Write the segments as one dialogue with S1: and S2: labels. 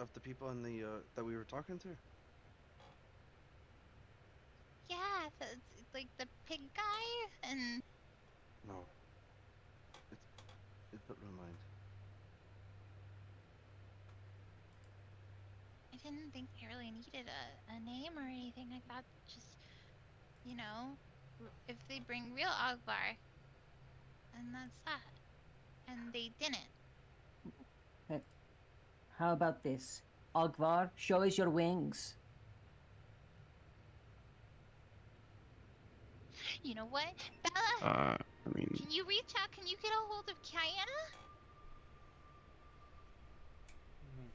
S1: of the people in the that we were talking to?
S2: Yeah, like the pig guy, and
S1: No, it's it put my mind.
S2: I didn't think I really needed a name or anything. I thought just, you know, if they bring real Ogvar, and that's that. And they didn't.
S3: Uh, How about this? Ogvar, show us your wings.
S2: You know what? Bella,
S4: I mean,
S2: can you reach out? Can you get a hold of Kiana?
S5: Hmm.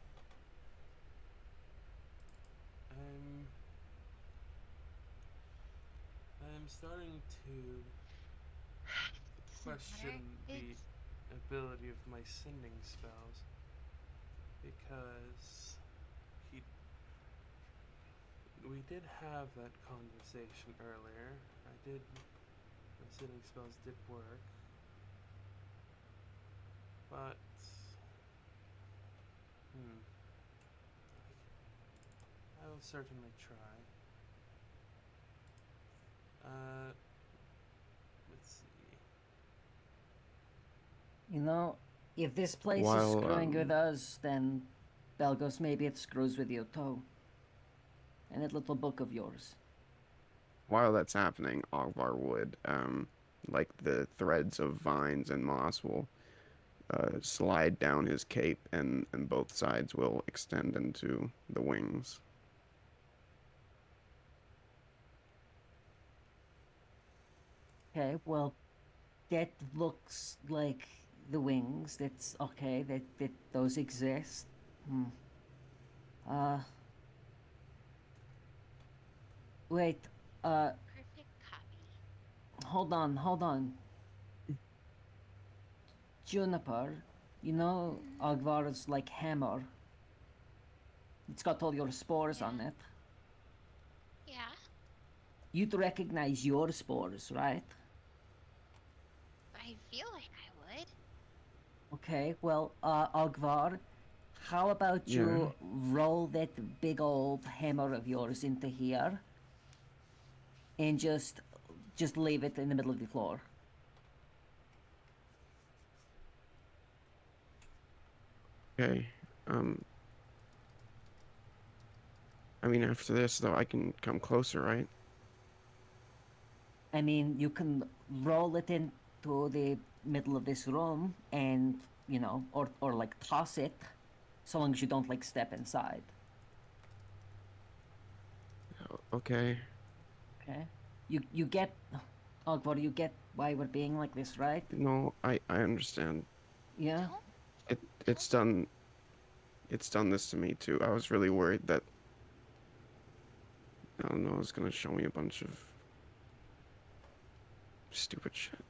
S5: I'm I'm starting to
S2: Doesn't matter.
S5: question the
S2: It's
S5: ability of my sending spells because he we did have that conversation earlier. My sending spells did work, but hmm, I will certainly try. Uh, let's see.
S3: You know, if this place is
S4: while
S3: screwing with us, then Belgos, maybe it screws with you too. And that little book of yours.
S4: while that's happening, Ogvar would like the threads of vines and moss will slide down his cape, and both sides will extend into the wings.
S3: Okay, well, that looks like the wings. That's okay. That those exist. Hmm. Uh, wait. Uh,
S2: perfect copy.
S3: hold on. Juniper, you know
S2: Mm,
S3: Ogvar's like hammer. It's got all your spores on
S2: yeah,
S3: it.
S2: yeah.
S3: You'd recognize your spores, right?
S2: I feel like I would.
S3: Okay, well, Ogvar, how about
S4: Yeah.
S3: you roll that big old hammer of yours into here and just leave it in the middle of the floor.
S4: Okay. Um. I mean, after this though, I can come closer, right?
S3: I mean, you can roll it into the middle of this room and, or like toss it, so long as you don't like step inside.
S4: Okay.
S3: Okay? You get, Ogvar, you get why we're being like this, right?
S4: No, I understand.
S3: Yeah?
S2: Don't
S4: It
S2: don't.
S4: it's done it's done this to me too. I was really worried that I don't know, it was gonna show me a bunch of stupid shit.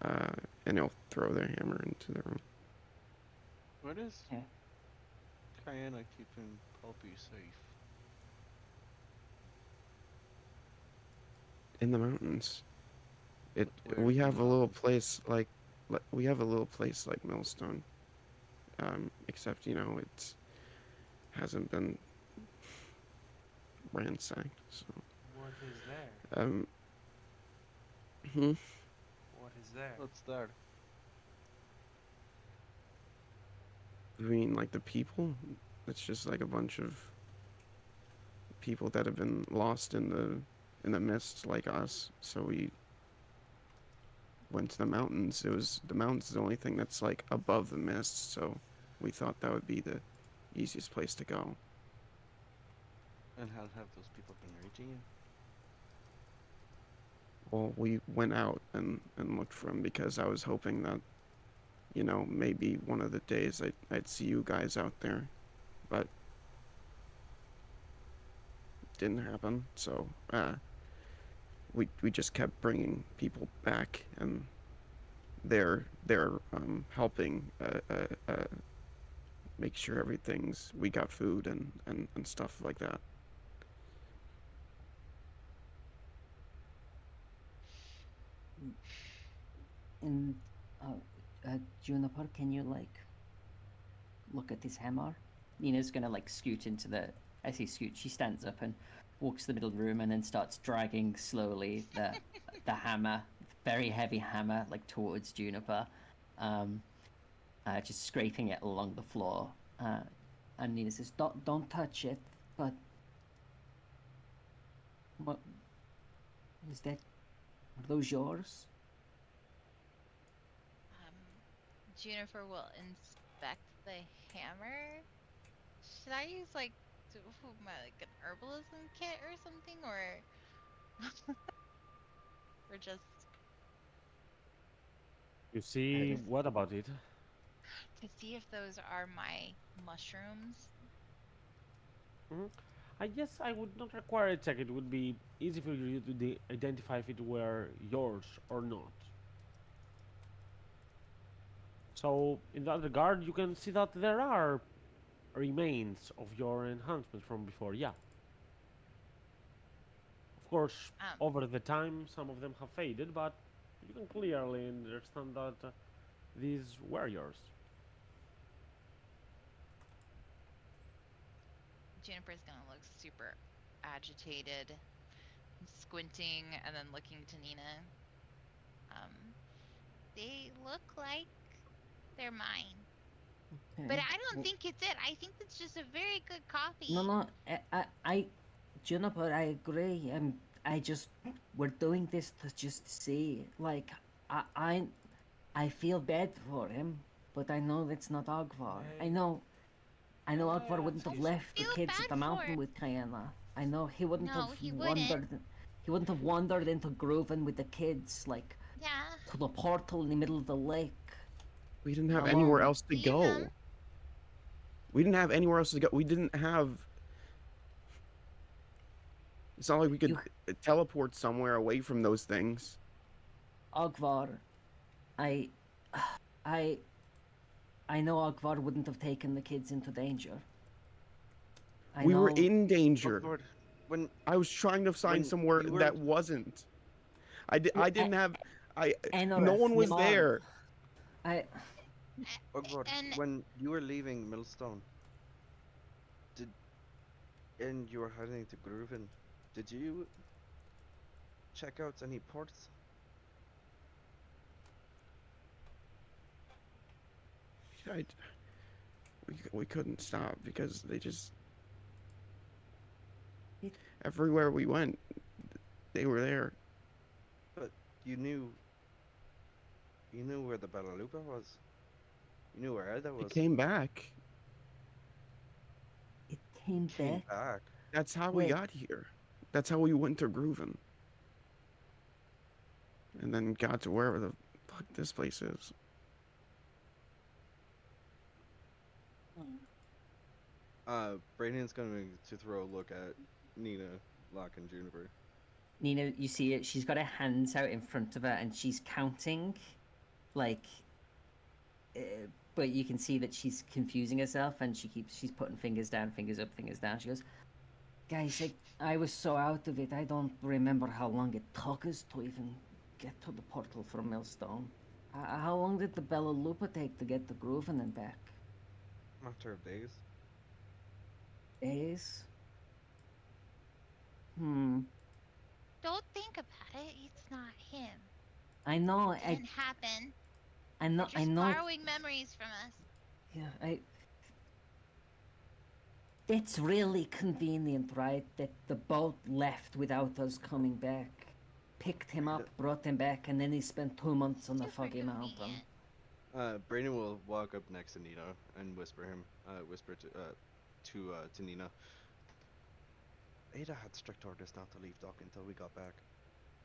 S4: Uh, and he'll throw their hammer into the room.
S1: What is
S3: Yeah.
S1: Kiana keeping Pulpy safe?
S4: In the mountains. It
S1: But where
S4: we
S1: in the
S4: have a little
S1: mountains?
S4: place like we have a little place like Millstone. Except it hasn't been ransacked. So
S5: What is there?
S4: um, hmm,
S5: What is there?
S1: What's that?
S4: I mean like the people. It's just like a bunch of people that have been lost in the mist like us. So we went to the mountains. It was the mountains is the only thing that's like above the mist. So we thought that would be the easiest place to go.
S1: And how have those people been reaching you?
S4: Well, we went out and looked for him because I was hoping that maybe one of the days I'd see you guys out there, but didn't happen. So we just kept bringing people back, and they're helping make sure everything's we got food and stuff like that.
S3: And Juniper, can you like look at this hammer? Nina's gonna like scoot into the. I say scoot. She stands up and walks to the middle of the room and then starts dragging slowly the hammer, very heavy hammer, like towards Juniper, just scraping it along the floor. And Nina says, "Don't touch it." But what is that? Are those yours?
S2: Juniper will inspect the hammer. Should I use like like an herbalism kit or something, or or just
S6: You see, what about it?
S2: to see if those are my mushrooms?
S6: I guess I would not require a check. It would be easy for you to identify if it were yours or not. So, in that regard, you can see that there are remains of your enhancements from before, yeah. Of course, over the time, some of them have faded, but you can clearly understand that these were yours.
S2: Juniper's gonna look super agitated, squinting, and then looking to Nina. They look like they're mine. But
S3: Okay.
S2: I don't think it's it. I think it's just a very good coffee.
S3: No, Juniper, I agree. We're doing this to just see. Like, I feel bad for him, but I know it's not Agvar. I know Agvar wouldn't have left the
S2: feel
S3: kids at
S2: bad
S3: the mountain
S2: for-
S3: with Kayana. I know he wouldn't
S2: No,
S3: have
S2: he wouldn't.
S3: wandered. He wouldn't have wandered into Grooven with the kids, like
S2: Yeah.
S3: to the portal in the middle of the lake.
S4: We didn't have
S3: Alone.
S4: anywhere else to
S2: See
S4: go.
S2: them?
S4: We didn't have anywhere else to go. We didn't have. It's not like we could teleport somewhere away from those things.
S3: Agvar, I know Agvar wouldn't have taken the kids into danger.
S4: We were
S3: know-
S4: in danger.
S1: Lord, when
S4: I was trying to find
S1: When
S4: somewhere
S1: you were-
S4: that wasn't. I didn't have. No
S3: Enoreth,
S4: one was
S3: Nimon.
S4: there.
S1: Ugvor,
S2: And-
S1: when you were leaving Millstone, and you were heading to Grooven, did you check out any ports?
S4: We couldn't stop because they just.
S3: It-
S4: Everywhere we went, they were there.
S1: But you knew where the Belalupa was. You knew where Elda
S4: They
S1: was.
S4: came back.
S3: It came
S1: Came
S3: back.
S1: back.
S4: That's how we
S3: Wait.
S4: got here. That's how we went to Grooven. And then got to wherever the fuck this place is.
S1: Brandon's going to throw a look at Nina, Locke, and Juniper.
S3: Nina, you see it. She's got her hands out in front of her, and she's counting, like. But you can see that she's confusing herself, and she's putting fingers down, fingers up, fingers down. She goes, "Guys, I was so out of it. I don't remember how long it took us to even get to the portal from Millstone. How long did the Bella Lupa take to get to Grooven and back?
S1: Matter of days.
S3: Days?
S2: Don't think about it. It's not him.
S3: I know.
S2: It didn't happen.
S3: I know.
S2: You're
S3: I
S2: just
S3: know.
S2: borrowing memories from us.
S3: Yeah, It's really convenient, right? That the boat left without us coming back. Picked him up, brought him back, and then he spent 2 months on the
S2: Super
S3: foggy mountain.
S2: convenient.
S1: Brandon will walk up next to Nina and whisper to Nina. Ada had strict orders not to leave dock until we got back.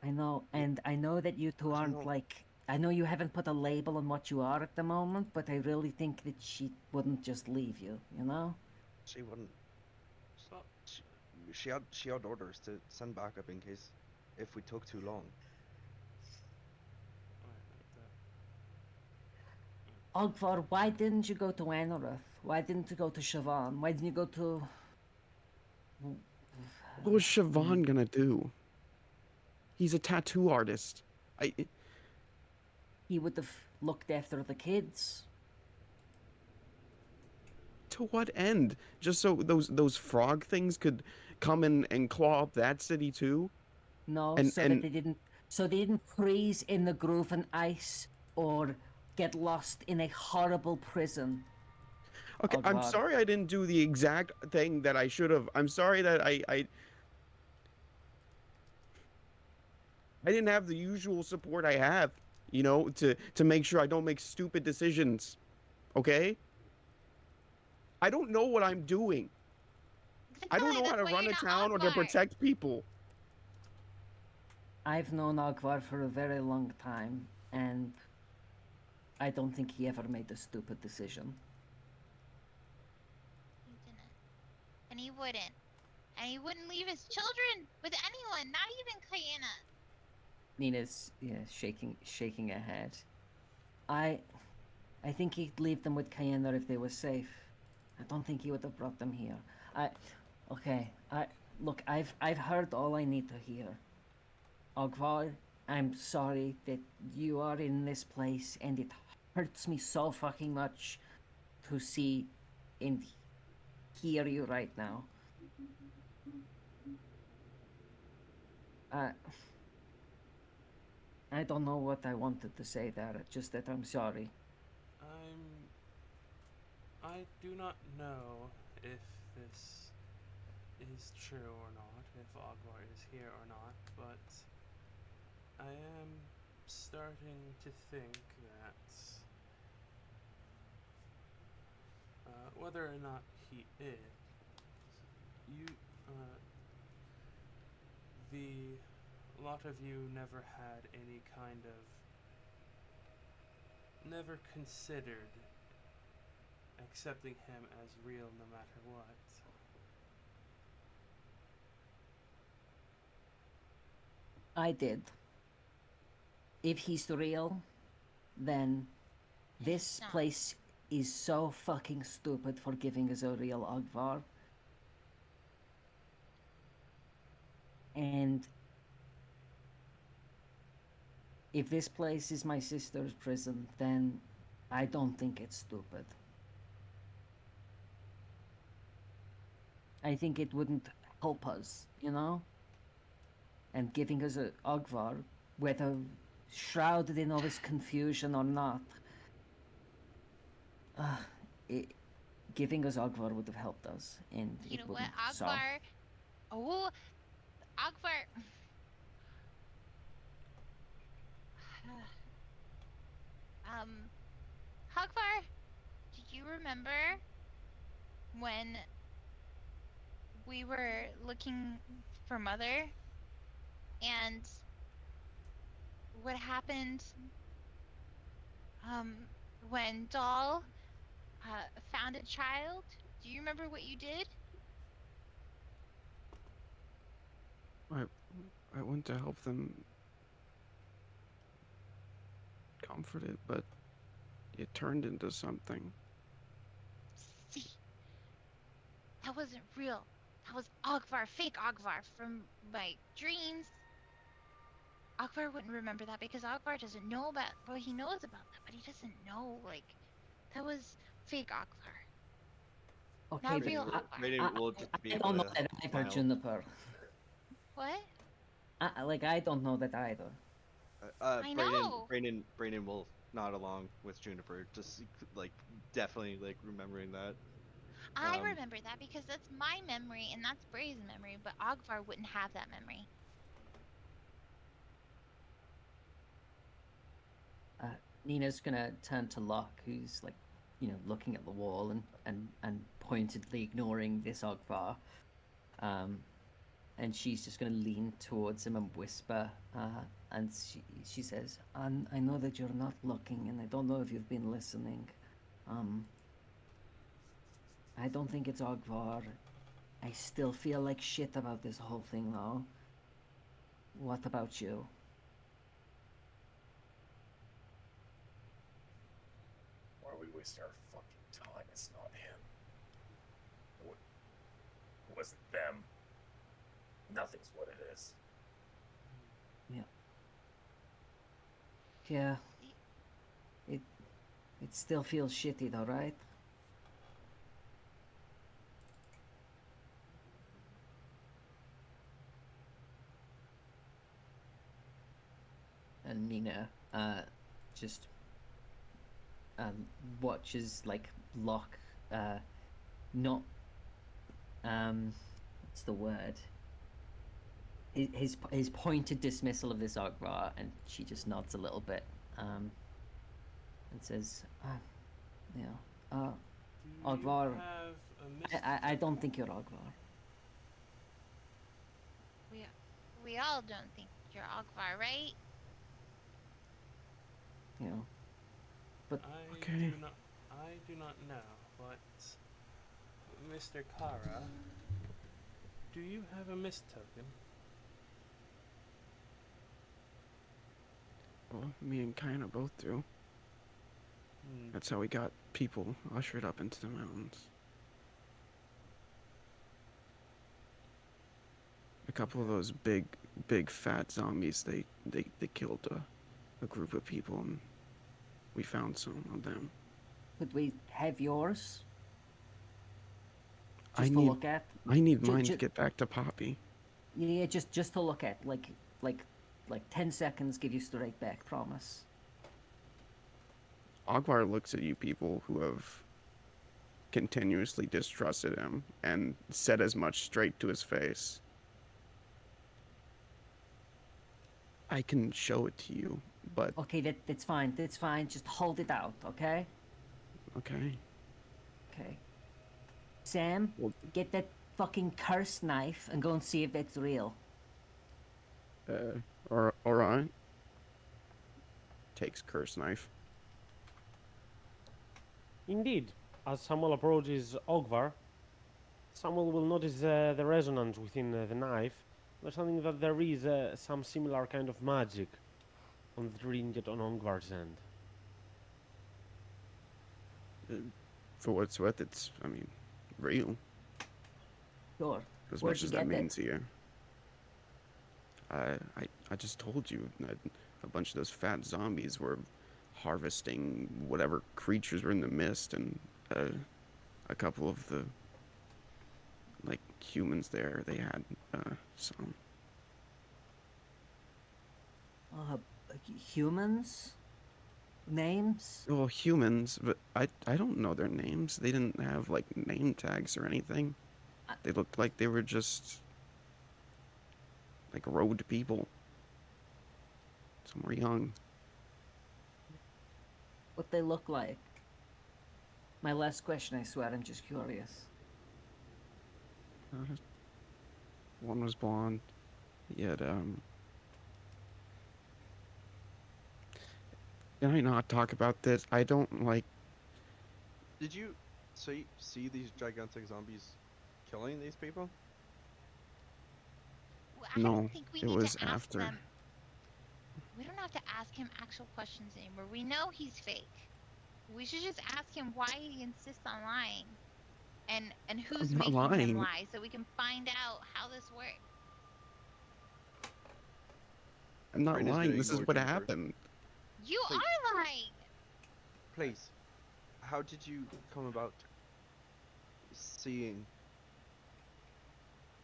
S3: I know, and I know that you two aren't
S1: know-
S3: like. I know you haven't put a label on what you are at the moment, but I really think that she wouldn't just leave you, you know?
S1: She wouldn't. She had orders to send backup in case if we took too long.
S3: Ogvar, why didn't you go to Anorith? Why didn't you go to Siobhan? Why didn't you go to.
S4: What was Siobhan gonna do? He's a tattoo artist.
S3: He would have looked after the kids.
S4: to what end? Just so those frog things could come and claw up that city too?
S3: No,
S4: And
S3: so
S4: and
S3: that they didn't freeze in the groove and ice or get lost in a horrible prison.
S4: okay, I'm
S3: Ogvar.
S4: sorry I didn't do the exact thing that I should have. I'm sorry that I didn't have the usual support I have, you know, to make sure I don't make stupid decisions. Okay? I don't know what I'm doing. I don't
S2: Exactly,
S4: know how
S2: that's
S4: to
S2: why
S4: run
S2: you're
S4: a
S2: not
S4: town or to
S2: Ogvar.
S4: protect people.
S3: I've known Ogvar for a very long time, and I don't think he ever made a stupid decision.
S2: He didn't. And he wouldn't. And he wouldn't leave his children with anyone, not even Kayana.
S3: Nina's shaking her head. I think he'd leave them with Kayana if they were safe. I don't think he would have brought them here. Look, I've heard all I need to hear. Ogvar, I'm sorry that you are in this place, and it hurts me so fucking much to see and hear you right now. I don't know what I wanted to say there, just that I'm sorry.
S5: I do not know if this is true or not, if Ogvar is here or not, but I am starting to think that whether or not he is, a lot of you never had any kind of, never considered accepting him as real no matter what.
S3: I did. If he's real, then this
S2: not.
S3: place is so fucking stupid for giving us a real Ogvar. And if this place is my sister's prison, then I don't think it's stupid. I think it wouldn't help us, you know? And giving us a Ogvar, whether shrouded in all this confusion or not, giving us Ogvar would have helped us, and
S2: You
S3: it
S2: know what,
S3: wouldn't. So
S2: Ogvar? Oh, Ogvar. Ogvar, do you remember when we were looking for Mother and what happened when Doll found a child? Do you remember what you did?
S4: I went to help them comfort it, but it turned into something.
S2: See, that wasn't real. That was Ogvar, fake Ogvar from my dreams. Ogvar wouldn't remember that because Ogvar doesn't know about, well, he knows about that, but he doesn't know, like, that was fake Ogvar.
S3: okay,
S2: Not
S3: but
S2: real
S1: Raiden,
S2: Ogvar.
S1: Raiden will just be
S3: I
S1: able
S3: don't know
S1: to
S3: that either,
S1: smile.
S3: Juniper.
S2: What?
S3: I don't know that either.
S2: I know.
S1: Brayden will nod along with Juniper, just like definitely like remembering that.
S2: I remember that because that's my memory and that's Bray's memory, but Ogvar wouldn't have that memory.
S3: Nina's gonna turn to Locke, who's like, you know, looking at the wall and pointedly ignoring this Ogvar. And she's just gonna lean towards him and whisper, and she says, I know that you're not looking, and I don't know if you've been listening. I don't think it's Ogvar. I still feel like shit about this whole thing, though. What about you?
S7: Why are we wasting our fucking time? It's not him. It wasn't them. Nothing's what it is.
S3: Yeah. It still feels shitty, though, right? and Nina just watches like Locke not what's the word? His pointed dismissal of this Ogvar, and she just nods a little bit and says, you know,
S5: Do you
S3: Ogvar,
S5: have a mist
S3: I don't think you're Ogvar.
S2: We all don't think you're Ogvar, right?
S3: You know, but
S4: Okay.
S5: I do not know, but Mr. Kara, do you have a mist token?
S4: Well, me and Kaina both do.
S5: Hmm.
S4: That's how we got people ushered up into the mountains. A couple of those big fat zombies, they killed a group of people, and we found some of them.
S3: could we have yours?
S4: I
S3: Just to
S4: need-
S3: look at?
S4: I need
S3: Ju-
S4: mine
S3: ju-
S4: to get back to Poppy.
S3: Yeah, just to look at, like 10 seconds, give you straight back, promise.
S4: Ogvar looks at you people who have continuously distrusted him and said as much straight to his face. I can show it to you, but
S3: Okay, that's fine, just hold it out, okay?
S4: okay.
S3: Okay. Sam,
S4: Well-
S3: get that fucking cursed knife and go and see if that's real.
S4: Alright. Takes curse knife.
S6: Indeed, as Samuel approaches Ogvar, Samuel will notice the resonance within the knife, understanding that there is some similar kind of magic on the trinket on Ogvar's end.
S4: For what it's worth, it's, I mean, real.
S3: Sure.
S4: As
S3: Where'd
S4: much
S3: you
S4: as that
S3: get that?
S4: means here. I just told you that a bunch of those fat zombies were harvesting whatever creatures were in the mist, and a couple of the like humans there, they had some.
S3: Humans? Names?
S4: Well, humans, but I don't know their names. They didn't have like name tags or anything. They looked like they were just like road people. Some were young.
S3: What they look like? My last question, I swear, I'm just curious.
S4: One was blonde. He had Can I not talk about this? I don't like.
S1: Did you see these gigantic zombies killing these people?
S2: I
S4: No,
S2: don't think we
S4: it
S2: need
S4: was
S2: to ask
S4: after.
S2: them. We don't have to ask him actual questions anymore. We know he's fake. We should just ask him why he insists on lying, and who's
S4: I'm not
S2: making him
S4: lying.
S2: lie, so we can find out how this works.
S4: I'm not
S1: Right, he's
S4: lying.
S1: gonna
S4: This is
S1: ignore
S4: what
S1: Juniper.
S4: happened.
S2: You
S1: Wait.
S2: are lying.
S1: Please, how did you come about seeing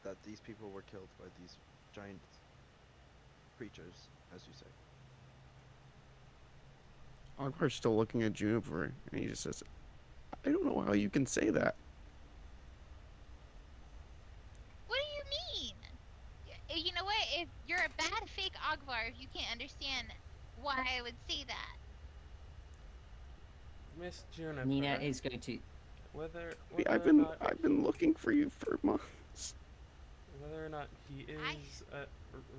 S1: that these people were killed by these giant creatures, as you say?
S4: Ogvar's still looking at Juniper, and he just says, "I don't know how you can say that."
S2: What do you mean? You know what? If you're a bad fake Ogvar, if you can't understand why I would say that.
S5: Miss Juniper,
S3: Nina is going to.
S5: whether
S4: I've
S5: or not
S4: I've been looking for you for months.
S5: whether or not he is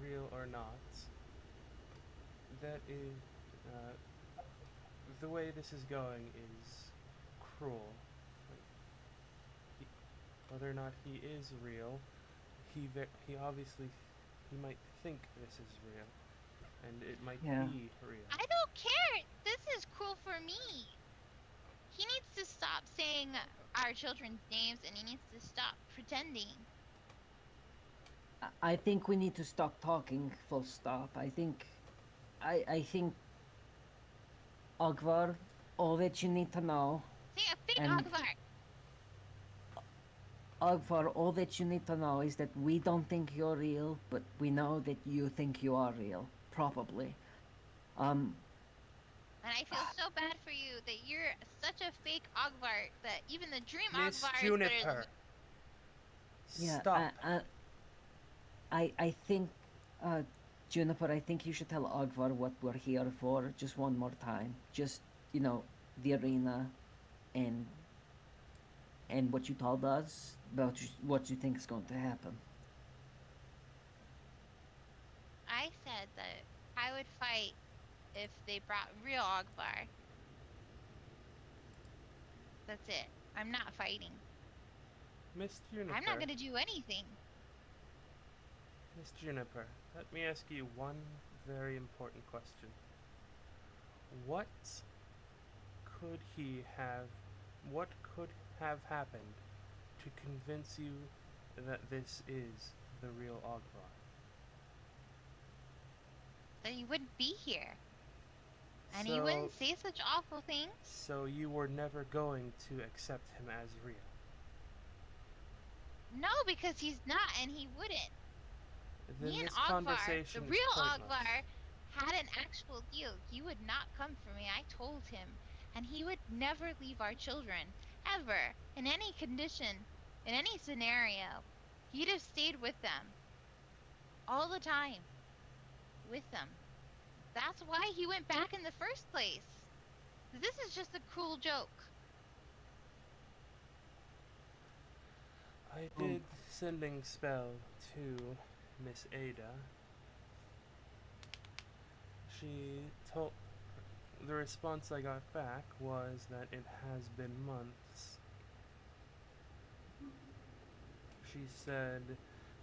S5: real or not, that is the way this is going is cruel. Whether or not he is real, he obviously he might think this is real, and it might
S3: Yeah.
S5: be real.
S2: I don't care. This is cruel for me. He needs to stop saying our children's names, and he needs to stop pretending.
S3: I think we need to stop talking. Full stop. I think Ogvar, all that you need to know.
S2: Say a fake
S3: And-
S2: Ogvar.
S3: Ogvar, all that you need to know is that we don't think you're real, but we know that you think you are real. Probably.
S2: And I feel so bad for you that you're such a fake Ogvar that even the dream
S5: Miss
S2: Ogvar is better than
S5: Juniper.
S3: Yeah,
S5: Stop.
S3: I think, Juniper, I think you should tell Ogvar what we're here for just one more time. Just, the arena and what you told us about what you think is going to happen.
S2: I said that I would fight if they brought real Ogvar. That's it. I'm not fighting.
S5: Miss Juniper.
S2: I'm not gonna do anything.
S5: Miss Juniper, let me ask you one very important question. What could what could have happened to convince you that this is the real Ogvar?
S2: That he wouldn't be here. And he wouldn't say such awful things.
S5: So you were never going to accept him as real?
S2: No, because he's not, and he wouldn't.
S5: Then
S2: Me and
S5: this
S2: Ogvar,
S5: conversation
S2: the
S5: is
S2: real
S5: pointless.
S2: Ogvar, had an actual deal. He would not come for me. I told him. And he would never leave our children. Ever. In any condition. In any scenario. He'd have stayed with them. All the time. With them. That's why he went back in the first place. This is just a cruel joke.
S5: I did sending spell to Miss Ada. She told the response I got back was that it has been months. She said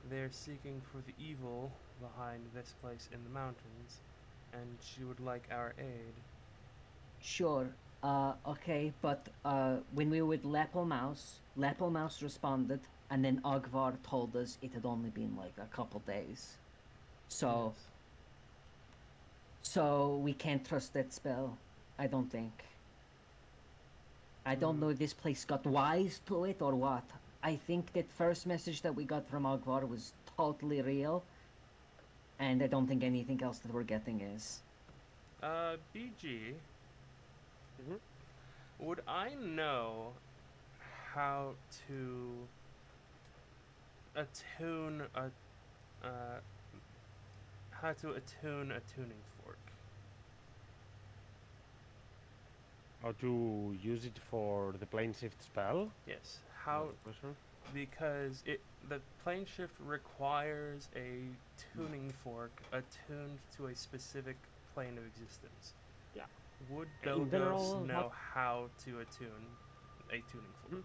S5: they're seeking for the evil behind this place in the mountains, and she would like our aid.
S3: Sure. Okay, but when we were with Lepelmouse responded, and then Ogvar told us it had only been like a couple days. So,
S5: Yes.
S3: so we can't trust that spell, I don't think. I don't know if this place got wise to it or what. I think that first message that we got from Ogvar was totally real, and I don't think anything else that we're getting is.
S5: BG,
S6: Mhm.
S5: would I know how to attune a tuning fork?
S6: How to use it for the plane shift spell?
S5: Yes. How?
S6: Question?
S5: Because the plane shift requires a tuning fork attuned to a specific plane of existence.
S6: Yeah.
S5: Would
S6: In
S5: Dogos
S6: general,
S5: know how to attune a tuning fork?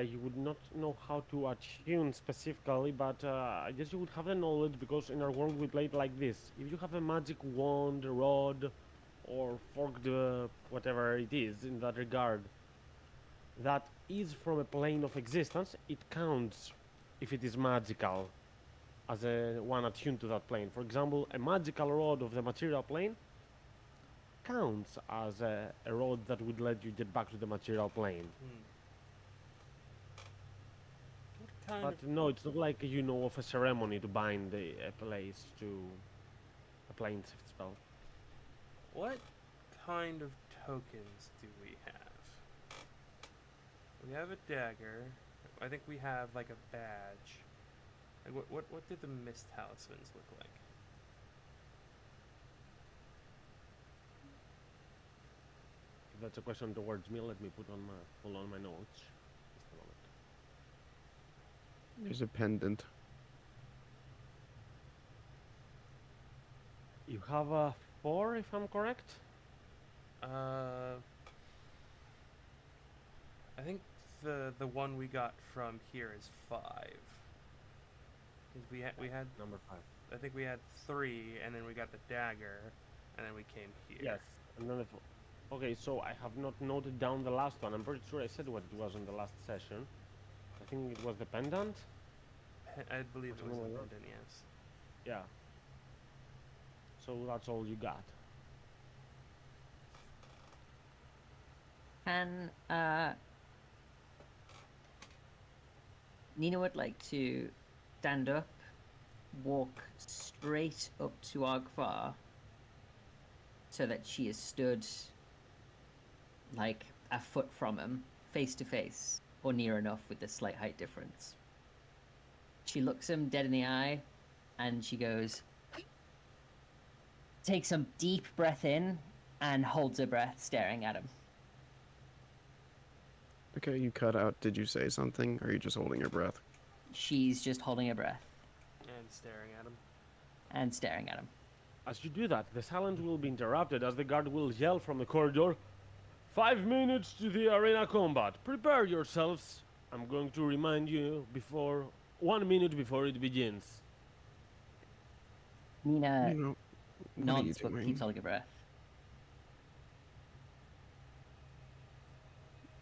S6: You would not know how to attune specifically, but I guess you would have the knowledge because in our world we play it like this. If you have a magic wand, rod, or forked whatever it is in that regard, that is from a plane of existence, it counts if it is magical as a one attuned to that plane. For example, a magical rod of the material plane counts as a rod that would let you get back to the material plane.
S5: What kind
S6: But
S5: of
S6: no, it's not like you know of a ceremony to bind a place to a plane shift spell.
S5: what kind of tokens do we have? We have a dagger. I think we have like a badge. Like what did the mist talismans look like?
S6: If that's a question towards me, let me pull on my notes. Just a moment.
S4: There's a pendant.
S6: You have a 4, if I'm correct.
S5: I think the one we got from here is 5. 'Cause we had
S6: Number 5.
S5: I think we had 3, and then we got the dagger, and then we came here.
S6: Yes. And then okay, so I have not noted down the last one. I'm pretty sure I said what it was in the last session. I think it was the pendant.
S5: I believe it was
S6: Something
S5: the
S6: like that.
S5: pendant, yes.
S6: Yeah. So that's all you got.
S3: And Nina would like to stand up, walk straight up to Ogvar, so that she is stood like a foot from him, face to face, or near enough with the slight height difference. She looks him dead in the eye, and she goes, takes a deep breath in, and holds her breath, staring at him.
S4: Okay, you cut out. Did you say something, or are you just holding your breath?
S3: She's just holding her breath
S5: And staring at him.
S3: and staring at him.
S6: As you do that, the silence will be interrupted as the guard will yell from the corridor, 5 minutes to the arena combat. Prepare yourselves. I'm going to remind you 1 minute before it begins.
S3: Nina
S4: You know, what are you
S3: nods but
S4: doing?
S3: keeps holding her breath.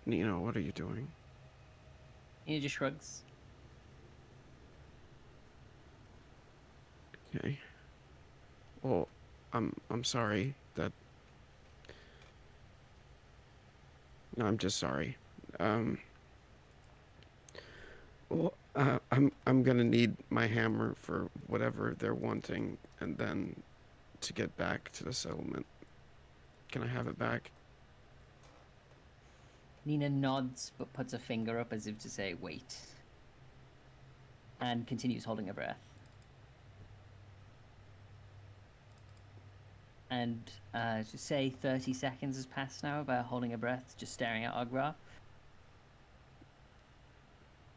S4: Nina, what are you doing?
S3: Nina just shrugs.
S4: Okay. Well, I'm sorry that. No, I'm just sorry. Well, I'm gonna need my hammer for whatever they're wanting, and then to get back to the settlement. Can I have it back?
S3: Nina nods but puts a finger up as if to say wait. And continues holding her breath. And just say 30 seconds has passed now of her holding her breath, just staring at Ogvar.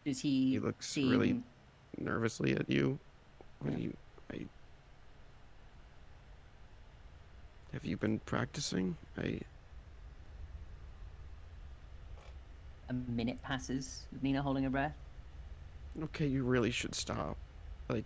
S3: Does he
S4: looks
S3: seem...
S4: really nervously at you. What do you? Have you been practicing?
S3: A minute passes with Nina holding her breath.
S4: Okay, you really should stop. Like,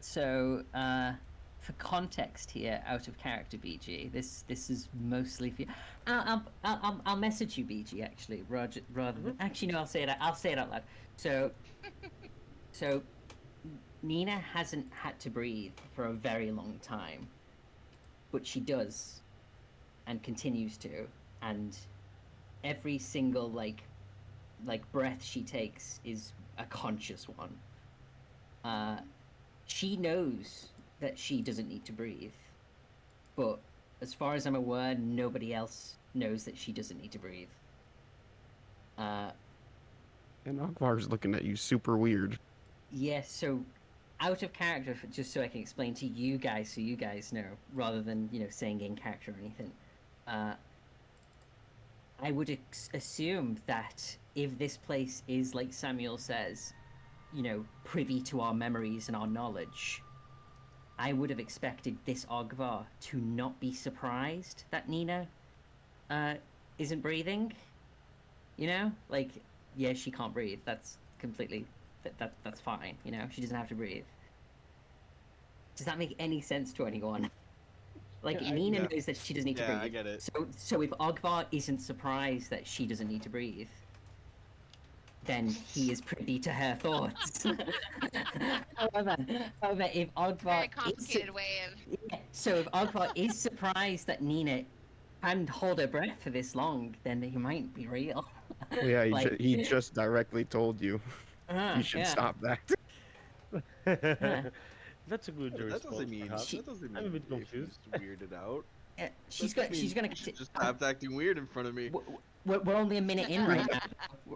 S3: So, for context here, out of character, BG, this is mostly for you. I'll message you, BG. Actually, Roger. Rather than actually, no, I'll say it. I'll say it out loud. So, Nina hasn't had to breathe for a very long time, but she does, and continues to, and every single like breath she takes is a conscious one. She knows that she doesn't need to breathe, but as far as I'm aware, nobody else knows that she doesn't need to breathe.
S4: and Ogvar's looking at you super weird.
S3: Yes, so out of character, just so I can explain to you guys, so you guys know, rather than saying in character or anything. I would assume that if this place is, like Samuel says, privy to our memories and our knowledge, I would have expected this Ogvar to not be surprised that Nina isn't breathing. Yeah, she can't breathe. That's completely that's fine. She doesn't have to breathe. Does that make any sense to anyone? Nina
S1: Yeah.
S3: knows that she doesn't need to
S1: Yeah,
S3: breathe.
S1: I get it.
S3: So if Ogvar isn't surprised that she doesn't need to breathe, then he is privy to her thoughts. however, if Ogvar
S2: Very complicated way of.
S3: yeah, so if Ogvar is surprised that Nina can hold her breath for this long, then he might be real.
S4: Well, yeah, he just directly told you. You should
S3: yeah.
S4: stop that.
S6: That's a good
S1: That
S6: response.
S1: doesn't mean.
S6: perhaps.
S1: That doesn't mean.
S6: I'm a bit
S1: if
S6: confused.
S1: he's weirded out.
S3: Yeah, she's
S1: That
S3: gonna
S1: just means you should just stop acting weird in front of me.
S3: We're only a minute in right now.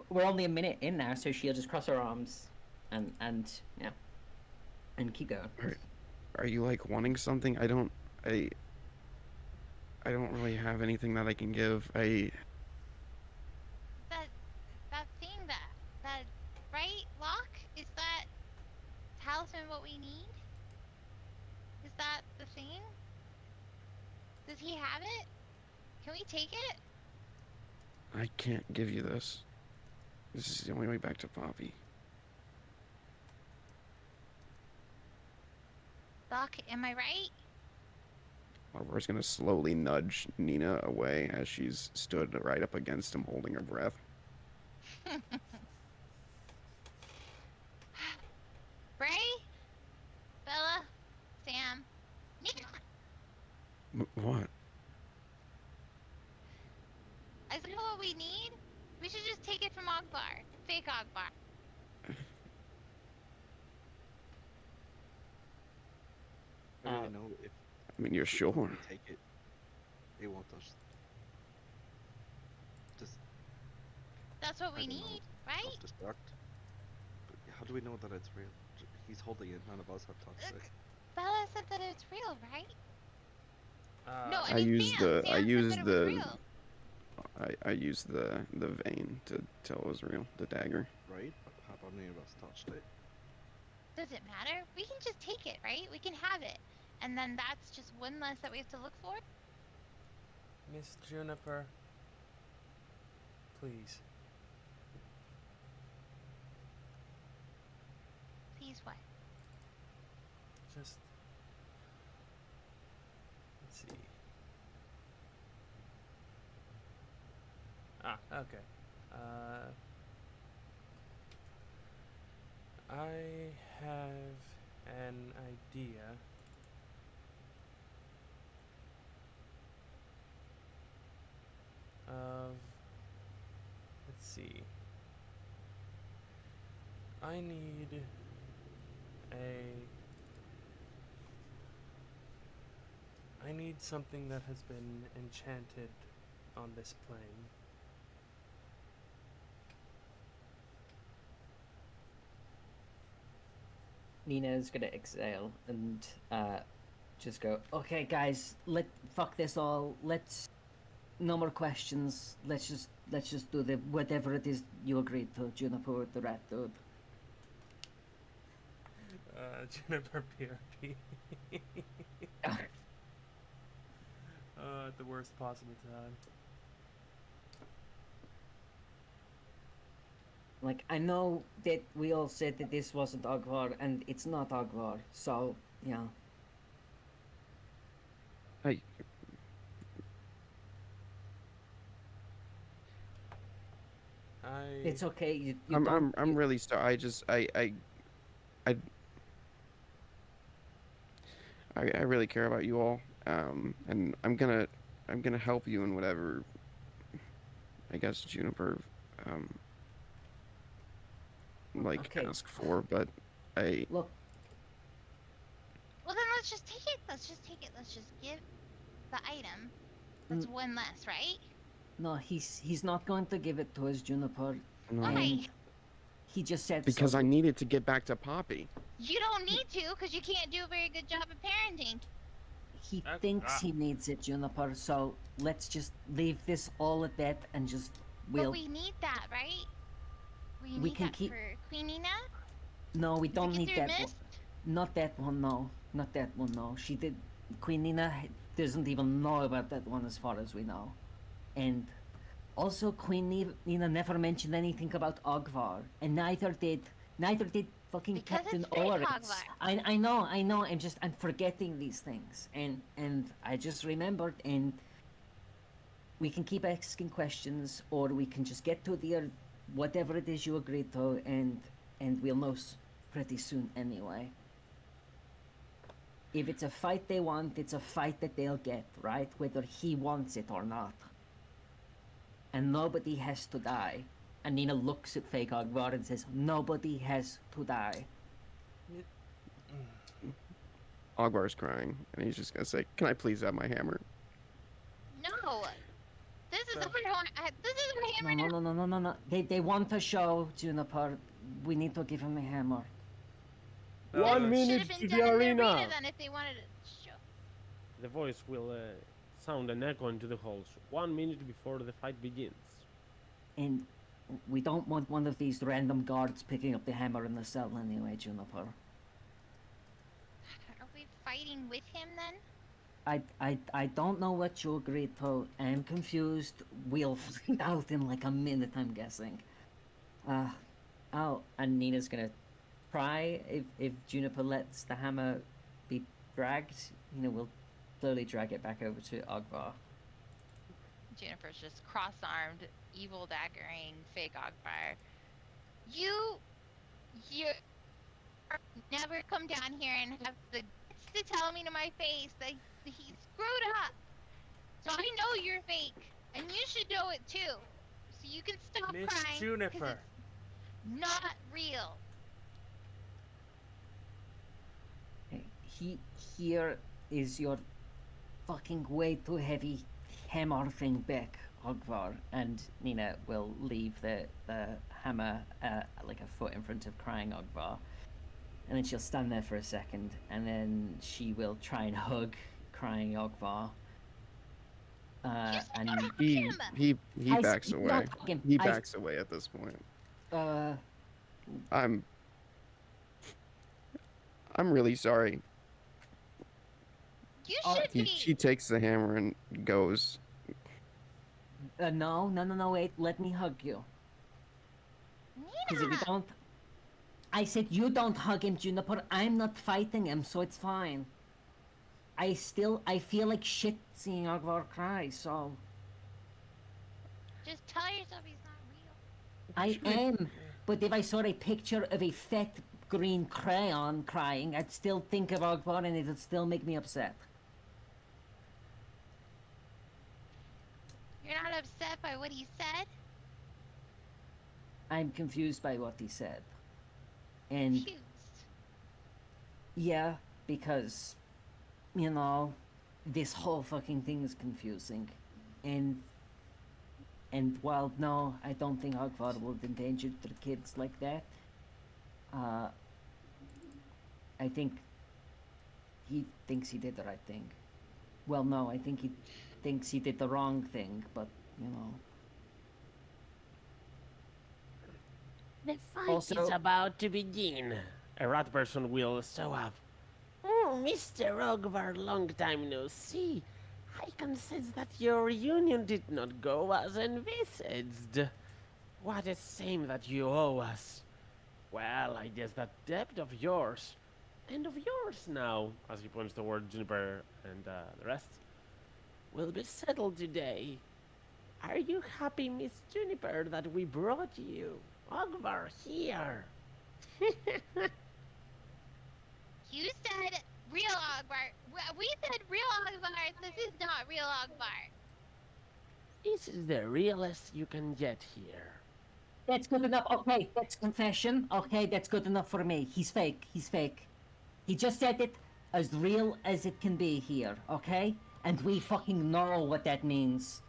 S3: We're only a minute in now, so she'll just cross her arms, and yeah, and keep going.
S4: Are you wanting something? I don't really have anything that I can give.
S2: That thing that right lock, is that talisman what we need? Is that the thing? Does he have it? Can we take it?
S4: I can't give you this. This is the only way back to Poppy.
S2: Doc, am I right?
S4: Oliver's gonna slowly nudge Nina away as she's stood right up against him, holding her breath.
S2: Bray? Bella? Sam? Nina?
S4: What?
S2: Is that what we need? We should just take it from Ogbar. Fake Ogbar.
S1: do
S3: Uh,
S1: we know if
S4: I mean, you're
S1: if
S4: sure.
S1: we take it, it won't us just
S2: That's what
S1: I
S2: we
S1: don't know,
S2: need, right?
S1: self-destruct. But how do we know that it's real? He's holding it. None of us have touched it.
S2: Bella said that it's real, right? No, I
S4: I
S2: mean
S4: used
S2: Sam.
S4: the
S2: Sam
S4: I
S2: said
S4: used
S2: that it was
S4: the
S2: real.
S4: I used the vein to tell it was real. The dagger.
S1: Right? But how about any of us touched it?
S2: Does it matter? We can just take it, right? We can have it. And then that's just one less that we have to look for.
S5: Miss Juniper, please.
S2: Please what?
S5: Just let's see. Ah, okay. I have an idea. Of let's see. I need I need something that has been enchanted on this plane.
S3: Nina's gonna exhale and just go, okay guys, fuck this all. No more questions. Let's just do the whatever it is you agreed to, Juniper, the rat dude.
S5: Juniper PRP. At the worst possible time.
S3: Like, I know that we all said that this wasn't Ogvar, and it's not Ogvar, so, yeah.
S4: I
S3: It's okay, you
S4: I'm
S3: don't...
S4: I'm really sorry. I really care about you all. And I'm gonna help you in whatever I guess Juniper like
S3: Okay.
S4: ask for, but I
S3: Look,
S2: Well then let's just take it. Let's just take it. Let's just give the item. That's one less, right?
S3: no, he's not going to give it to us, Juniper.
S4: no,
S2: Why?
S3: And he just said
S4: because
S3: so.
S4: I needed to get back to Poppy.
S2: You don't need to, because you can't do a very good job of parenting.
S3: He thinks he needs it, Juniper, so let's just leave this all at that and just...
S2: But we need that, right? We
S3: We
S2: need
S3: can
S2: that
S3: keep-
S2: for Queen Nina?
S3: No, we don't
S2: to get
S3: need
S2: through
S3: that
S2: Mist?
S3: one. Not that one, no. Not that one, no. She did... Queen Nina doesn't even know about that one as far as we know. And also Queen Nina never mentioned anything about Ogvar, and neither did fucking
S2: Because
S3: Captain
S2: it's fake
S3: Oryx.
S2: Ogvar.
S3: I know, I'm forgetting these things, and I just remembered, and we can keep asking questions, or we can just get to the whatever it is you agreed to, and we'll know pretty soon anyway. If it's a fight they want, it's a fight that they'll get, right? Whether he wants it or not. And nobody has to die. And Nina looks at fake Ogvar and says, nobody has to die.
S4: Ogvar's crying, and he's just gonna say, "Can I please have my hammer?"
S2: No! This is our this is our hammer
S3: No,
S2: now.
S3: no, no, no, no, no. They want a show, Juniper. We need to give him a hammer.
S6: One
S2: Should
S6: minute
S2: have been
S6: to
S2: done
S6: the
S2: in
S6: arena.
S2: then if they wanted to show.
S6: The voice will sound an echo into the halls. 1 minute before the fight begins.
S3: And we don't want one of these random guards picking up the hammer in the cell anyway, Juniper.
S2: Are we fighting with him then?
S3: I don't know what you agreed to. I'm confused. We'll find out in like a minute, I'm guessing. And Nina's gonna try, if Juniper lets the hammer be dragged, we'll slowly drag it back over to Ogvar.
S2: Jennifer's just cross-armed, evil daggering, fake Ogfire. You never come down here and have the guts to tell me to my face that he screwed up. So I know you're fake, and you should know it too. So you can stop
S5: Miss
S2: crying. 'cause
S5: Juniper.
S2: it's not real.
S3: here is your fucking way too heavy hammer thing back, Ogvar. And Nina will leave the hammer like a foot in front of crying Ogvar. And then she'll stand there for a second, and then she will try and hug crying Ogvar. And
S4: He
S3: I
S4: backs
S3: s-
S4: away.
S3: not fucking-
S4: He
S3: I-
S4: backs away at this point.
S3: I'm
S4: I'm really sorry.
S2: You
S3: Oh,
S2: should be.
S4: She takes the hammer and goes.
S3: no, wait, let me hug you. Because if you
S2: Nina!
S3: don't... I said you don't hug him, Juniper. I'm not fighting him, so it's fine. I feel like shit seeing Ogvar cry, so...
S2: Just tell yourself he's not real.
S3: I am, but if I saw a picture of a fat green crayon crying, I'd still think of Ogvar and it'd still make me upset.
S2: You're not upset by what he said?
S3: I'm confused by what he said. And
S2: Confused.
S3: yeah, because, you know, this whole fucking thing is confusing. And while, no, I don't think Ogvar would endanger the kids like that, I think he thinks he did the right thing. Well, no, I think he thinks he did the wrong thing, but, you know.
S6: The fight
S3: Also-
S6: is about to begin. A rat person will show up. Oh, Mr. Ogvar, long time no see. I can sense that your reunion did not go as envisaged. What a shame that you owe us. Well, I guess that debt of yours, and of yours now, as he points toward Juniper and the rest, will be settled today. Are you happy, Miss Juniper, that we brought you Ogvar here?
S2: You said real Ogvar. We said real Ogvar. This is not real Ogvar.
S6: This is the realest you can get here.
S3: That's good enough. Okay, that's confession. Okay, that's good enough for me. He's fake. He's fake. He just said it as real as it can be here, okay? And we fucking know what that means.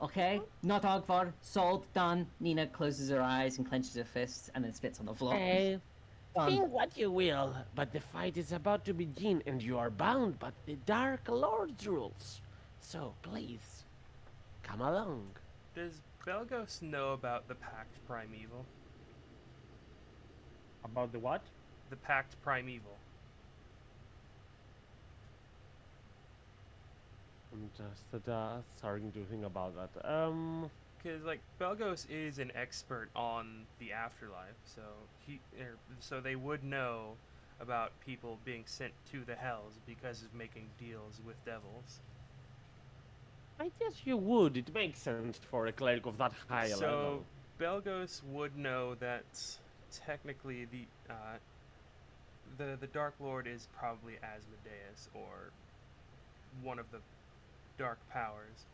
S3: Okay? Not Ogvar. Sold. Done. Nina closes her eyes and clenches her fists and then spits on the floor.
S6: Hey,
S3: Done.
S6: think what you will, but the fight is about to begin and you are bound by the Dark Lord's rules. So please, come along.
S5: Does Belgos know about the Pact Primeval?
S6: About the what?
S5: The Pact Primeval.
S6: I'm just starting to think about that.
S5: Because like Belgos is an expert on the afterlife, so so they would know about people being sent to the hells because of making deals with devils.
S6: I guess you would. It makes sense for a cleric of that high
S5: So
S6: level.
S5: Belgos would know that technically the Dark Lord is probably Asmodeus or one of the dark powers.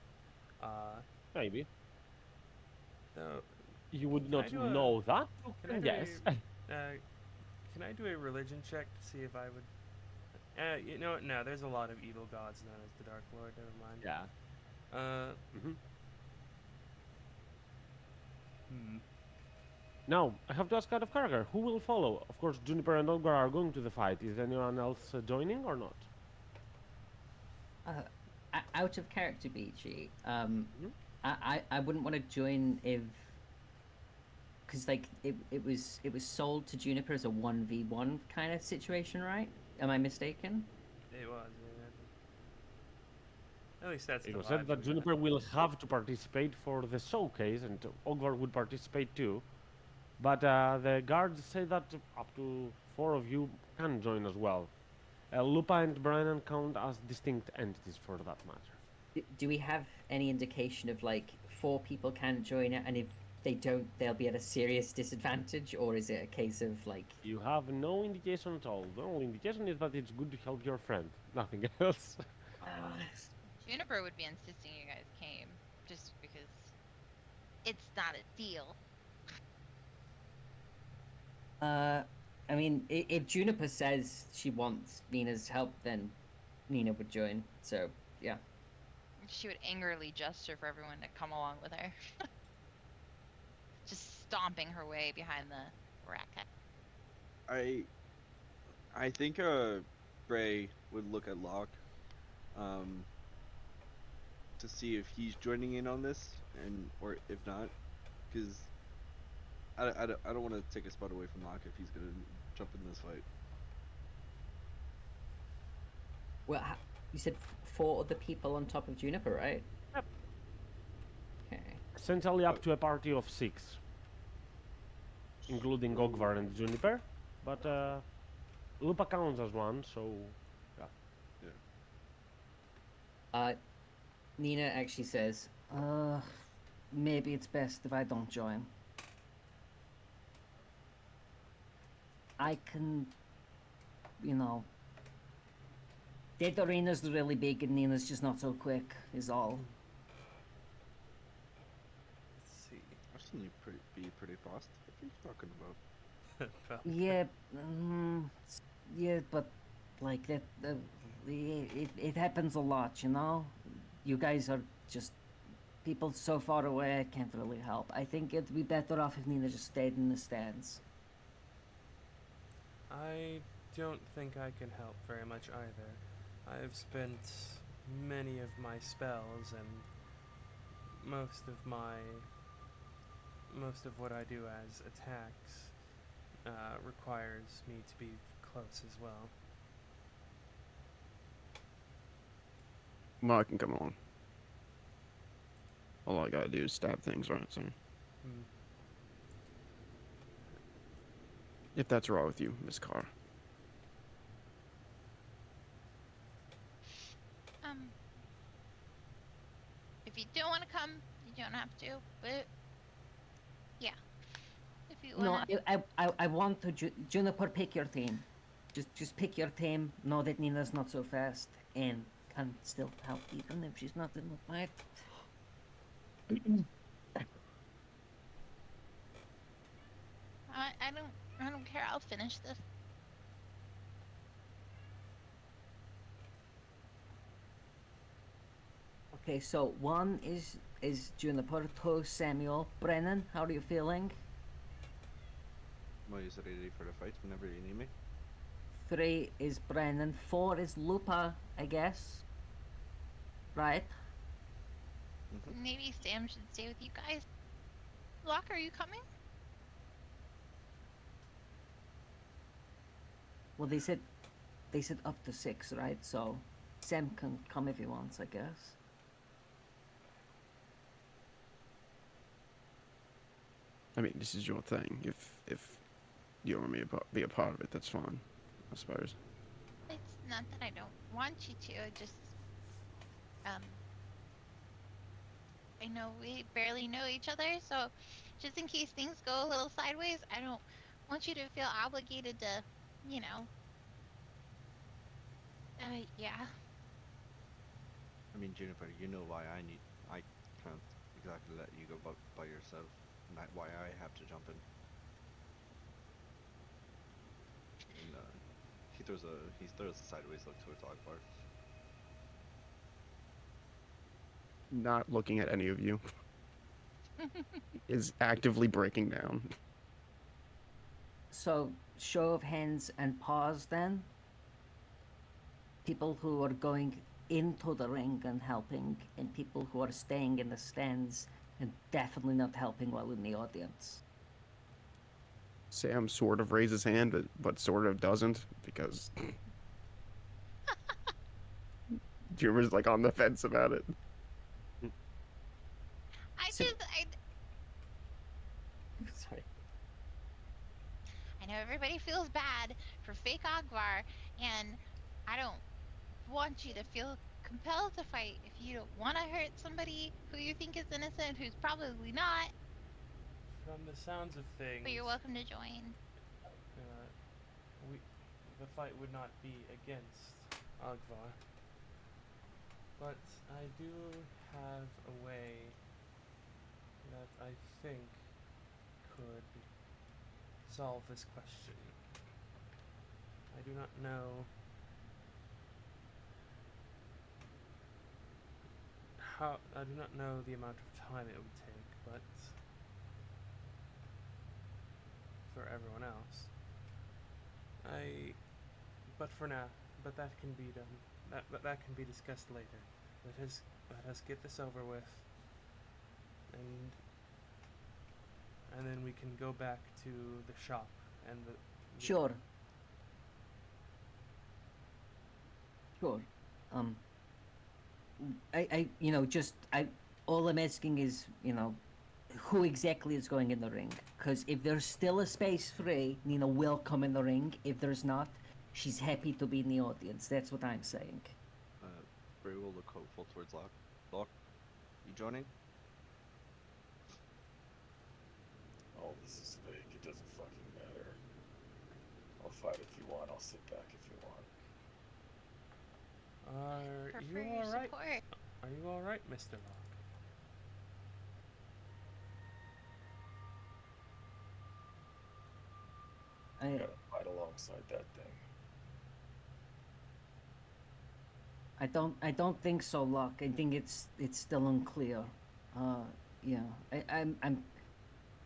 S6: Maybe.
S5: Though,
S6: You would
S5: Can I
S6: not
S5: do a-
S6: know that.
S5: can I do
S6: Yes.
S5: can I do a religion check to see if I would? You know what? No, there's a lot of evil gods known as the Dark Lord. Never mind.
S6: Yeah.
S5: Hmm.
S6: Now, I have to ask out of character, who will follow? Of course, Juniper and Ogvar are going to the fight. Is anyone else joining or not?
S3: Out of character, BG. I wouldn't want to join if, because like it was sold to Juniper as a 1v1 kind of situation, right? Am I mistaken?
S5: It was. Yeah. At least that's
S6: It
S5: the
S6: was said
S5: vibe
S6: that
S5: we got.
S6: Juniper will have to participate for the showcase, and Ogvar would participate too. But the guards say that up to 4 of you can join as well. Lupa and Brennan count as distinct entities for that matter.
S3: Do we have any indication of like 4 people can join it, and if they don't, they'll be at a serious disadvantage, or is it a case of like?
S6: You have no indication at all. The only indication is that it's good to help your friend. Nothing else.
S2: Juniper would be insisting you guys came, just because it's not a deal.
S3: I mean, if Juniper says she wants Nina's help, then Nina would join. So, yeah.
S8: She would angrily gesture for everyone to come along with her. Just stomping her way behind the racket.
S1: I think Bray would look at Locke, to see if he's joining in on this, or if not, because I don't want to take a spot away from Locke if he's gonna jump in this fight.
S3: Well, you said 4 other people on top of Juniper, right?
S6: Yep.
S3: Okay.
S6: Essentially up to a party of 6. Including Ogvar and Juniper. But Lupa counts as one, so yeah.
S3: Nina actually says, maybe it's best if I don't join. I can, you know, that arena's really big and Nina's just not so quick, is all.
S5: Let's see.
S1: I've seen you be pretty fast. What are you talking about?
S3: Yeah, yeah, but like that, it happens a lot, you know? You guys are just people so far away, I can't really help. I think it'd be better off if Nina just stayed in the stands.
S5: I don't think I can help very much either. I've spent many of my spells and most of what I do as attacks requires me to be close as well.
S4: Well, I can come along. All I gotta do is stab things, right? So, if that's right with you, Miss Carr.
S2: If you don't want to come, you don't have to. But yeah, if you want.
S3: No, I want to Juniper, pick your team. Just pick your team. Know that Nina's not so fast and can still help even if she's not in the fight.
S2: I don't care. I'll finish this.
S3: Okay, so 1 is Juniper, 2 Samuel, Brennan. How are you feeling?
S1: I'm always ready for the fight whenever you need me.
S3: 3 is Brennan, 4 is Lupa, I guess. Right?
S2: Maybe Sam should stay with you guys. Locke, are you coming?
S3: Well, they said up to 6, right? So Sam can come if he wants, I guess.
S4: I mean, this is your thing. If you want me to be a part of it, that's fine, I suppose.
S2: It's not that I don't want you to. I just I know we barely know each other, so just in case things go a little sideways, I don't want you to feel obligated to, you know. Yeah.
S1: I mean, Juniper, you know why I can't exactly let you go by yourself, and why I have to jump in. And he throws a sideways look towards Ogvar.
S4: Not looking at any of you. Is actively breaking down.
S3: So show of hands and pause then. People who are going into the ring and helping, and people who are staying in the stands and definitely not helping while in the audience.
S4: Sam sort of raises hand, but sort of doesn't, because Juniper's like on the fence about it.
S3: Sorry.
S2: I know everybody feels bad for fake Ogvar, and I don't want you to feel compelled to fight if you don't want to hurt somebody who you think is innocent, who's probably not.
S5: From the sounds of things,
S2: But you're welcome to join.
S5: The fight would not be against Ogvar, but I do have a way that I think could solve this question. I do not know I do not know the amount of time it would take, but for everyone else, but for now, but that can be done. That can be discussed later. Let us get this over with, and then we can go back to the shop and the
S3: Sure. Sure. All I'm asking is, who exactly is going in the ring? Because if there's still a space free, Nina will come in the ring. If there's not, she's happy to be in the audience. That's what I'm saying.
S1: Bray will look hopeful towards Locke. Locke, you joining?
S7: Oh, this is fake. It doesn't fucking matter. I'll fight if you want. I'll sit back if you want.
S5: Are
S2: Prefer
S5: you
S2: your
S5: alright?
S2: support.
S5: Are you alright, Mr. Locke?
S3: I,
S7: Gotta fight alongside that thing.
S3: I don't think so, Locke. I think it's still unclear. Yeah.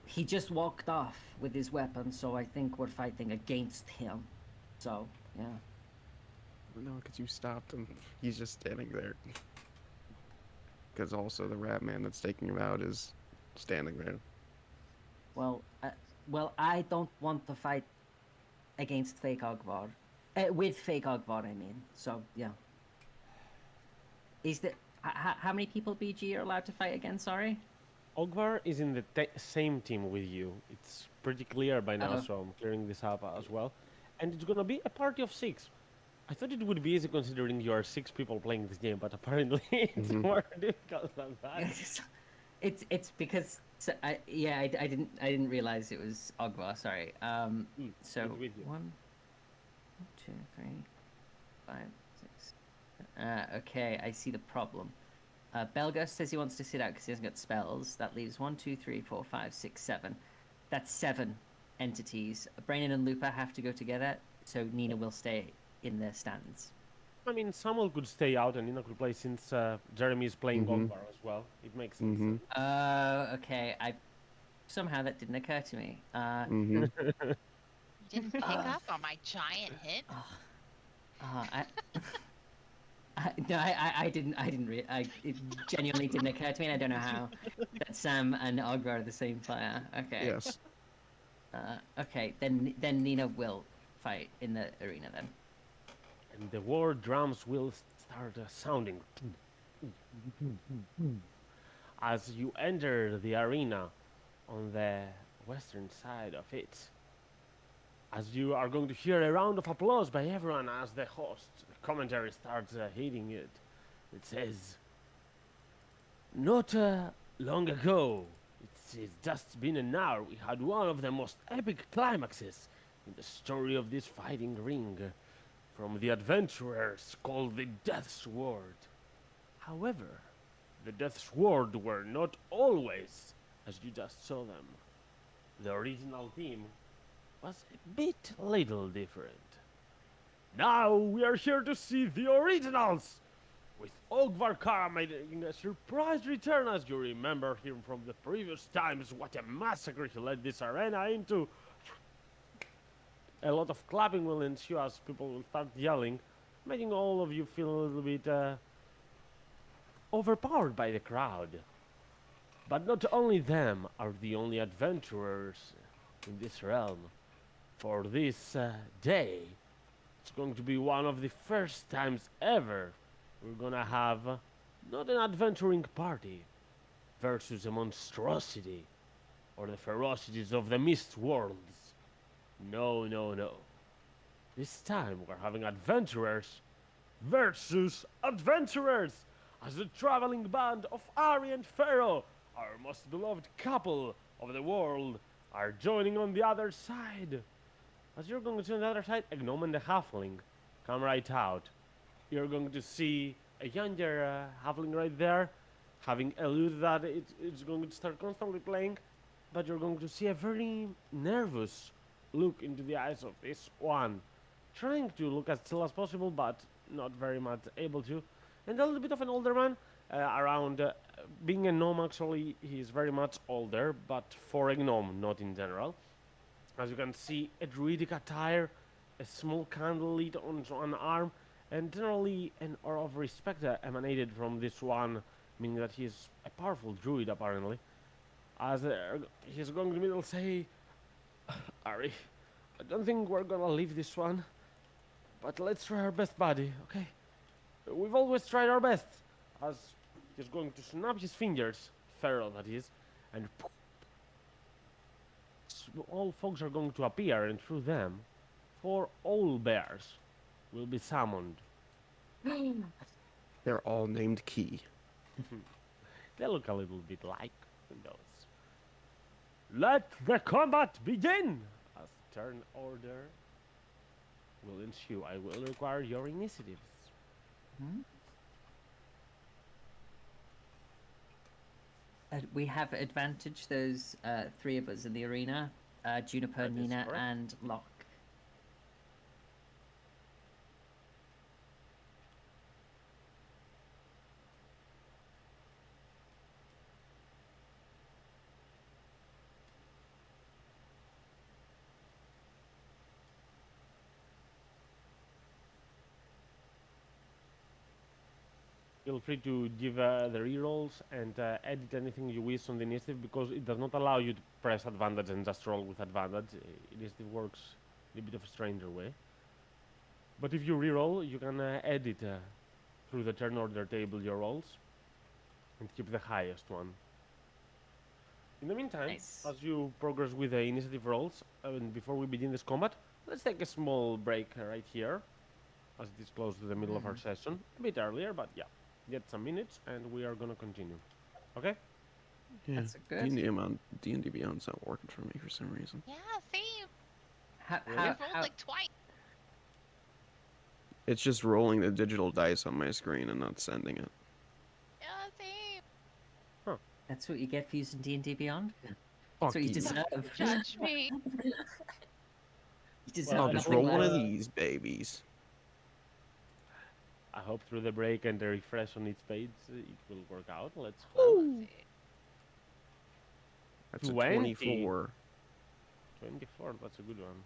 S3: He just walked off with his weapon, so I think we're fighting against him. So, yeah.
S4: No, because you stopped him. He's just standing there. Because also the rat man that's taking him out is standing there.
S3: Well, I don't want to fight against fake Ogvar. With fake Ogvar, I mean. So, yeah. Is that... how many people BG are allowed to fight again, sorry?
S6: Ogvar is in the same team with you. It's pretty clear by now, so I'm clearing this up as well. And it's gonna be a party of 6. I thought it would be easy considering you are 6 people playing this game, but apparently it's more difficult than that.
S3: It's because I didn't realize it was Ogvar. Sorry. So
S6: with you.
S3: 1, 2, 3, 5, 6. Okay, I see the problem. Belgus says he wants to sit out because he hasn't got spells. That leaves 1, 2, 3, 4, 5, 6, 7. That's 7 entities. Brandon and Lupa have to go together, so Nina will stay in the stands.
S6: I mean, Samuel could stay out and Nina could play since Jeremy is playing Ogvar as well. It makes sense.
S3: Okay. Somehow that didn't occur to me.
S8: You didn't pick up on my giant hint?
S3: I didn't. It genuinely didn't occur to me, and I don't know how. That Sam and Ogvar are the same player. Okay.
S4: Yes.
S3: Okay. Then Nina will fight in the arena then.
S6: And the war drums will start sounding as you enter the arena on the western side of it. As you are going to hear a round of applause by everyone as the host commentary starts hitting it. It says, not long ago, it's just been an hour, we had one of the most epic climaxes in the story of this fighting ring from the adventurers called the Death Sword. However, the Death Sword were not always as you just saw them. The original team was a bit little different. Now we are here to see the originals, with Ogvar Kara making a surprise return. As you remember him from the previous times, what a massacre he led this arena into. A lot of clapping will ensue as people will start yelling, making all of you feel a little bit overpowered by the crowd. But not only them are the only adventurers in this realm. For this day, it's going to be one of the first times ever we're gonna have not an adventuring party versus a monstrosity or the ferocities of the Mist Worlds. No, no, no. This time we're having adventurers versus adventurers as the traveling band of Ari and Pharaoh, our most beloved couple of the world, are joining on the other side. As you're going to see on the other side, a gnome and a halfling come right out. You're going to see a younger halfling right there, having alluded that it's going to start constantly playing, but you're going to see a very nervous look into the eyes of this one, trying to look as chill as possible, but not very much able to. And a little bit of an older man, around being a gnome. Actually, he's very much older, but for a gnome, not in general. As you can see, a druidic attire, a small candle lit on one arm, and generally an aura of respect emanated from this one, meaning that he is a powerful druid apparently. As he's going to the middle, say, Ari, I don't think we're gonna leave this one, but let's try our best, buddy, okay? We've always tried our best. As he's going to snap his fingers, feral that is, and all folks are going to appear, and through them, 4 old bears will be summoned.
S4: They're all named Key.
S6: They look a little bit like those. Let the combat begin! As turn order will ensue, I will require your initiatives.
S3: We have advantage. There's 3 of us in the arena: Juniper,
S6: That is
S3: Nina,
S6: correct.
S3: and Locke.
S6: Feel free to give the rerolls and edit anything you wish on the initiative, because it does not allow you to press advantage and just roll with advantage. Initiative works in a bit of a stranger way. But if you reroll, you can edit through the turn order table your rolls and keep the highest one. In the meantime,
S3: Nice.
S6: as you progress with the initiative rolls, and before we begin this combat, let's take a small break right here, as it is close to the middle of our session. A bit earlier, but yeah. Get some minutes, and we are gonna continue. Okay?
S4: Yeah.
S3: That's good.
S4: D&D Beyond's not working for me for some reason.
S8: Yeah, same.
S3: How,
S6: Really?
S8: I
S3: how,
S8: rolled
S3: how,
S8: like twice.
S4: It's just rolling the digital dice on my screen and not sending it.
S8: Yeah, same.
S3: that's what you get for using D&D Beyond?
S4: Fuck
S3: That's what you
S4: you.
S3: deserve.
S8: Judge me.
S3: You deserve
S6: Well,
S4: I'll just
S3: nothing
S4: roll one
S3: less.
S4: of these babies.
S6: I hope through the break and the refresh on its page, it will work out. Let's hope.
S8: Let's see.
S4: That's a
S6: 20.
S4: 24.
S6: 24, that's a good one.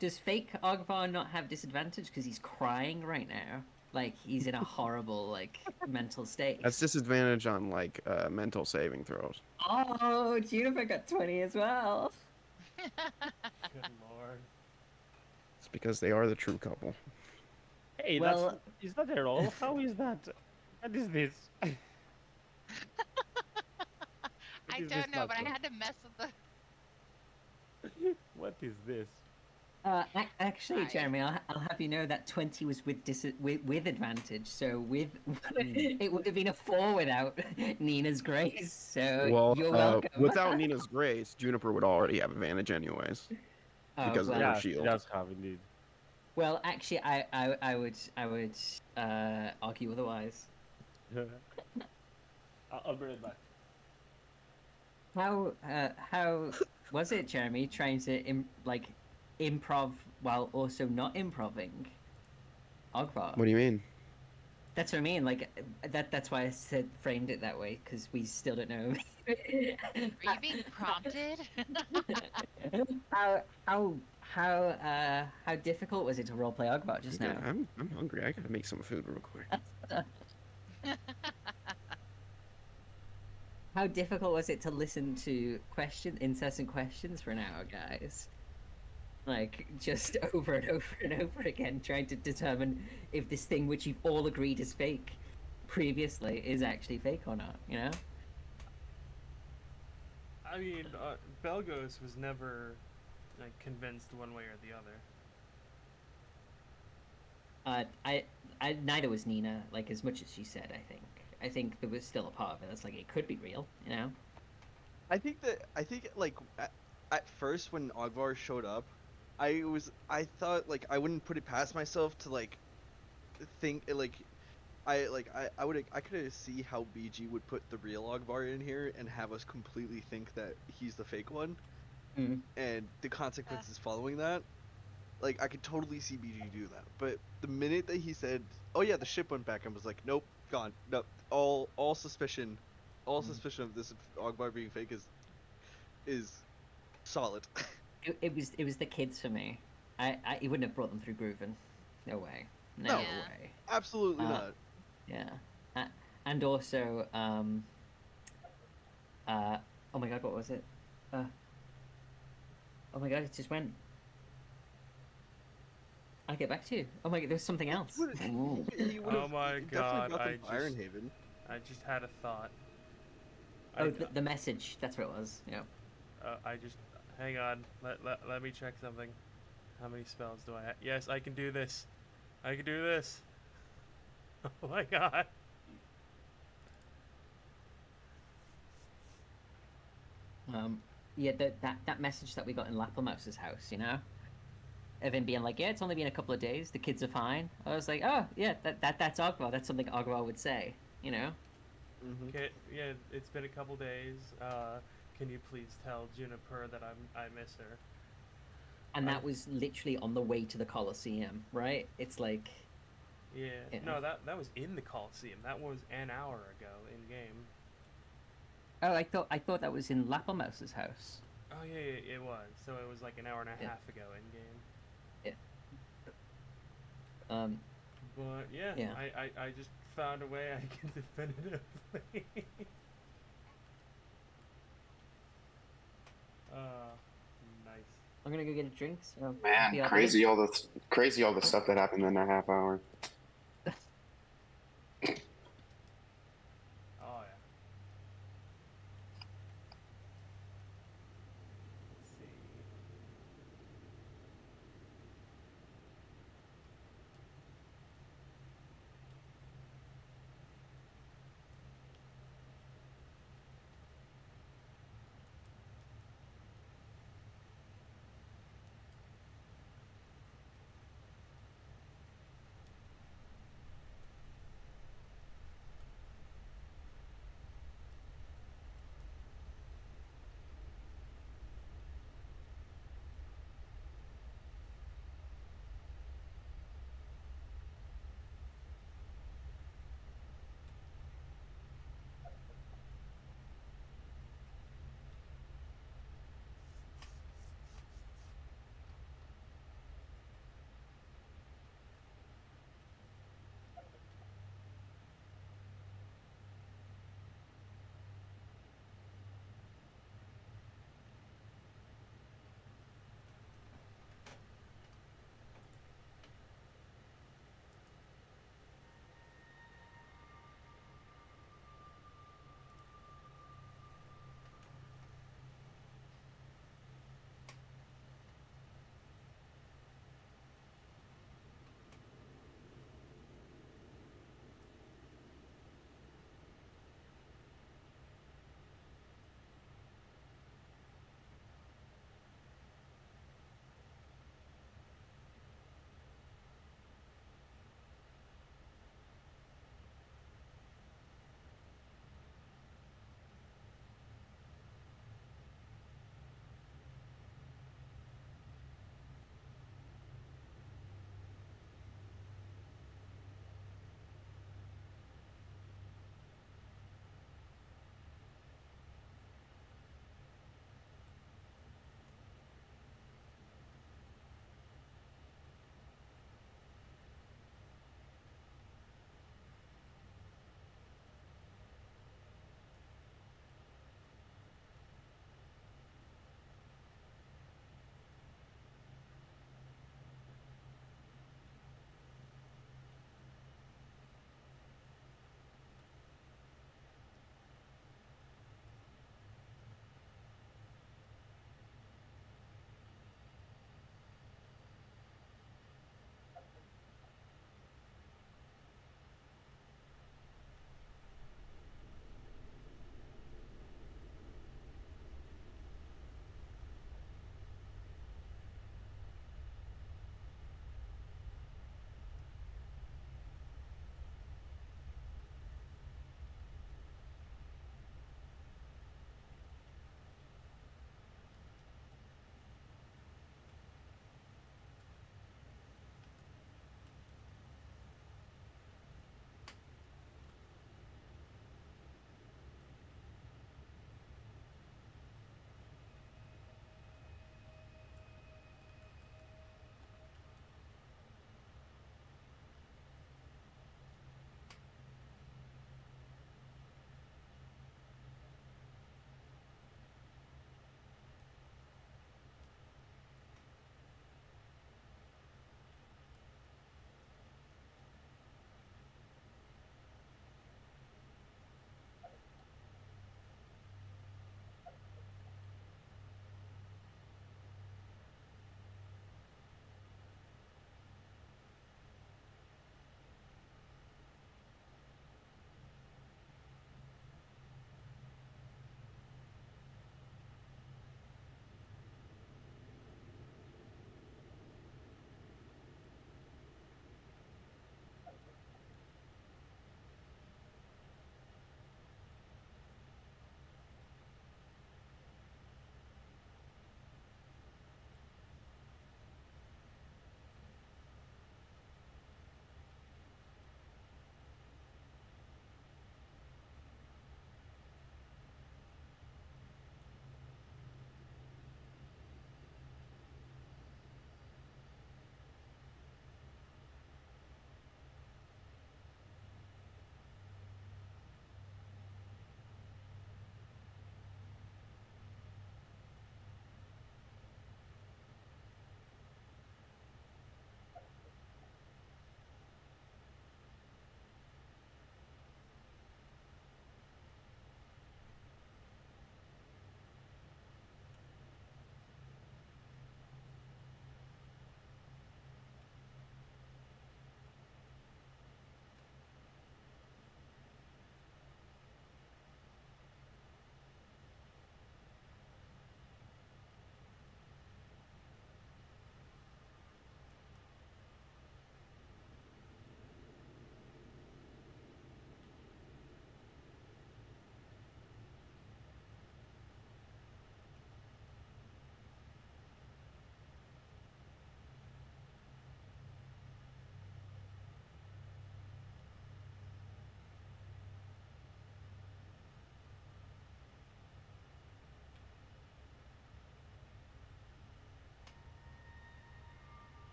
S3: Does fake Ogvar not have disadvantage because he's crying right now? Like he's in a horrible like mental state.
S4: That's disadvantage on like mental saving throws.
S3: Oh, Juniper got 20 as well.
S6: Good lord.
S4: It's because they are the true couple.
S6: Hey,
S3: Well-
S6: is that a roll? How is that? What is this?
S8: I
S6: is this
S8: don't know, but I
S6: button?
S8: had to mess with the.
S6: What is this?
S3: Actually,
S8: Hi.
S3: Jeremy, I'll have you know that 20 was with advantage. So it would have been a 4 without Nina's grace. So
S4: Well,
S3: you're welcome.
S4: without Nina's grace, Juniper would already have advantage anyways.
S3: Oh,
S4: because of
S3: well,
S4: her
S6: Yeah, she
S4: shield.
S6: does have indeed.
S3: well, actually, I would argue otherwise.
S6: I'll bring it back.
S3: How was it, Jeremy, trying to improv while also not improving Ogvar?
S4: What do you mean?
S3: That's what I mean. Like that's why I said framed it that way, because we still don't know.
S8: Are you being prompted?
S3: How difficult was it to roleplay Ogvar just
S4: Yeah,
S3: now?
S4: I'm hungry. I gotta make some food real quick.
S3: How difficult was it to listen to incessant questions for an hour, guys? Like just over and over and over again, trying to determine if this thing which you've all agreed is fake previously is actually fake or not. You know?
S5: I mean, Belgos was never like convinced one way or the other.
S3: Neither was Nina. Like as much as she said, I think there was still a part of it that's like it could be real. You know?
S1: I think like at first when Ogvar showed up, I thought like I wouldn't put it past myself to like think like I could see how BG would put the real Ogvar in here and have us completely think that he's the fake one,
S3: Mm.
S1: and the consequences following that. Like I could totally see BG do that. But the minute that he said, "Oh yeah, the ship went back," I was like, "Nope, gone. Nope. All suspicion, all suspicion of this Ogbar being fake is solid."
S3: It was the kids for me. He wouldn't have brought them through Grooven. No way. No
S1: No.
S2: Yeah.
S3: way.
S1: Absolutely
S3: Uh,
S1: not.
S3: Yeah. And also, oh my god, what was it? Oh my god, it just went. I'll get back to you. Oh my god, there's something else.
S1: He would have
S5: Oh my
S1: definitely
S5: God,
S1: brought them
S5: I
S1: to Ironhaven.
S5: I just had a thought.
S3: Oh, the message. That's what it was. Yeah.
S5: I just hang on. Let me check something. How many spells do I have? Yes, I can do this. I can do this. Oh my god.
S3: Yeah, that message that we got in Lapamouse's house, you know, of him being like, yeah, it's only been a couple of days, the kids are fine. I was like, oh yeah, that's Ogvar. That's something Ogvar would say, you know.
S5: Okay, yeah, it's been a couple days. Can you please tell Juniper that I miss her?
S3: And that was literally on the way to the Colosseum, right? It's like,
S5: Yeah.
S3: Yeah.
S5: No, that was in the Coliseum. That was an hour ago in game.
S3: oh, I thought that was in Lapamouse's house.
S5: Oh yeah, it was. So it was like an hour and a
S3: Yeah.
S5: half ago in game. But yeah,
S3: Yeah.
S5: I just found a way I can definitively. Nice.
S3: I'm gonna go get a drink. So
S4: Man,
S3: be all
S4: crazy all the stuff that happened in that half hour.
S5: Oh yeah. Let's see.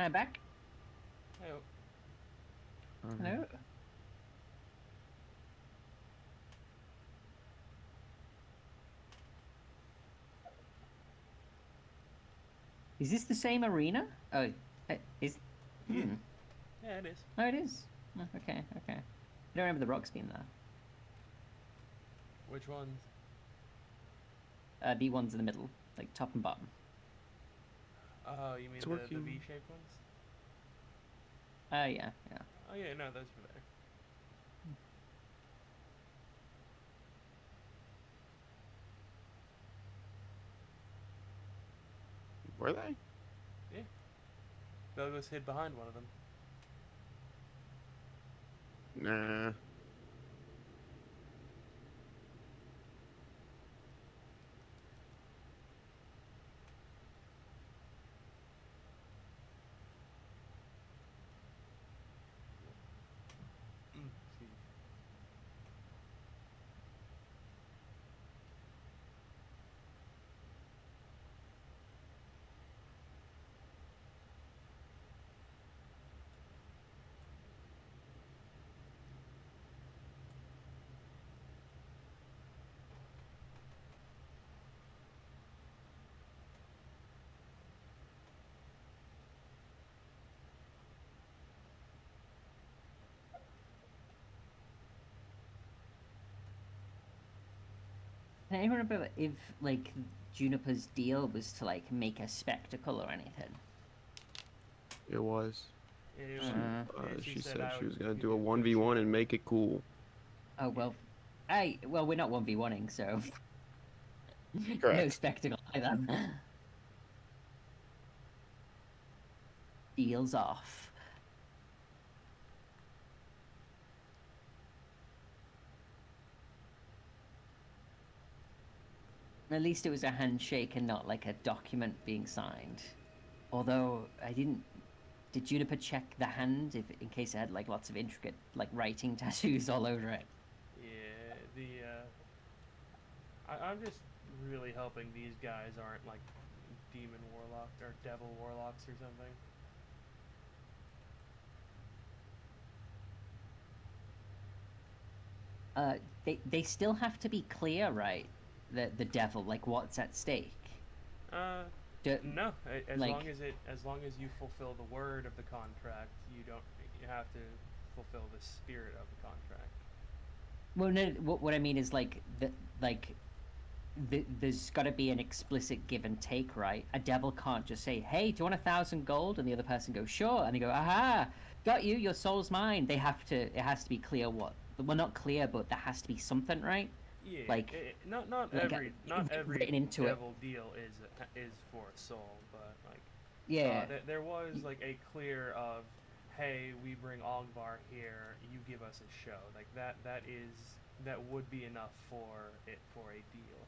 S3: Hi, back.
S5: Hey,
S3: Hello. Is this the same arena? Oh, is.
S5: Yeah.
S3: Hmm.
S5: yeah, it is.
S3: Oh, it is. Oh, okay, okay. I don't remember the rocks being there.
S5: Which ones?
S3: B1's in the middle, like top and bottom.
S5: Oh, you mean
S4: It's
S5: the
S4: working.
S5: V-shaped ones?
S3: Yeah, yeah.
S5: Oh yeah, no, those were there.
S4: Were they?
S5: Belgos hid behind one of them.
S4: Nah.
S5: Excuse me.
S3: Can anyone remember if, like, Juniper's deal was to, like, make a spectacle or anything?
S4: It was.
S5: It
S3: She-
S5: was-
S4: She
S5: said
S4: said
S5: I
S4: she was
S5: would
S4: gonna
S5: give
S4: do
S5: you
S4: a
S5: good
S4: 1v1
S5: show.
S4: and make it cool.
S3: Oh, well. Well, we're not 1v1ing, so. No
S4: Correct.
S3: spectacle either. Deals off. At least it was a handshake and not like a document being signed. Although I didn't. Did Juniper check the hand if in case it had like lots of intricate like writing tattoos all over it?
S5: Yeah, I'm just really hoping these guys aren't like demon warlock or devil warlocks or something.
S3: They still have to be clear, right? The devil, like what's at stake.
S5: No, as
S3: like-
S5: long as you fulfill the word of the contract, you have to fulfill the spirit of the contract.
S3: Well, no. What I mean is there's got to be an explicit give and take, right? A devil can't just say, "Hey, do you want 1,000 gold?" and the other person goes, "Sure," and they go, "Aha, got you. Your soul's mine." They have to. It has to be clear what. Well, not clear, but there has to be something, right?
S5: Yeah,
S3: Like-
S5: not
S3: like,
S5: not every
S3: written into it.
S5: devil deal is for a soul, but like
S3: Yeah.
S5: there was like a clear of, hey, we bring Ogvar here, you give us a show, like that would be enough for a deal.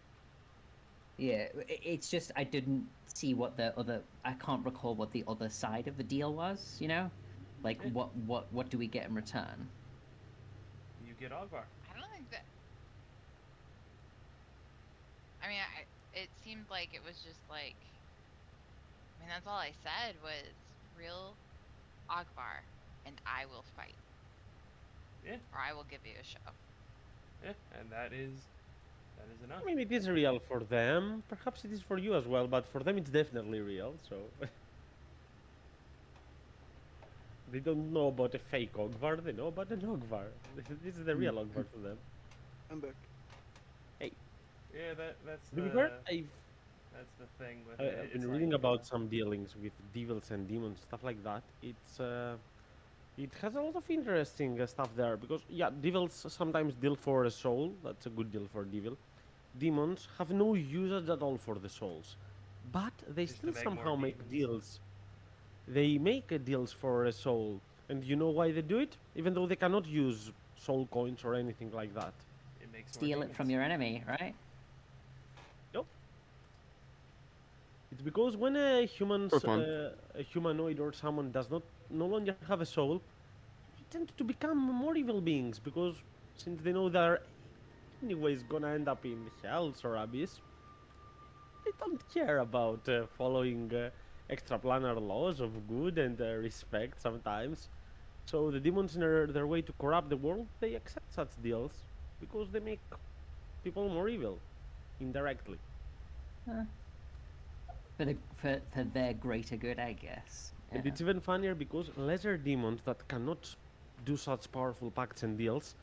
S3: Yeah, it's just I didn't see what the other. I can't recall what the other side of the deal was. You know, like
S5: Yeah.
S3: what do we get in return?
S5: You get Ogvar.
S8: I don't think that. I mean, it seemed like it was just like. I mean, that's all I said was real Ogvar, and I will fight.
S5: Yeah.
S8: Or I will give you a show.
S5: Yeah, and that is enough.
S6: I mean, it is real for them. Perhaps it is for you as well, but for them it's definitely real, so... They don't know about a fake Ogvar, they know about an Ogvar. This is the real Ogvar to them.
S1: I'm back.
S5: Yeah, that's
S6: To be
S5: the
S6: fair, I've
S5: thing with it.
S6: I've
S5: It's
S6: been
S5: like,
S6: reading about some dealings with devils and demons, stuff like that. It has a lot of interesting stuff there, because, yeah, devils sometimes deal for a soul, that's a good deal for a devil. Demons have no usage at all for the souls, but they
S5: Just to
S6: still
S5: make more
S6: somehow make
S5: demons.
S6: deals. They make deals for a soul, and you know why they do it? Even though they cannot use soul coins or anything like that.
S5: it makes more
S3: Steal it from
S5: demons.
S3: your enemy, right?
S6: It's because when a
S4: For fun.
S6: a humanoid or someone does not no longer have a soul, they tend to become more evil beings, because since they know they're anyways gonna end up in hell's or abyss, they don't care about following extraplanar laws of good and respect sometimes. So the demons, in their way to corrupt the world, they accept such deals because they make people more evil, indirectly.
S3: For their greater good, I guess.
S6: And
S3: Yeah.
S6: it's even funnier because lesser demons that cannot do such powerful pacts and deals,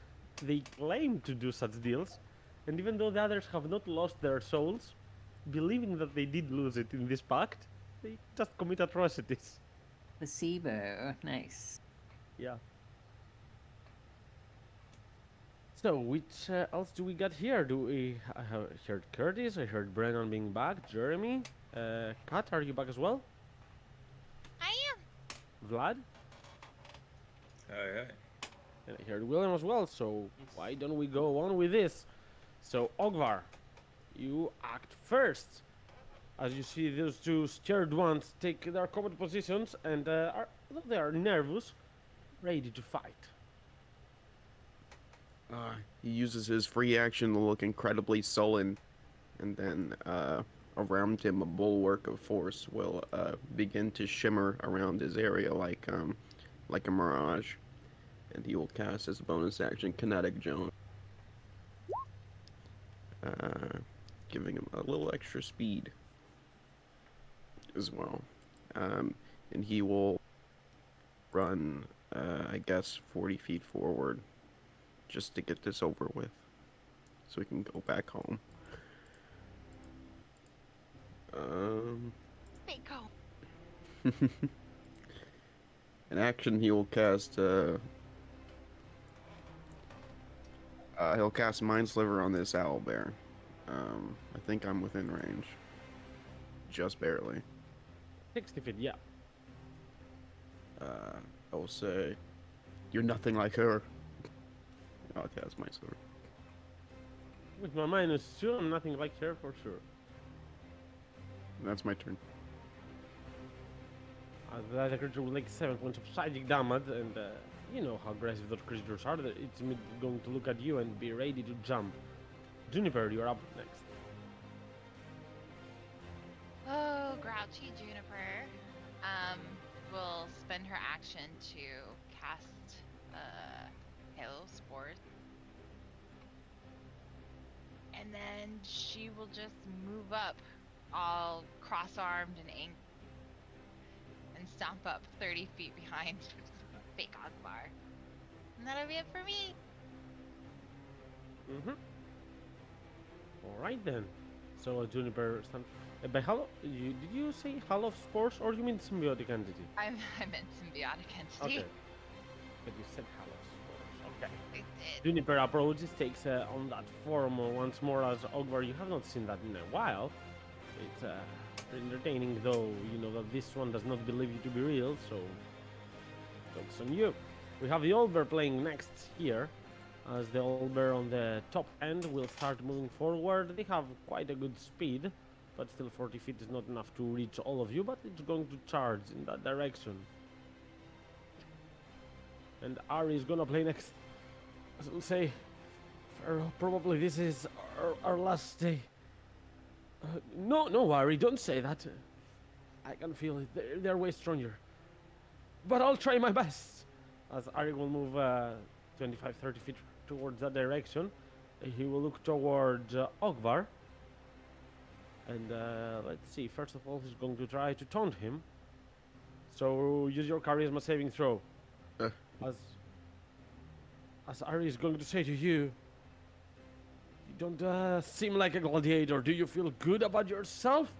S6: they claim to do such deals, and even though the others have not lost their souls, believing that they did lose it in this pact, they just commit atrocities.
S3: Placebo, nice.
S6: Yeah. So, which else do we got here? I have heard Curtis, I heard Brennan being back, Jeremy, Kat, are you back as well?
S2: I am.
S6: Vlad?
S7: Aye, aye.
S6: And I heard William as well, so why don't we go on with this? So, Ogvar, you act first. As you see, those two scared ones take their common positions and although they are nervous, ready to fight.
S4: He uses his free action to look incredibly sullen, and then around him a bulwark of force will begin to shimmer around his area like a mirage, and he will cast his bonus action Kinetic Zone, giving him a little extra speed as well, and he will run I guess 40 feet forward just to get this over with, so we can go back home.
S2: Wait, go.
S4: In action, he will cast he'll cast Mind Sliver on this owlbear. I think I'm within range, just barely.
S6: 60 feet, yeah.
S4: I will say, "You're nothing like her." I'll cast Mind Sliver.
S6: With my -2, I'm nothing like her for sure.
S4: That's my turn.
S6: The other creature will take 7 points of psychic damage, and you know how aggressive those creatures are. It's going to look at you and be ready to jump. Juniper, you're up next.
S8: Oh, grouchy Juniper will spend her action to cast Halo Sport. And then she will just move up all cross-armed and stomp up 30 feet behind fake Ogvar. And that'll be it for me.
S6: Mm-hmm. Alright then. So Juniper stands. By Halo, did you say Halo of Spores or you mean symbiotic entity?
S8: I meant symbiotic entity.
S6: Okay. But you said Halo of Spores. Okay.
S8: I did.
S6: Juniper approaches, takes on that form once more as Ogvar. You have not seen that in a while. It's entertaining, though you know that this one does not believe you to be real, so joke's on you. We have the Owlbear playing next here, as the Owlbear on the top end will start moving forward. They have quite a good speed, but still 40 feet is not enough to reach all of you, but it's going to charge in that direction. And Ari is gonna play next. As we'll say, probably this is our last day. No, Ari, don't say that. I can feel it. They're way stronger. But I'll try my best. As Ari will move 25, 30 feet towards that direction, he will look towards Ogvar. And let's see, first of all, he's going to try to taunt him. So use your charisma saving throw. As Ari is going to say to you, you don't seem like a gladiator. Do you feel good about yourself?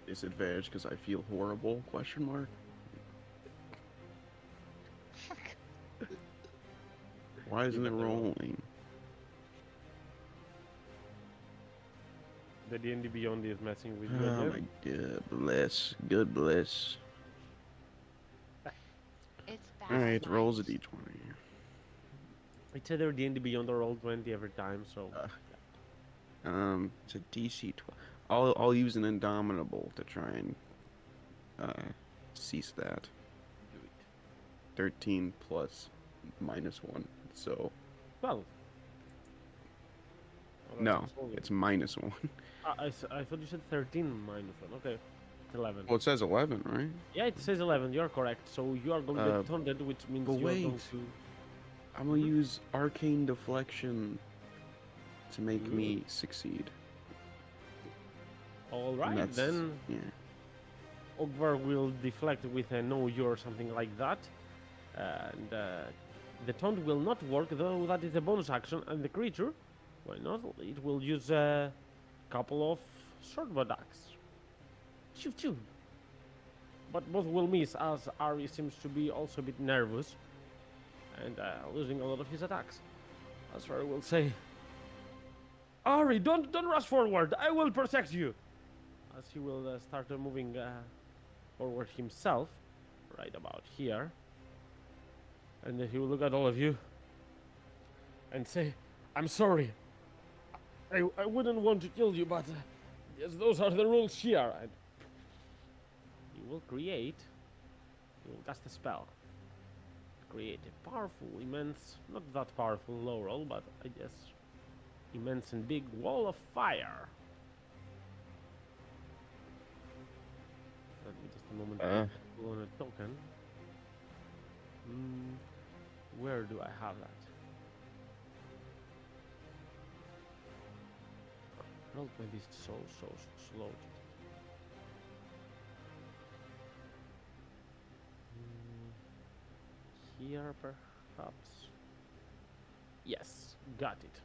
S4: Disadvantage because I feel horrible? Question mark. Why isn't it rolling?
S6: The D&D Beyond is messing with you
S4: Oh
S6: again.
S4: my god, bless. Good bless.
S8: It's bad.
S4: Alright, rolls a
S8: light.
S4: d20.
S6: It's either D&D Beyond or Roll20 every time, so...
S4: It's a DC 12. I'll use an Indomitable to try and cease that. 13 plus -1, so
S6: 12.
S4: no, it's -1.
S6: I thought you said 13 -1, okay. 11.
S4: Well, it says 11, right?
S6: Yeah, it says 11. You're correct. So you are going to get taunted, which means
S4: but
S6: you are going
S4: wait.
S6: to.
S4: I'm gonna use Arcane Deflection to make
S6: Good.
S4: me succeed.
S6: All
S4: And
S6: right,
S4: that's-
S6: then
S4: Yeah.
S6: Ogvar will deflect with a know you or something like that. And the taunt will not work, though that is a bonus action. And the creature, why not? It will use a couple of sword attacks. Choo choo. But both will miss, as Ari seems to be also a bit nervous and losing a lot of his attacks. As Ari will say, Ari, don't rush forward. I will protect you. As he will start moving forward himself, right about here. And then he will look at all of you and say, I'm sorry. I wouldn't want to kill you, but yes, those are the rules here. And he will cast a spell. Create a powerful, immense, not that powerful low roll, but I guess immense and big wall of fire. Let me just a moment pull on a token. Where do I have that? Roll maybe so slow. Here perhaps. Yes, got it.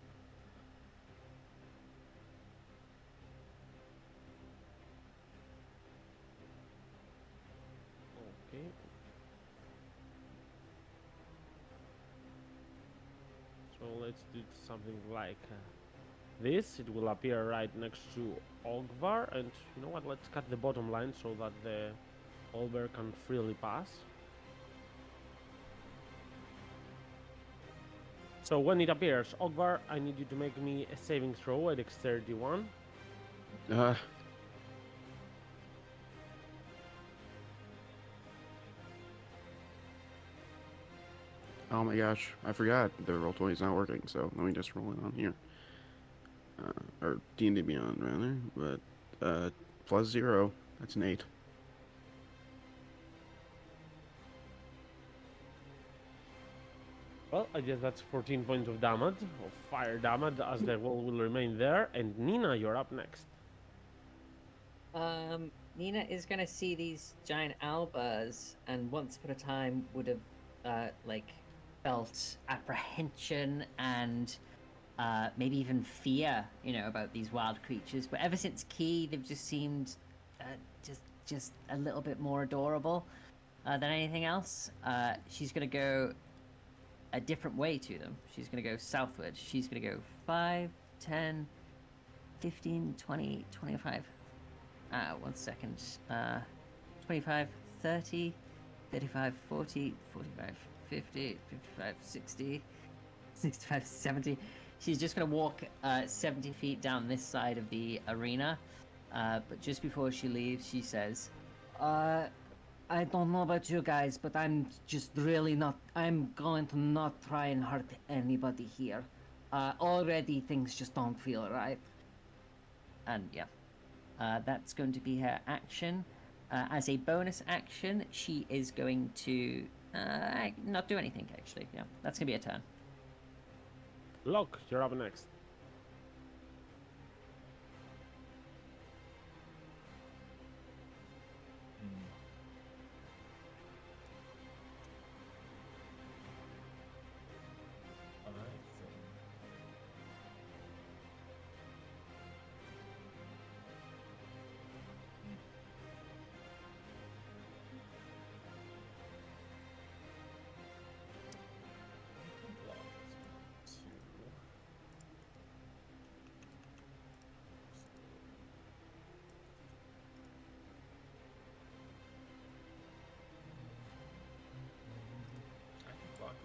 S6: Okay. So let's do something like this. It will appear right next to Ogvar, and you know what? Let's cut the bottom line so that the Olber can freely pass. So when it appears, Ogvar, I need you to make me a saving throw at Dexterity 1.
S4: Oh my gosh, I forgot the Roll20 is not working, so let me just roll it on here. Or D&D Beyond, rather. But, +0, that's an 8.
S6: Well, I guess that's 14 points of damage, of fire damage, as the wall will remain there. And Nina, you're up next.
S3: Nina is gonna see these giant albers, and once upon a time would have, like, felt apprehension and maybe even fear, you know, about these wild creatures. But ever since Key, they've just seemed just a little bit more adorable than anything else. She's gonna go a different way to them. She's gonna go southward. She's gonna go 5, 10, 15, 20, 25. 1 second. 25, 30, 35, 40, 45, 50, 55, 60, 65, 70. She's just going to walk 70 feet down this side of the arena. But just before she leaves, she says, I don't know about you guys, but I'm just really not... I'm going to not try and hurt anybody here. Already things just don't feel right. And yeah. That's going to be her action. As a bonus action, she is going to not do anything, actually. Yeah, that's going to be a turn.
S6: Locke, you're up next.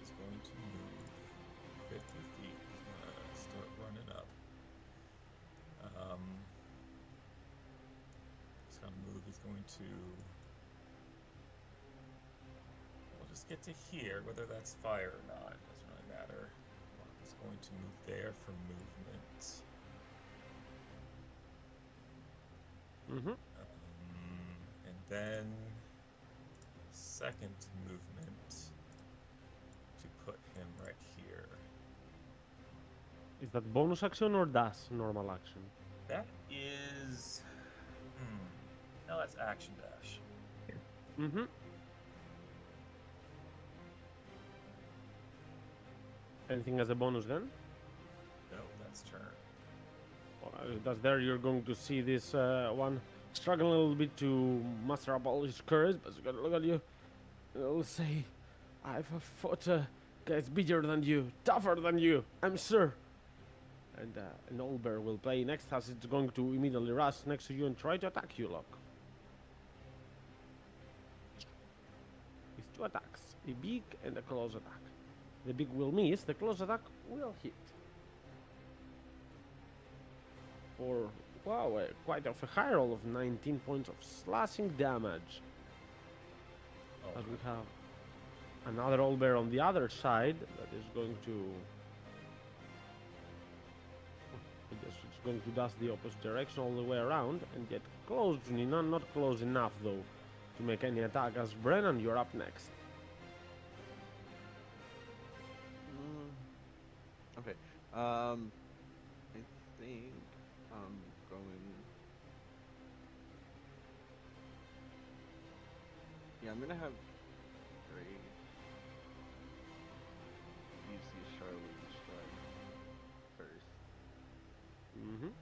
S7: Is going to move 50 feet. He's gonna start running up. He's gonna move. He's going to. We'll just get to here. Whether that's fire or not, it doesn't really matter. He's going to move there for movement. then second movement to put him right here.
S6: Is that bonus action or dash normal action?
S7: That is. No, that's action dash.
S6: Mm-hmm. Anything as a bonus then?
S7: No, that's turn.
S6: That's there. You're going to see this one struggling a little bit to muster up all his courage, but he's gonna look at you. He'll say, "I've fought guys bigger than you, tougher than you, I'm sure." And an old bear will play next, as it's going to immediately rush next to you and try to attack you, Locke. With 2 attacks, a big and a close attack. The big will miss, the close attack will hit. For, wow, quite of a high roll of 19 points of slashing damage.
S7: Oh,
S6: As we have another old bear on the other side that is going to... I guess it's going to dash the opposite direction all the way around and get close to Nina. Not close enough, though, to make any attack. As Brennan, you're up next.
S1: Okay. I think I'm going. Yeah, I'm gonna have Ray use the Charlie strike first.
S6: Mm-hmm.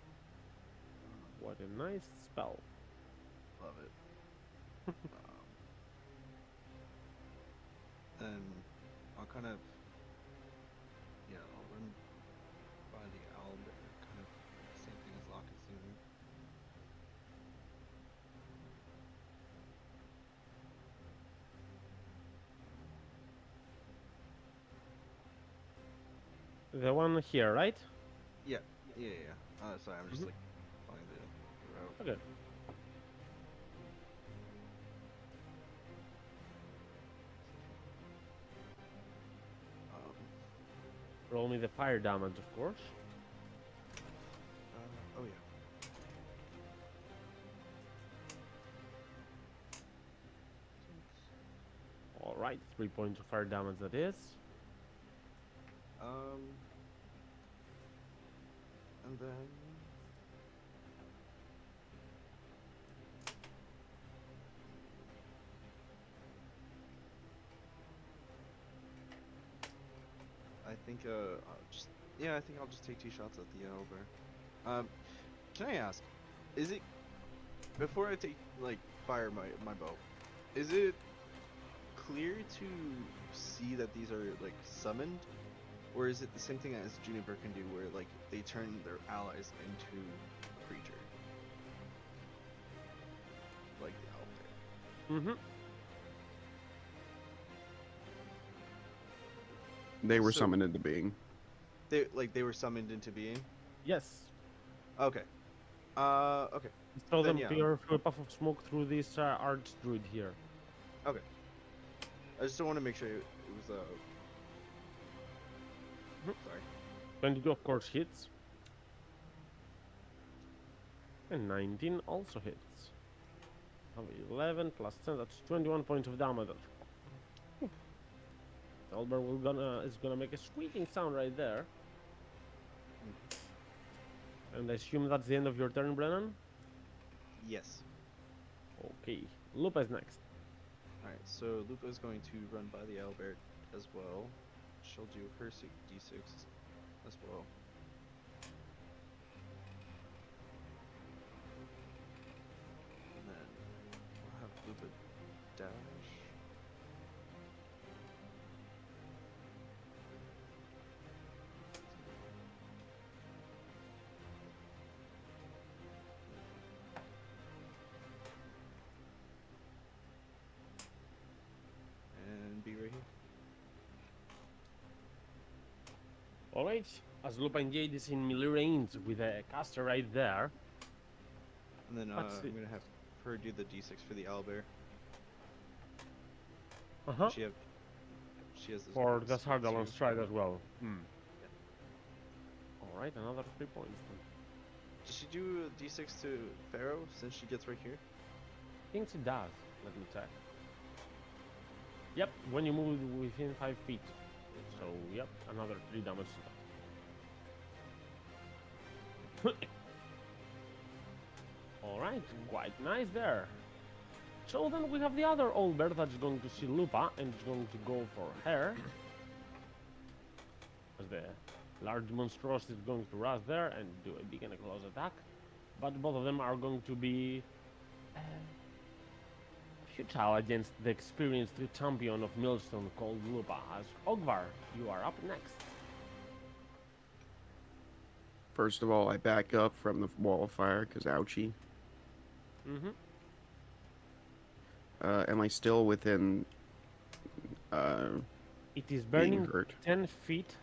S6: What a nice spell.
S1: Love it. And I'll kind of, I'll run by the owl, but kind of same thing as Locke is doing.
S6: The one here, right?
S1: Yeah. Sorry, I'm just like following the route.
S6: Okay. Roll me the fire damage, of course.
S1: Oh yeah.
S6: All right, 3 points of fire damage that is.
S1: And then I think I think I'll just take 2 shots at the owlbear. Can I ask, is it before I take fire my bow, is it clear to see that these are summoned, or is it the same thing as Juniper can do, where they turn their allies into a creature, like the owlbear?
S6: Mm-hmm.
S4: They were
S1: So-
S4: summoned into being.
S1: They were summoned into being.
S6: Yes.
S1: Okay. Okay.
S6: Throw
S1: Then
S6: them
S1: yeah.
S6: clear through a puff of smoke through this archdruid here.
S1: Okay. I just don't want to make sure it was
S6: Mhm.
S1: Sorry.
S6: 22 of course hits. And 19 also hits. Have 11 plus 10, that's 21 points of damage. Albert is gonna make a squeaking sound right there. And I assume that's the end of your turn, Brennan?
S1: Yes.
S6: Okay. Lupa is next.
S1: Alright, so Lupa is going to run by the owlbear as well. She'll do her d6 as well. And then we'll have Lupa dash. And be right here.
S6: Alright. As Lupa engages in melee range with a caster right there.
S1: And then
S6: Let's see.
S1: I'm gonna have her do the d6 for the owlbear.
S6: Uh-huh.
S1: She has this
S6: For
S1: bonus
S6: the Sardalon
S1: too.
S6: stride as well. Alright, another 3 points then.
S1: Does she do a d6 to Pharaoh since she gets right here?
S6: Thinks it does. Let me check. Yep, when you move within 5 feet. So, yep, another 3 damage to that. Alright, quite nice there. So then we have the other old bear that's going to see Lupa and is going to go for her. As the large monstrosity is going to rush there and do a big and a close attack. But both of them are going to be futile against the experienced champion of Millstone called Lupa. As Ogvar, you are up next.
S4: First of all, I back up from the wall of fire because ouchie.
S6: Mm-hmm.
S4: Am I still within
S6: It is
S4: being
S6: burning
S4: hurt?
S6: 10 feet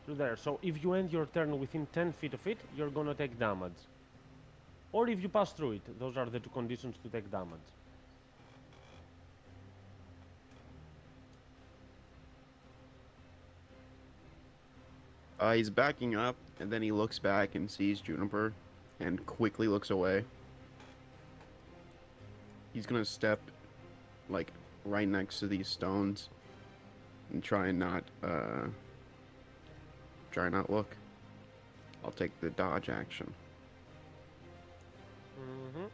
S6: through there. So if you end your turn within 10 feet of it, you're gonna take damage. Or if you pass through it, those are the 2 conditions to take damage.
S4: He's backing up, and then he looks back and sees Juniper, and quickly looks away. He's gonna step, like, right next to these stones, and try and not look. I'll take the dodge action.
S6: Mm-hmm.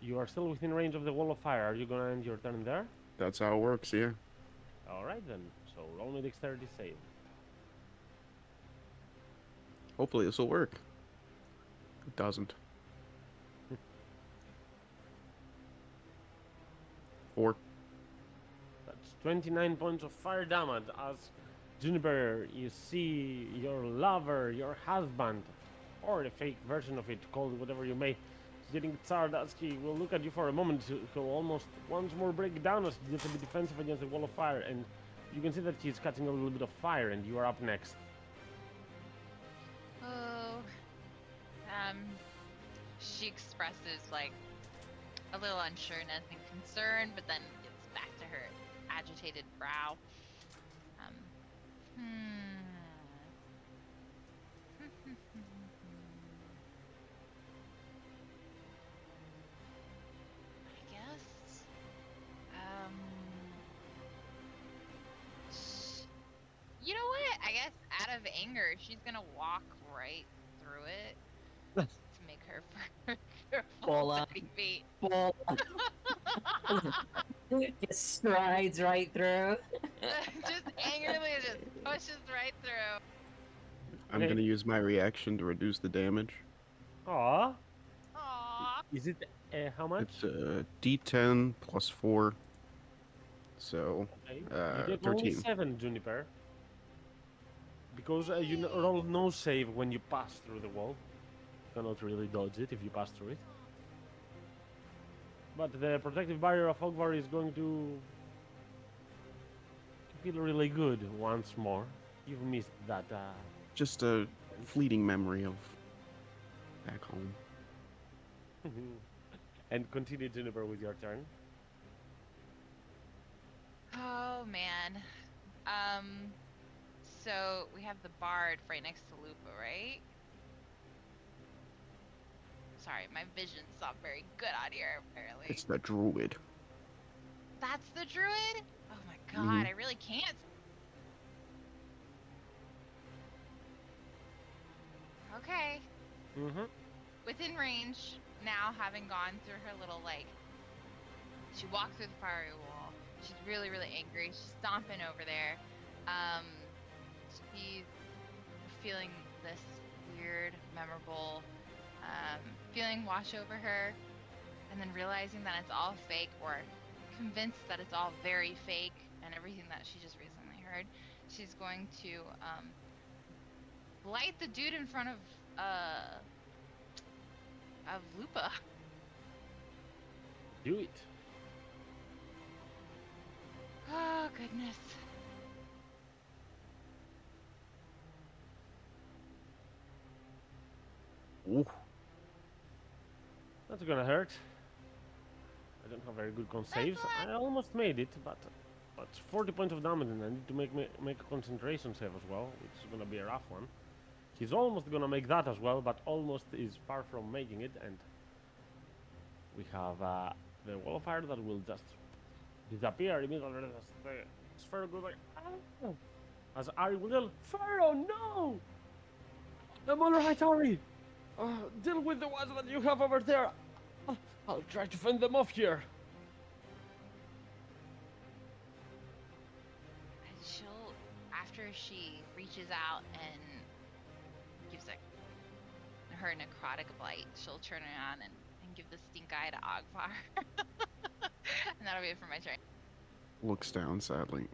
S6: You are still within range of the wall of fire. Are you gonna end your turn there?
S4: That's how it works, yeah.
S6: Alright then. So roll me dexterity save.
S4: Hopefully this will work. It doesn't. 4.
S6: That's 29 points of fire damage as Juniper, you see your lover, your husband, or the fake version of it, call it whatever you may, getting Tsardatsky will look at you for a moment. He'll almost once more break down as he gets a bit defensive against the wall of fire, and you can see that he's catching a little bit of fire, and you are up next.
S8: Oh. She expresses like a little unsureness and concern, but then gets back to her agitated brow. I guess. You know what? I guess out of anger, she's gonna walk right through it to make her for
S3: Full on.
S8: 30 feet.
S3: Ball. Just strides right through.
S8: Just angrily just pushes right through.
S4: I'm
S6: Okay.
S4: gonna use my reaction to reduce the damage.
S6: Aww.
S8: Aww.
S6: Is it how much?
S4: It's D10 plus 4. So,
S6: Okay. You get only
S4: 13.
S6: 7, Juniper. Because you roll no save when you pass through the wall. You cannot really dodge it if you pass through it. But the protective barrier of Ogvar is going to feel really good once more. You've missed that.
S4: Just a fleeting memory of back home.
S6: And continue, Juniper, with your turn.
S8: Oh man. So we have the bard right next to Lupa, right? Sorry, my vision's not very good out here, apparently.
S4: It's the druid.
S8: That's the druid? Oh my god,
S4: Mhm.
S8: I really can't. Okay.
S6: Mm-hmm.
S8: Within range, now having gone through her little, like, she walked through the fiery wall. She's really, really angry. She's stomping over there. She's feeling this weird, memorable feeling wash over her, and then realizing that it's all fake, or convinced that it's all very fake, and everything that she just recently heard. She's going to blight the dude in front of Lupa.
S6: Do it.
S8: Oh goodness.
S4: Ooh.
S6: That's gonna hurt. I don't have very good con saves. I almost made it, but 40 points of damage, and I need to make a concentration save as well, which is gonna be a rough one. He's almost gonna make that as well, but almost is far from making it, and We have the wall of fire that will just disappear immediately as the sphere goes like, "Ah!" As Ari will yell, Pharaoh, no! I'm alright, Ari! Deal with the ones that you have over there. I'll try to fend them off here.
S8: And she'll, after she reaches out and gives her necrotic blight, she'll turn around and give the stink eye to Ogvar. And that'll be it for my turn.
S4: Looks down sadly.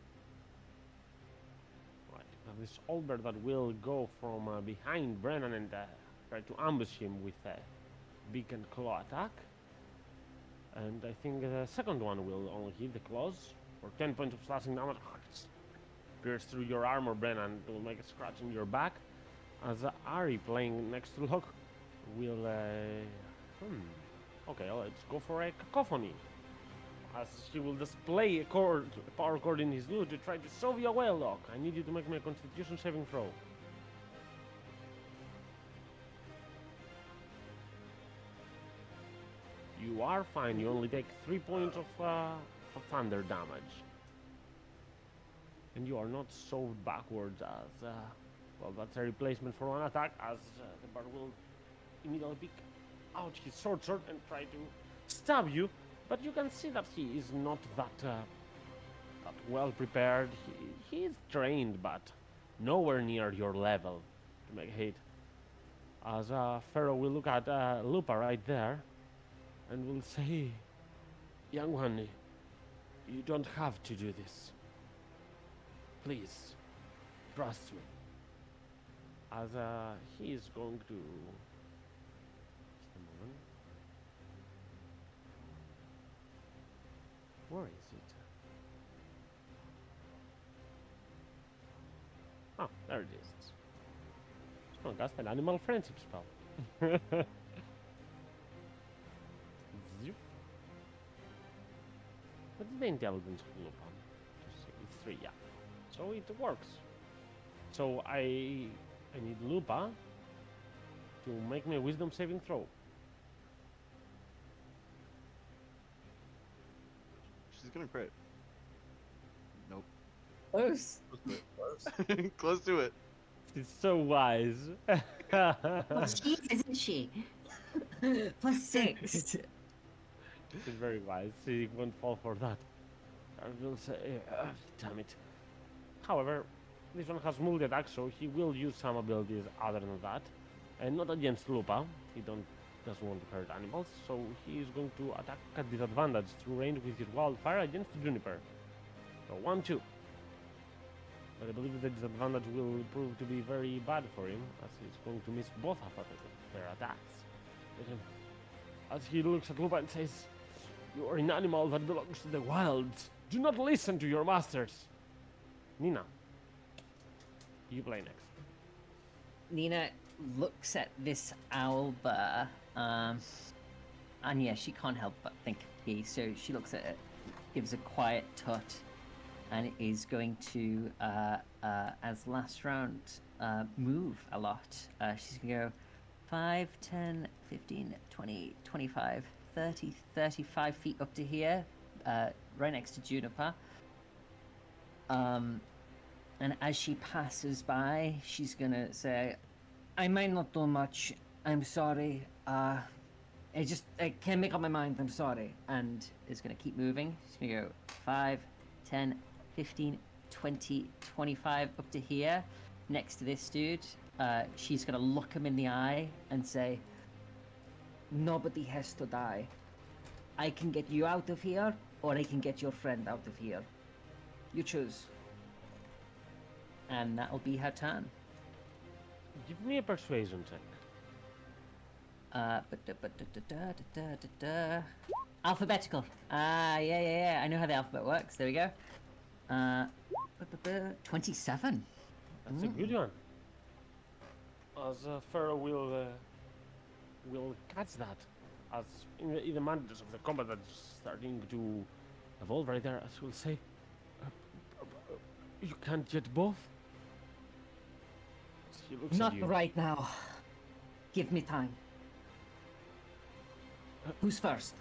S6: Right, now this Olber that will go from behind Brennan and try to ambush him with a beacon claw attack. And I think the second one will only hit the claws for 10 points of slashing damage. Pierce through your armor, Brennan. It will make a scratch in your back. As Ari, playing next to Locke, will... Okay, let's go for a cacophony. As he will display a power chord in his lute to try to shove you away, Locke. I need you to make me a constitution saving throw. You are fine, you only take 3 points of thunder damage. And you are not shoved backwards as... well, that's a replacement for one attack, as the bard will immediately pick out his sword and try to stab you. But you can see that he is not that well prepared. He is trained, but nowhere near your level to make hit. As Pharaoh will look at Lupa right there and will say, young one, you don't have to do this. Please, trust me. As he is going to... Just a moment. Where is it? Oh, there it is. It's going to cast an animal friendship spell. Zip. What is the intelligence of Lupin? It's 3, yeah. So it works. So I need Lupa to make me a wisdom saving throw.
S1: She's gonna crit. Nope.
S3: Close.
S1: Close to it.
S6: She's so wise.
S3: Well, she is, isn't she? Plus 6.
S6: She's very wise. She won't fall for that. I will say, damn it. However, this one has multi attack, so he will use some abilities other than that, and not against Lupa. He doesn't want to hurt animals, so he is going to attack at disadvantage through range with his wildfire against Juniper. So 1-2. But I believe the disadvantage will prove to be very bad for him, as he's going to miss both of their attacks. As he looks at Lupa and says, "You are an animal that belongs to the wilds. Do not listen to your masters." Nina, you play next.
S3: Nina looks at this Alba, and yeah, she can't help but think of Key, so she looks at it, gives a quiet tut, and is going to, as last round, move a lot. She's going to go 5, 10, 15, 20, 25, 30, 35 feet up to here, right next to Juniper. And as she passes by, she's gonna say, "I might not do much. I'm sorry. I can't make up my mind. I'm sorry." And is gonna keep moving. She's gonna go 5, 10, 15, 20, 25 up to here, next to this dude. She's gonna look him in the eye and say, "Nobody has to die. I can get you out of here, or I can get your friend out of here. You choose." And that'll be her turn.
S6: Give me a persuasion check.
S3: Alphabetical. Yeah. I know how the alphabet works. There we go. 27.
S6: That's a good one. As Pharaoh will catch that, as in the madness of the combat that's starting to evolve right there, as will say, "You can't get both." As he looks
S3: Not
S6: at you.
S3: right now. Give me time. Who's first?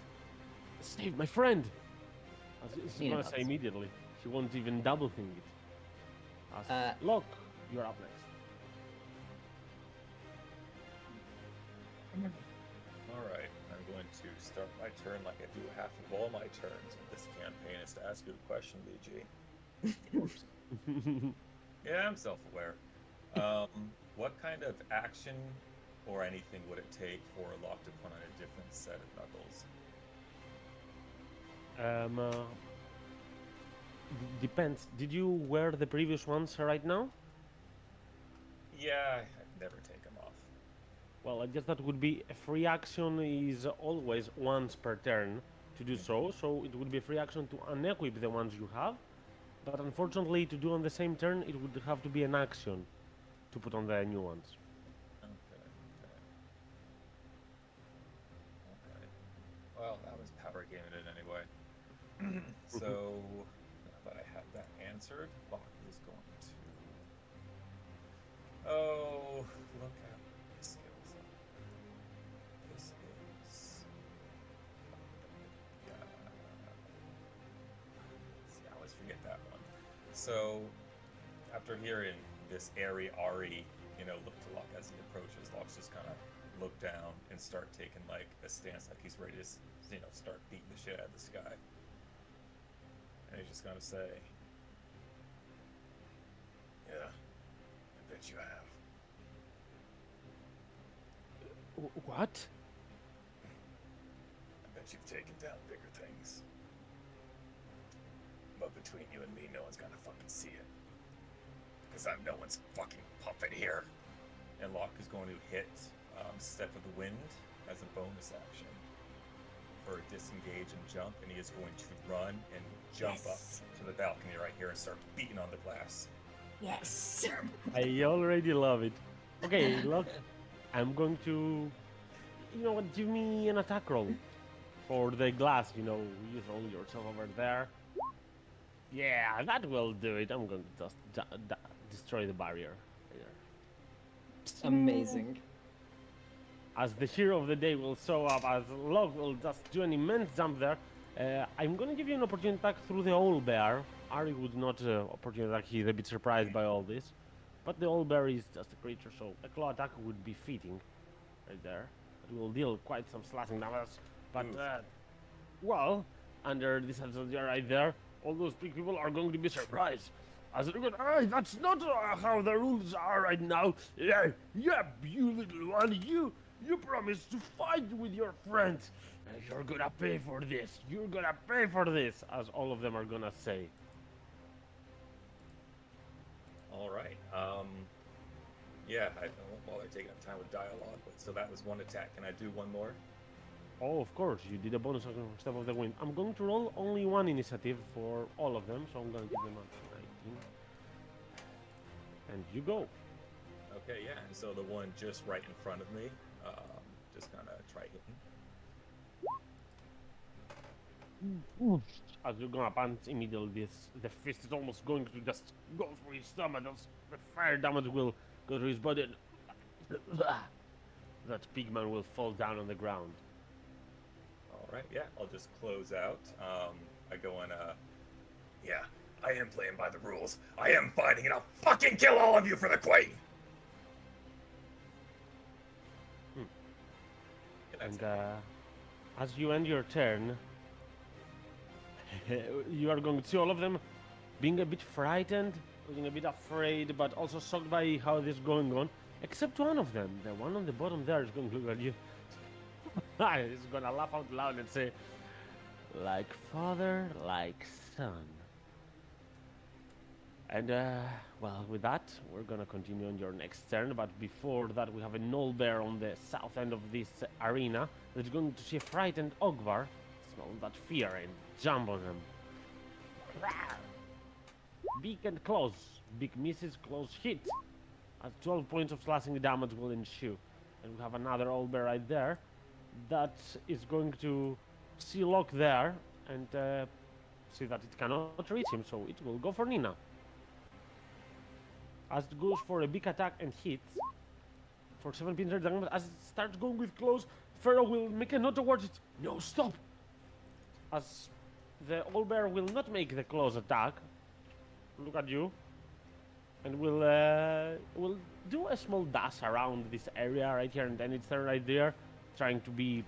S6: Save my friend! As she's
S3: Nina
S6: gonna say
S3: nods.
S6: immediately. She won't even double think it. As Locke, you're up next.
S7: Alright, I'm going to start my turn like I do half of all my turns in this campaign is to ask you a question, BG. Yeah, I'm self-aware. What kind of action or anything would it take for Locke to put on a different set of knuckles?
S6: Depends. Did you wear the previous ones right now?
S7: Yeah, I'd never take them off.
S6: Well, I guess that would be a free action is always once per turn to do so. So it would be a free action to unequip the ones you have. But unfortunately, to do on the same turn, it would have to be an action to put on the new ones.
S7: Okay. Well, that was power gaming it anyway. So, now that I have that answered, Locke is going to. Oh, look at the skills. This is. See, I always forget that one. So, after hearing this airy Ari, look to Locke as he approaches, Locke's just kind of look down and start taking like a stance like he's ready to, start beating the shit out of this guy. And he's just gonna say, "Yeah, I bet you have."
S6: What?
S7: I bet you've taken down bigger things. But between you and me, no one's gonna fucking see it. Because I'm no one's fucking puppet here. And Locke is going to hit Step of the Wind as a bonus action for a disengage and jump, and he is going to run and jump up to the balcony right here and start beating on the glass.
S9: Yes.
S6: I already love it. Okay, look, I'm going to, give me an attack roll for the glass. You roll yourself over there. Yeah, that will do it. I'm going to just destroy the barrier.
S3: Amazing.
S6: As the hero of the day will show up, as Locke will just do an immense jump there. I'm going to give you an opportunity attack through the old bear. Ari would not opportunity attack. He's a bit surprised by all this. But the old bear is just a creature, so a claw attack would be fitting. Right there. It will deal quite some slashing damage. But, well, under this advantage right there, all those big people are going to be surprised. As they're going, hey, that's not how the rules are right now. Yeah, you little one, you promised to fight with your friends. You're gonna pay for this. You're gonna pay for this, as all of them are gonna say.
S7: All right. Yeah, I don't while they're taking up time with dialogue, but so that was one attack. Can I do one more?
S6: Oh, of course, you did a bonus action for Step of the Wind. I'm going to roll only one initiative for all of them, so I'm going to give them a 19. And you go.
S7: Okay, yeah. And so the one just right in front of me, just gonna try hitting.
S6: As you're gonna punch immediately, the fist is almost going to just go through his stomach. The fire damage will go through his body. And that pigman will fall down on the ground.
S7: All right, yeah. I'll just close out. I go in. Yeah, I am playing by the rules. I am fighting, and I'll fucking kill all of you for the queen.
S6: And as you end your turn, you are going to see all of them being a bit frightened, being a bit afraid, but also shocked by how this is going on. Except one of them, the one on the bottom there, is going to look at you. He's going to laugh out loud and say, like father, like son. And, well, with that, we're gonna continue on your next turn, but before that, we have a Null Bear on the south end of this arena that's going to see a frightened Ogvar, smell that fear, and jump on him. Big and close. Big misses, close hit. As 12 points of slashing damage will ensue. And we have another Old Bear right there that is going to see Locke there and see that it cannot reach him, so it will go for Nina. As it goes for a big attack and hits for 7 points of damage, as it starts going with close, Pharaoh will make a note towards it. No, stop! as the owlbear will not make the close attack. Look at you. And we'll do a small dash around this area right here, and then it's right there, trying to be.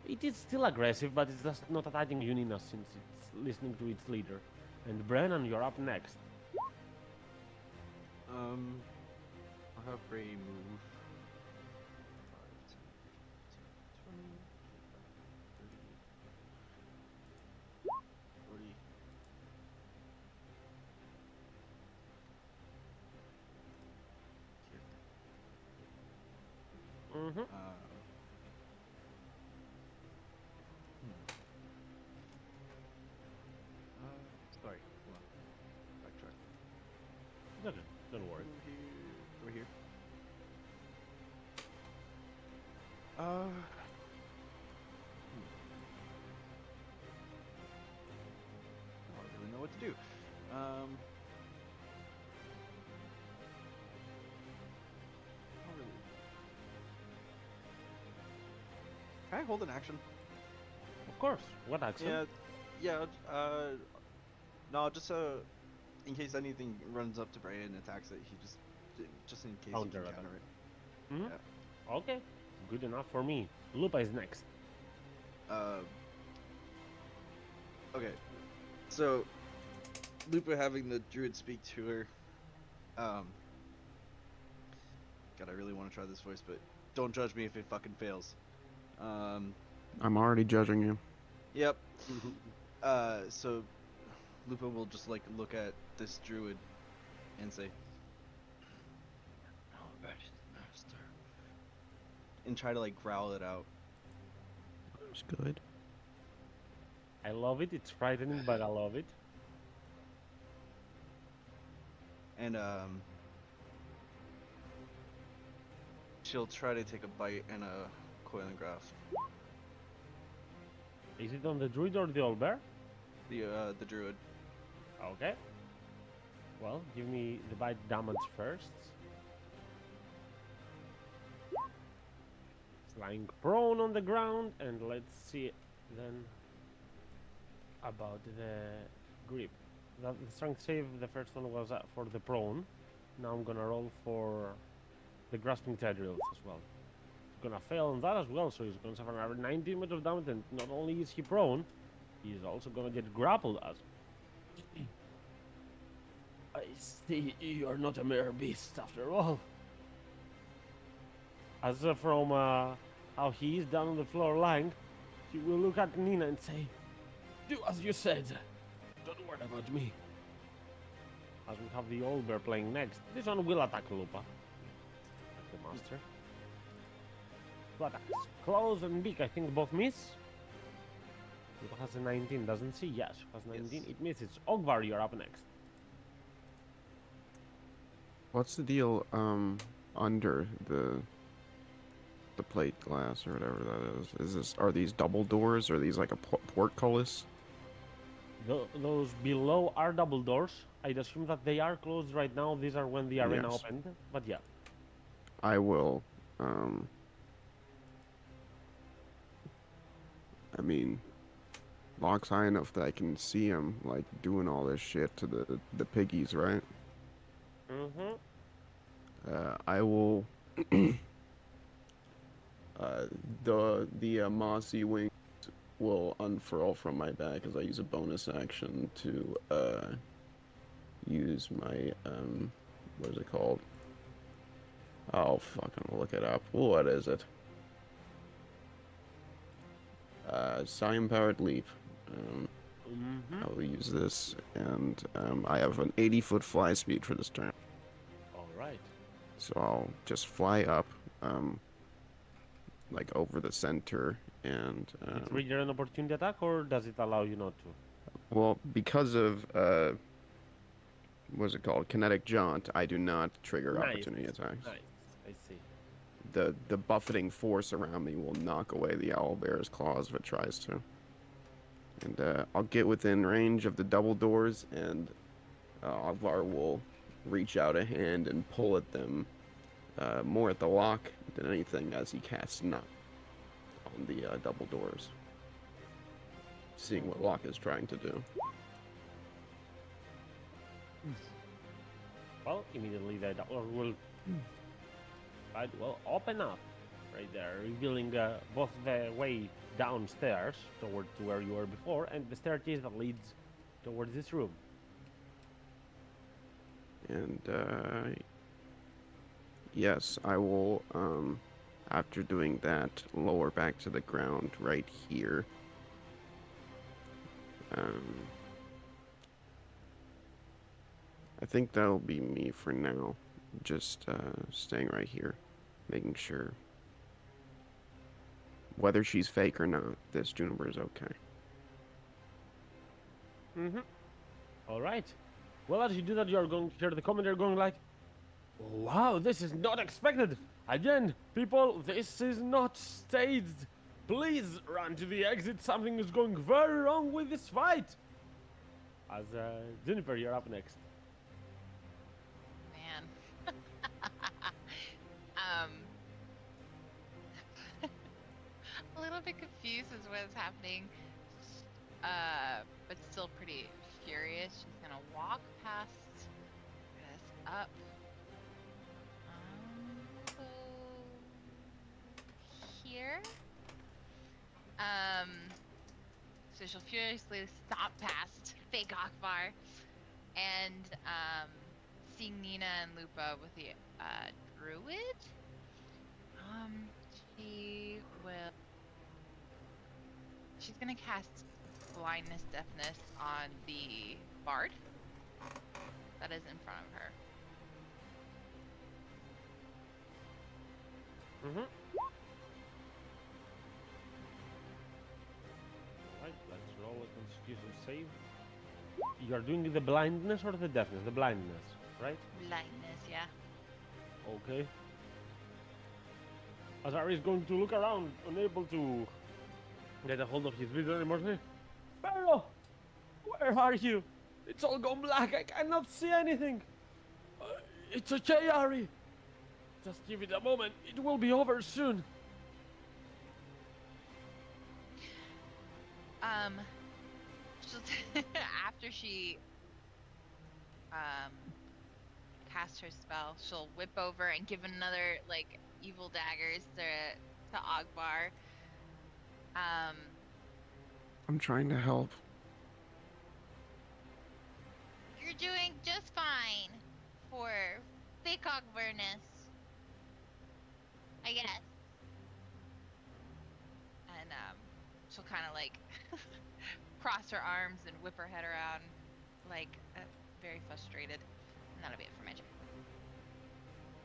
S6: It is still aggressive, but it's just not attacking Unina since it's listening to its leader. And Brennan, you're up next.
S1: I'll have Bray move. 5, 10, 20, 30, 40.
S6: Mm-hmm.
S1: Sorry. Hold on. Backtrack.
S6: Okay, don't worry.
S1: Over here. I don't really know what to do. Not really. Can I hold an action?
S6: Of course. What action?
S1: Yeah. No, just in case anything runs up to Bray and attacks it, he just in case he can
S6: Counter attack.
S1: counter it.
S6: Mhm.
S1: Yeah.
S6: Okay, good enough for me. Lupa is next.
S1: Okay. So, Lupa having the druid speak to her. God, I really want to try this voice, but don't judge me if it fucking fails.
S4: I'm already judging you.
S1: Yep. So, Lupa will just like look at this druid and say, "No, master," and try to like growl it out.
S4: It's good.
S6: I love it. It's frightening, but I love it.
S1: And she'll try to take a bite and a coiling grasp.
S6: Is it on the druid or the owlbear?
S1: The druid.
S6: Okay. Well, give me the bite damage first. It's lying prone on the ground, and let's see then about the grip. The strength save, the first one was for the prone. Now I'm gonna roll for the grasping tendrils as well. He's gonna fail on that as well, so he's gonna suffer another 19 much of damage, and not only is he prone, he's also gonna get grappled as. I see you're not a mere beast after all. As from how he is down on the floor lying, he will look at Nina and say, "Do as you said. Don't worry about me." As we have the owlbear playing next, this one will attack Lupa. Like the master. Two attacks. Claws and beak, I think both miss. Lupa has a 19, doesn't she? Yes, she has 19.
S1: Yes.
S6: It misses. Ogvar, you're up next.
S4: What's the deal under the plate glass or whatever that is? Are these double doors or are these like a portcullis?
S6: Those below are double doors. I'd assume that they are closed right now. These are when the arena
S4: Yes.
S6: opened. But yeah.
S4: I will I mean, Locke's high enough that I can see him like doing all this shit to the piggies, right?
S6: Mm-hmm.
S4: I will the mossy wings will unfurl from my back as I use a bonus action to use my what is it called? Oh fucking look it up. What is it? Psion powered leap. I will use this, and I have an 80-foot fly speed for this turn.
S6: All right.
S4: So I'll just fly up, like over the center, and
S6: It trigger an opportunity attack, or does it allow you not to?
S4: well, because of what's it called, kinetic jaunt, I do not trigger
S6: Nice.
S4: opportunity attacks.
S6: Nice. I see.
S4: The buffeting force around me will knock away the owlbear's claws if it tries to. And I'll get within range of the double doors, and Ogvar will reach out a hand and pull at them, more at the lock than anything, as he casts knock on the double doors. seeing what Locke is trying to do.
S6: Well, immediately the door will open up right there, revealing both the way downstairs toward to where you were before and the staircase that leads towards this room.
S4: And yes, I will, after doing that, lower back to the ground right here. I think that'll be me for now. Just staying right here, making sure, whether she's fake or not, this Juniper is okay.
S6: All right. Well, as you do that, you're going to hear the commentator going like, "Wow, this is not expected. Again, people, this is not staged. Please run to the exit. Something is going very wrong with this fight." As Juniper, you're up next.
S8: Man. A little bit confused as what's happening, but still pretty furious. She's gonna walk past this up. So here. So she'll furiously stop past fake Akbar, and seeing Nina and Lupa with the druid, she's gonna cast blindness deafness on the bard that is in front of her.
S6: Alright, let's roll a constitution save. You're doing the blindness or the deafness? The blindness, right?
S8: Blindness, yeah.
S6: Okay. Azari is going to look around, unable to get a hold of his vision anymore. Pharaoh! Where are you? It's all gone black. I cannot see anything. It's okay, Ari. Just give it a moment. It will be over soon.
S8: She'll after she casts her spell, she'll whip over and give another like evil daggers to Ogbar.
S4: I'm trying to help.
S2: You're doing just fine for fake Ogvarness, I guess.
S8: And she'll kind of like cross her arms and whip her head around, like very frustrated. And that'll be it for magic.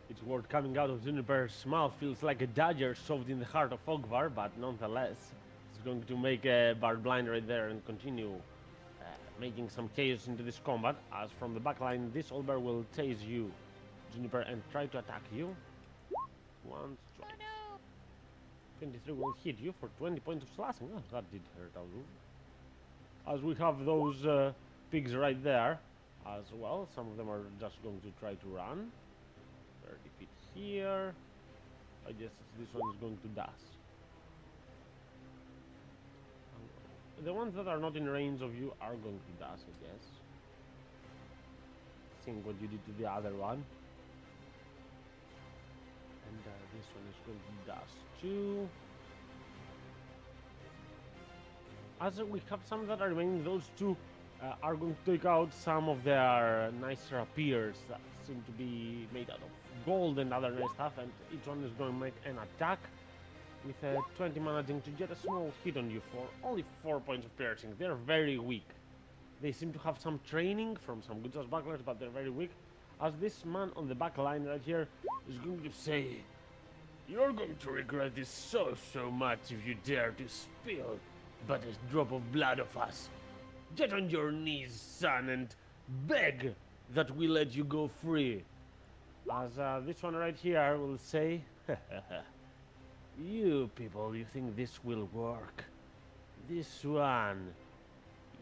S6: Each word coming out of Juniper's mouth feels like a dagger shoved in the heart of Ogvar, but nonetheless, it's going to make a Bard blind right there and continue making some chaos into this combat. As from the backline, this Olber will tase you, Juniper, and try to attack you. Once, twice.
S2: Oh no!
S6: 23 will hit you for 20 points of slashing. Oh, that did hurt a little. As we have those pigs right there as well. Some of them are just going to try to run. 30 feet here. I guess this one is going to dash. The ones that are not in range of you are going to dash, I guess. Seeing what you did to the other one. And this one is going to dash too. As we have some that are remaining, those two are going to take out some of their nice rapiers that seem to be made out of gold and other nice stuff, and each one is going to make an attack with 20 managing to get a small hit on you for only 4 points of piercing. They're very weak. They seem to have some training from some good bucklers, but they're very weak. As this man on the back line right here is going to say, "You're going to regret this so much if you dare to spill but a drop of blood of us. Get on your knees, son, and beg that we let you go free." As this one right here will say, "You people, you think this will work? This one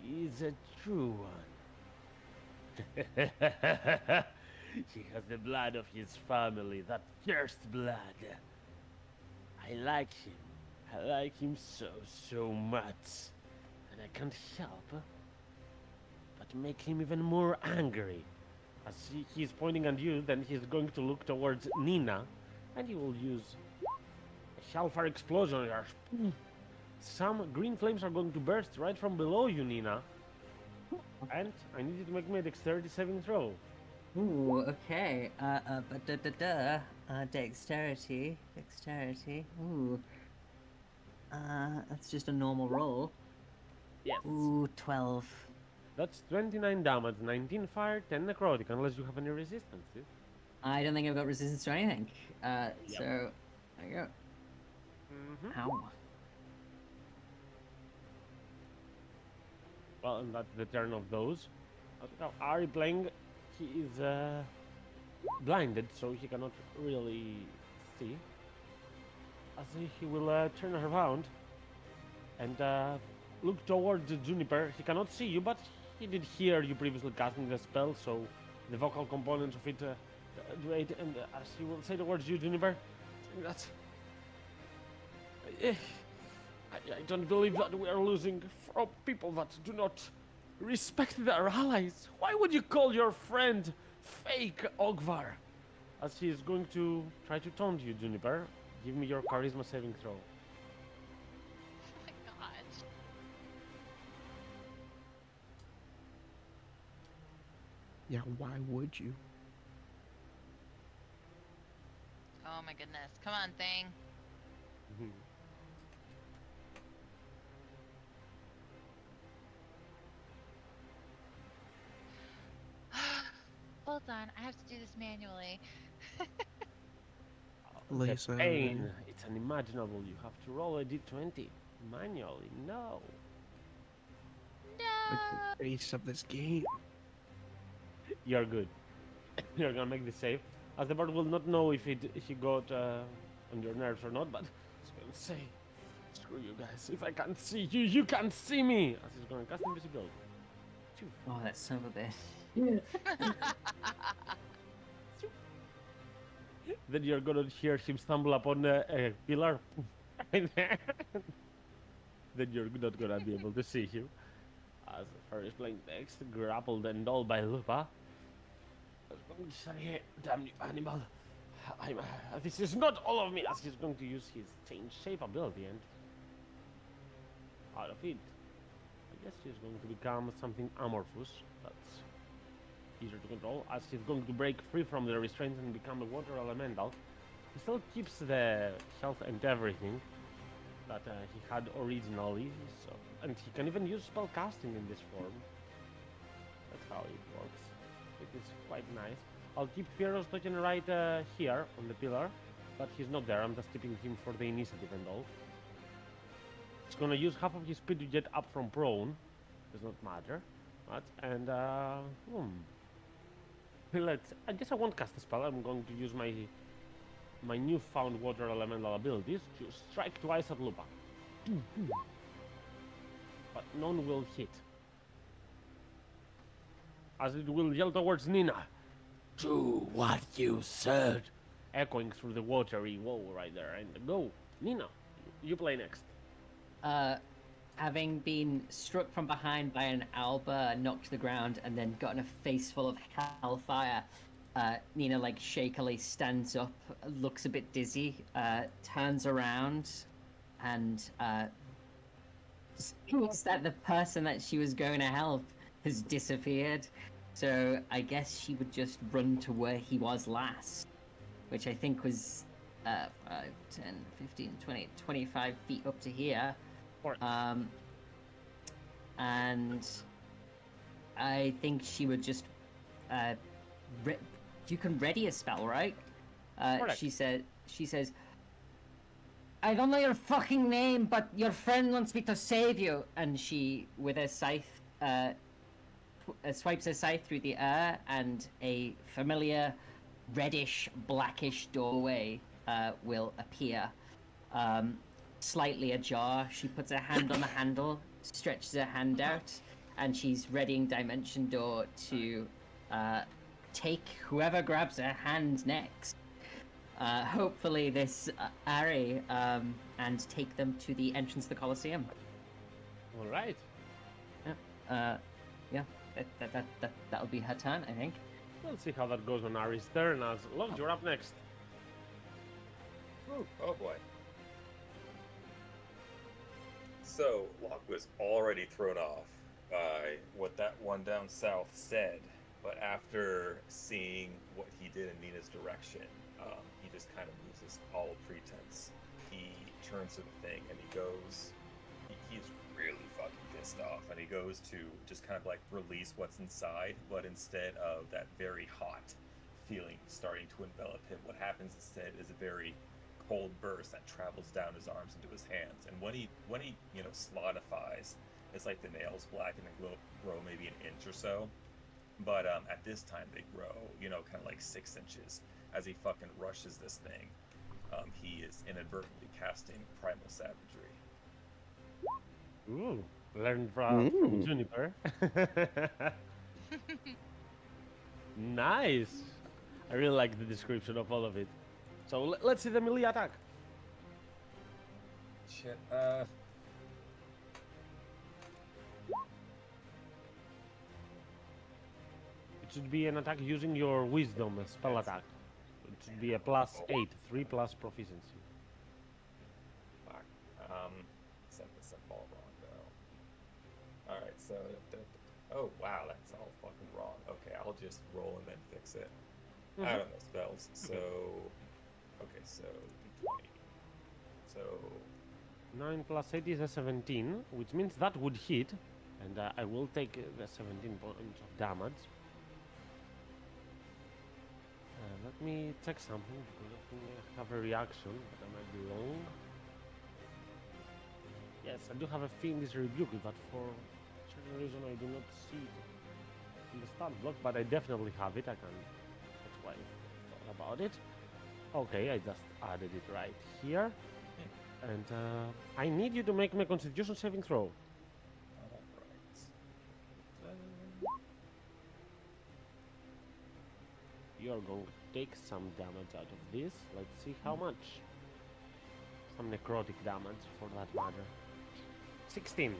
S6: is a true one." He has the blood of his family, that cursed blood. I like him. I like him so much. and I can't help but make him even more angry. As he's pointing at you, then he's going to look towards Nina, and he will use a hellfire explosion. Some green flames are going to burst right from below you, Nina. And I need you to make me a dexterity saving throw.
S3: Ooh, okay. Dexterity. Ooh. That's just a normal roll.
S6: Yes.
S3: Ooh, 12.
S6: That's 29 damage, 19 fire, 10 necrotic, unless you have any resistances.
S3: I don't think I've got resistance to anything.
S6: Yep.
S3: So, there you go. Ow.
S6: Well, and that's the turn of those. Now, Ari playing, he is blinded, so he cannot really see. As he will turn around and look towards Juniper. He cannot see you, but he did hear you previously casting the spell, so the vocal components of it do aid. And as he will say towards you, Juniper, that's... I don't believe that we are losing from people that do not respect their allies. Why would you call your friend fake, Ogvar? As he is going to try to taunt you, Juniper. Give me your charisma saving throw.
S8: Oh my god.
S4: Yeah, why would you?
S8: Oh my goodness. Come on, thing. Hold on, I have to do this manually.
S4: Lisa.
S6: The pain, it's unimaginable. You have to roll a d20 manually. No.
S8: No.
S4: The face of this game.
S6: You're good. You're gonna make the save. As the bard will not know if he got on your nerves or not, but he's gonna say, "Screw you guys! If I can't see you, you can't see me." As he's gonna cast invisibility. Phew.
S3: Oh, that son of a bitch.
S6: Then you're gonna hear him stumble upon a pillar. Then you're not gonna be able to see him. As Fer is playing next, grappled and all by Lupa. I was going to say, damn you animal. This is not all of me. As he's going to use his change shape ability and out of it, I guess he's going to become something amorphous. That's easier to control, as he's going to break free from the restraints and become a water elemental. He still keeps the health and everything that he had originally, so, and he can even use spell casting in this form. That's how it works. It is quite nice. I'll keep Fiero's token right here on the pillar, but he's not there. I'm just keeping him for the initiative and all. He's gonna use half of his speed to get up from prone. Does not matter. But, and I guess I won't cast a spell. I'm going to use my newfound water elemental abilities to strike twice at Lupa. But none will hit. As it will yell towards Nina. Do what you said. Echoing through the watery wall right there. And go. Nina, you play next.
S3: Having been struck from behind by an Alba, knocked to the ground, and then gotten a face full of hellfire, Nina, like, shakily stands up, looks a bit dizzy, turns around, and sees that the person that she was going to help has disappeared. So I guess she would just run to where he was last, which I think was 5, 10, 15, 20, 25 feet up to here. And I think she would just you can ready a spell, right? She says, I don't know your fucking name, but your friend wants me to save you. And she, with her scythe, swipes her scythe through the air, and a familiar reddish, blackish doorway will appear. Slightly ajar, she puts her hand on the handle, stretches her hand out, and she's readying Dimension Door to take whoever grabs her hand next. Hopefully this Ari, and take them to the entrance of the Colosseum.
S6: Alright.
S3: Yeah, that'll be her turn, I think.
S6: We'll see how that goes on Ari's turn. As Locke, you're up next.
S7: Ooh, oh boy. So, Locke was already thrown off by what that one down south said, but after seeing what he did in Nina's direction, he just kind of loses all pretense. He turns to the thing and he goes, he's really fucking pissed off, and he goes to just kind of like release what's inside, but instead of that very hot feeling starting to envelop him, what happens instead is a very cold burst that travels down his arms into his hands. And when he solidifies, it's like the nails blacken and grow maybe an inch or so. But at this time they grow, kind of like 6 inches. As he fucking rushes this thing, he is inadvertently casting Primal Savagery.
S6: Ooh, learned from Juniper. Nice. I really like the description of all of it. So let's see the melee attack.
S7: Shit,
S6: It should be an attack using your wisdom spell attack. It should be a +8, 3 plus proficiency.
S7: fuck. Set this up all wrong though. Alright, so oh wow, that's all fucking wrong. Okay, I'll just roll and then fix it. I don't know spells. So okay, so d20. So
S6: 9 plus 8 is a 17, which means that would hit, and I will take the 17 points of damage. Let me check something, because I think I have a reaction, but I might be wrong. Yes, I do have a Fiendish Rebuke, but for certain reason I do not see it in the stat block, but I definitely have it. That's why I thought about it. Okay, I just added it right here. And I need you to make me a Constitution saving throw. You're going to take some damage out of this. Let's see how much. Some necrotic damage, for that matter. 16.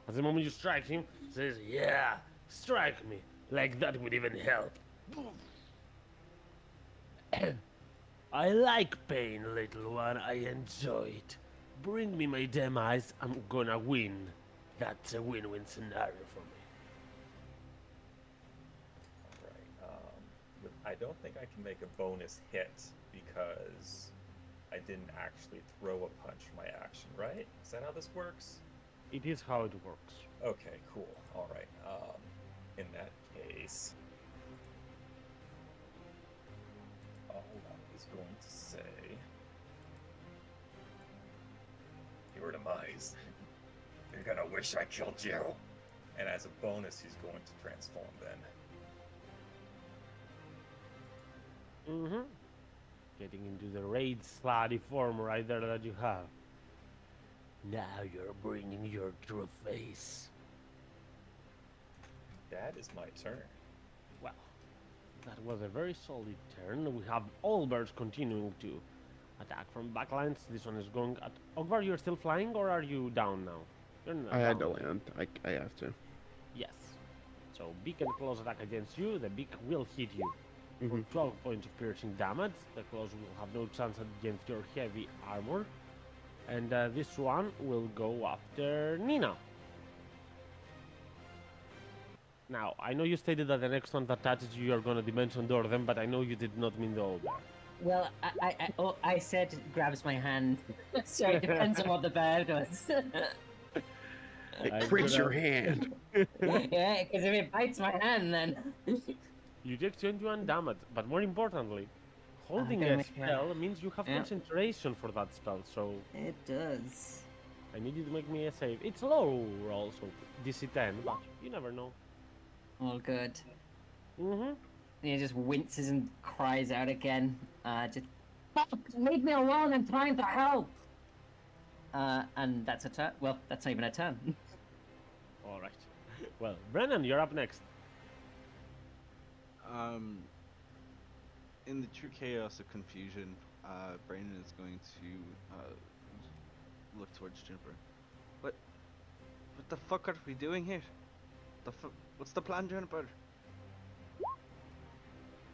S6: At the moment you strike him, he says, "Yeah, strike me. Like that would even help." I like pain, little one. I enjoy it. Bring me my demise. I'm gonna win. That's a win-win scenario for me.
S7: Alright, I don't think I can make a bonus hit because I didn't actually throw a punch for my action, right? Is that how this works?
S6: It is how it works.
S7: Okay, cool. Alright, in that case, all I was going to say, your demise. You're gonna wish I killed you. And as a bonus, he's going to transform then.
S6: Mm-hmm. Getting into the raid slutty form right there that you have. Now you're bringing your true face.
S7: That is my turn.
S6: Well, that was a very solid turn. We have all birds continuing to attack from backlines. This one is going at Ogvar. You're still flying, or are you down now? You're not
S4: I had to
S6: down.
S4: land. I have to.
S6: Yes. So beak and close attack against you. The beak will hit you for 12 points of piercing damage. The claws will have no chance against your heavy armor. And this one will go after Nina. Now, I know you stated that the next one that touches you, you're gonna dimension door them, but I know you did not mean the old one.
S3: Well, I said it grabs my hand, so it depends on what the bird does.
S4: It
S6: I'm
S4: crits your
S6: gonna-
S4: hand.
S3: Yeah, because if it bites my hand, then
S6: You take 21 damage, but more importantly, holding
S3: gonna
S6: a
S3: make a-
S6: spell means you have
S3: Yeah.
S6: concentration for that spell, so
S3: it does.
S6: I need you to make me a save. It's low roll, so DC 10, but you never know.
S3: All good.
S6: Mm-hmm.
S3: He just winces and cries out again. Just "Fuck, leave me alone! I'm trying to help. And that's a turn. Well, that's not even a turn.
S6: All right. Well, Brennan, you're up next.
S1: In the true chaos of confusion, Brandon is going to look towards Juniper. What the fuck are we doing here? What's the plan, Juniper?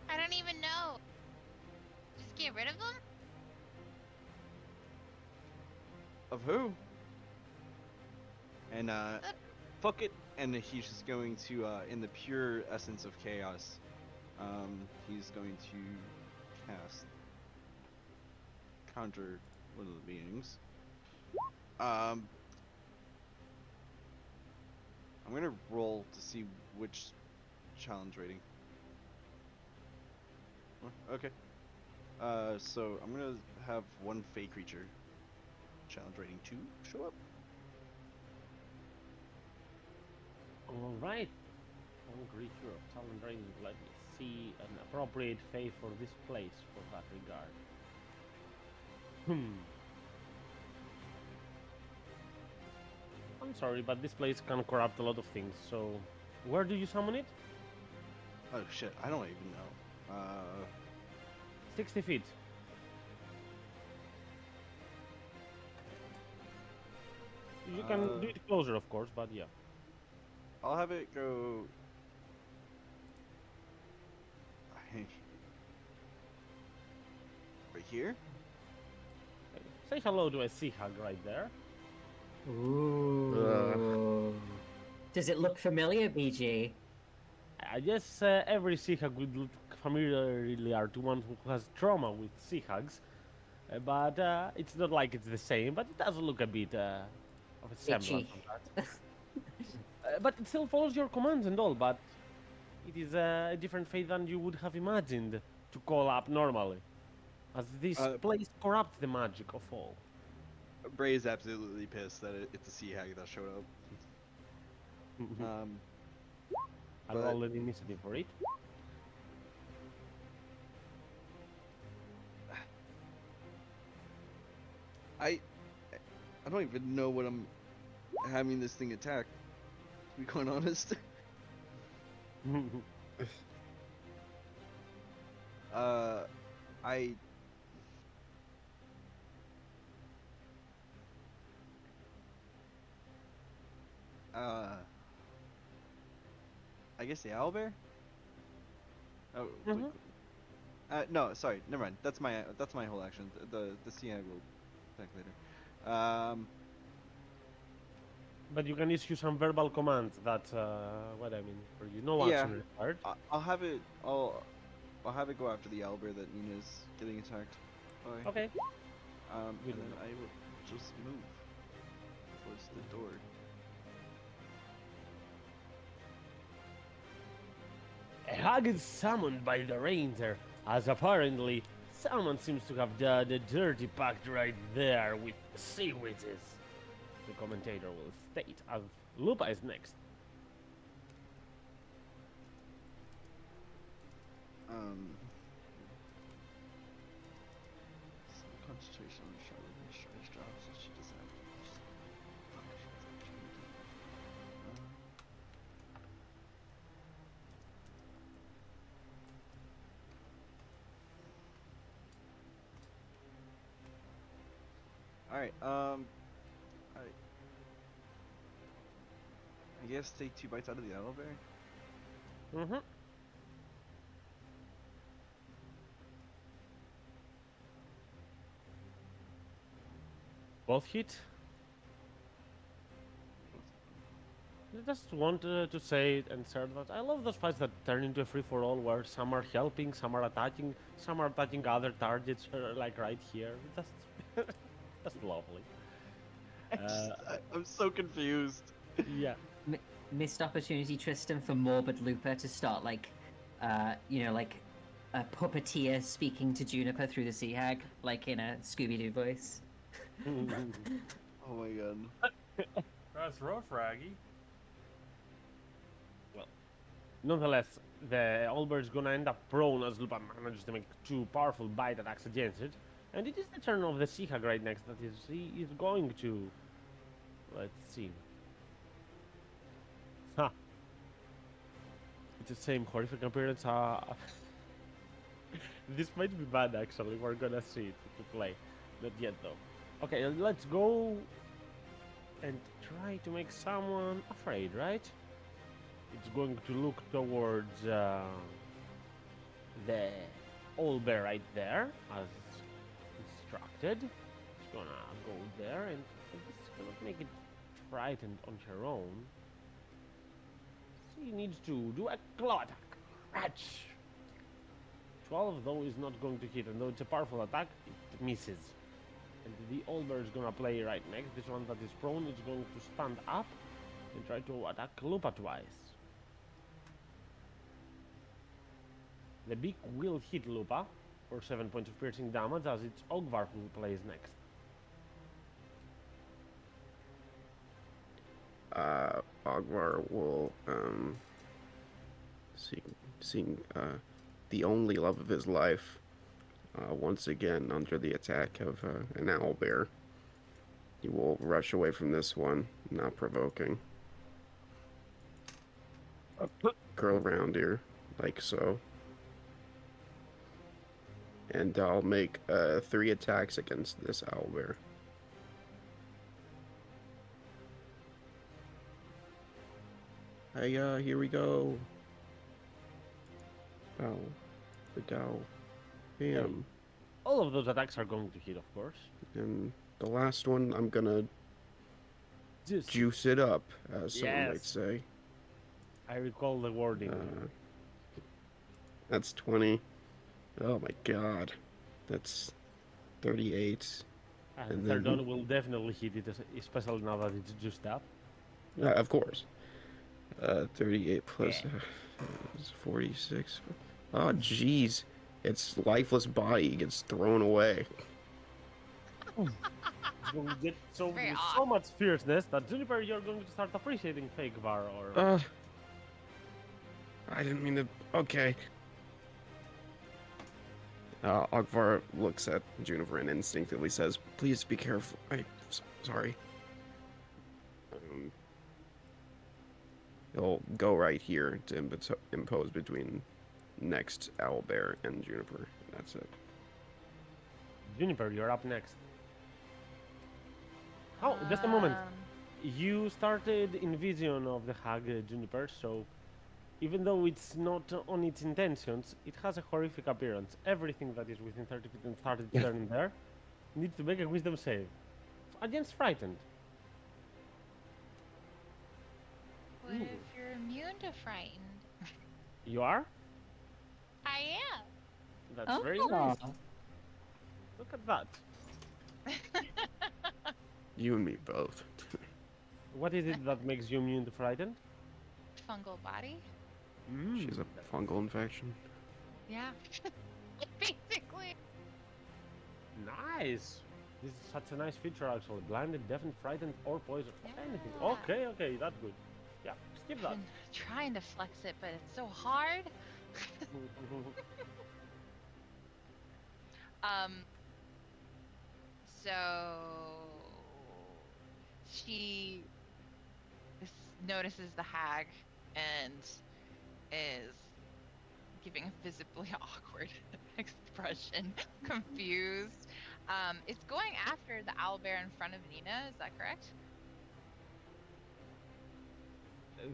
S2: I don't even know. Just get rid of them?
S1: Of who? And fuck it. And he's just going to, in the pure essence of chaos, he's going to cast conjure one of the beings. I'm gonna roll to see which challenge rating. Oh, okay. So I'm gonna have one fey creature, challenge rating 2, show up.
S6: All right. One creature of talent range. Let me see an appropriate fate for this place for that regard. I'm sorry, but this place can corrupt a lot of things. So, where do you summon it?
S1: Oh shit, I don't even know.
S6: 60 feet. You can do it closer, of course, but yeah.
S1: I'll have it go. Right here?
S6: Say hello to a sea hug right there.
S3: Ooh. Does it look familiar, BG?
S6: I guess every sea hug would look familiar to one who has trauma with sea hugs. But it's not like it's the same, but it does look a bit of a semblance of that. But it still follows your commands and all, but it is a different fate than you would have imagined to call up normally. As this place corrupts the magic of all.
S1: Bray is absolutely pissed that it's a sea hag that showed up.
S6: I'll roll an initiative for it.
S1: I don't even know what I'm having this thing attack, to be quite honest. I guess the owlbear? Oh, no, sorry, never mind. That's my whole action. The sea hag will attack later.
S6: But you can issue some verbal commands. That's what I mean. For you, no action required.
S1: I'll have it. I'll have it go after the owlbear that Nina's getting attacked by.
S6: Okay.
S1: And then I will just move towards the door.
S6: A hag is summoned by the ranger, as apparently someone seems to have done a dirty pact right there with sea witches. The commentator will state, as Lupa is next.
S1: Some concentration on Charlotte and Strike drops so she doesn't have Alright, I guess take 2 bites out of the owlbear.
S6: Mm-hmm. Both hit. I just want to say and say that I love those fights that turn into a free-for-all where some are helping, some are attacking other targets, like right here. That's lovely.
S1: I'm so confused.
S6: Yeah.
S3: Missed opportunity, Tristan, for Morbid Looper to start like a puppeteer speaking to Juniper through the sea hag, like in a Scooby-Doo voice.
S1: Oh my god.
S5: That's rough, Raggy.
S6: Well, nonetheless, the Owlbear's gonna end up prone as Lupa manages to make 2 powerful bite attacks against it. And it is the turn of the sea hag right next that he is going to... Let's see. Ha! It's the same horrific appearance. This might be bad actually, we're gonna see it to play. Not yet though. Okay, let's go and try to make someone afraid, right? It's going to look towards the old bear right there, as instructed. It's gonna go there, and it's gonna make it frightened on her own. She needs to do a claw attack. Catch! 12, though, is not going to hit, and though it's a powerful attack, it misses. And the old bear is gonna play right next. This one that is prone is going to stand up and try to attack Lupa twice. The beak will hit Lupa for 7 points of piercing damage, as it's Ogvar who plays next.
S4: Ogvar will seeing the only love of his life once again under the attack of an owlbear. He will rush away from this one, not provoking. Curl around here, like so. And I'll make 3 attacks against this owlbear. Hey, here we go. Oh, the Dow. Bam.
S6: All of those attacks are going to hit, of course.
S4: And the last one, I'm gonna
S6: Just
S4: juice it up, as someone might
S6: Yes.
S4: say.
S6: I recall the wording.
S4: That's 20. Oh my god. That's 38.
S6: and
S4: and
S6: the third
S4: then-
S6: one will definitely hit it, especially now that it's juiced up.
S4: Of course. 38 plus is 46. Oh, jeez. Its lifeless body gets thrown away.
S6: You will get so,
S8: Very
S6: with
S8: odd.
S6: so much fierceness that Juniper, you're going to start appreciating fake Var or
S4: I didn't mean to. Okay. Ogvar looks at Juniper and instinctively says, "Please be careful." Sorry. He'll go right here to impose between next owlbear and Juniper. That's it.
S6: Juniper, you're up next. Oh, just a moment. You started in vision of the hag, Juniper, so even though it's not on its intentions, it has a horrific appearance. Everything that is within 30 feet and started turning there needs to make a wisdom save. Against frightened.
S2: What if you're immune to frightened?
S6: You are?
S2: I am.
S6: That's very nice.
S3: Oh.
S6: Look at that.
S4: You and me both.
S6: What is it that makes you immune to frightened?
S2: Fungal body?
S4: She's a fungal infection.
S2: Yeah. Basically.
S6: Nice. This is such a nice feature, actually. Blinded, deafened, frightened, or poisoned. Anything.
S2: Yeah.
S6: Okay, that's good. Yeah, skip that.
S2: I'm trying to flex it, but it's so hard.
S8: So she notices the hag and is giving a visibly awkward expression, confused. It's going after the owlbear in front of Nina. Is that correct?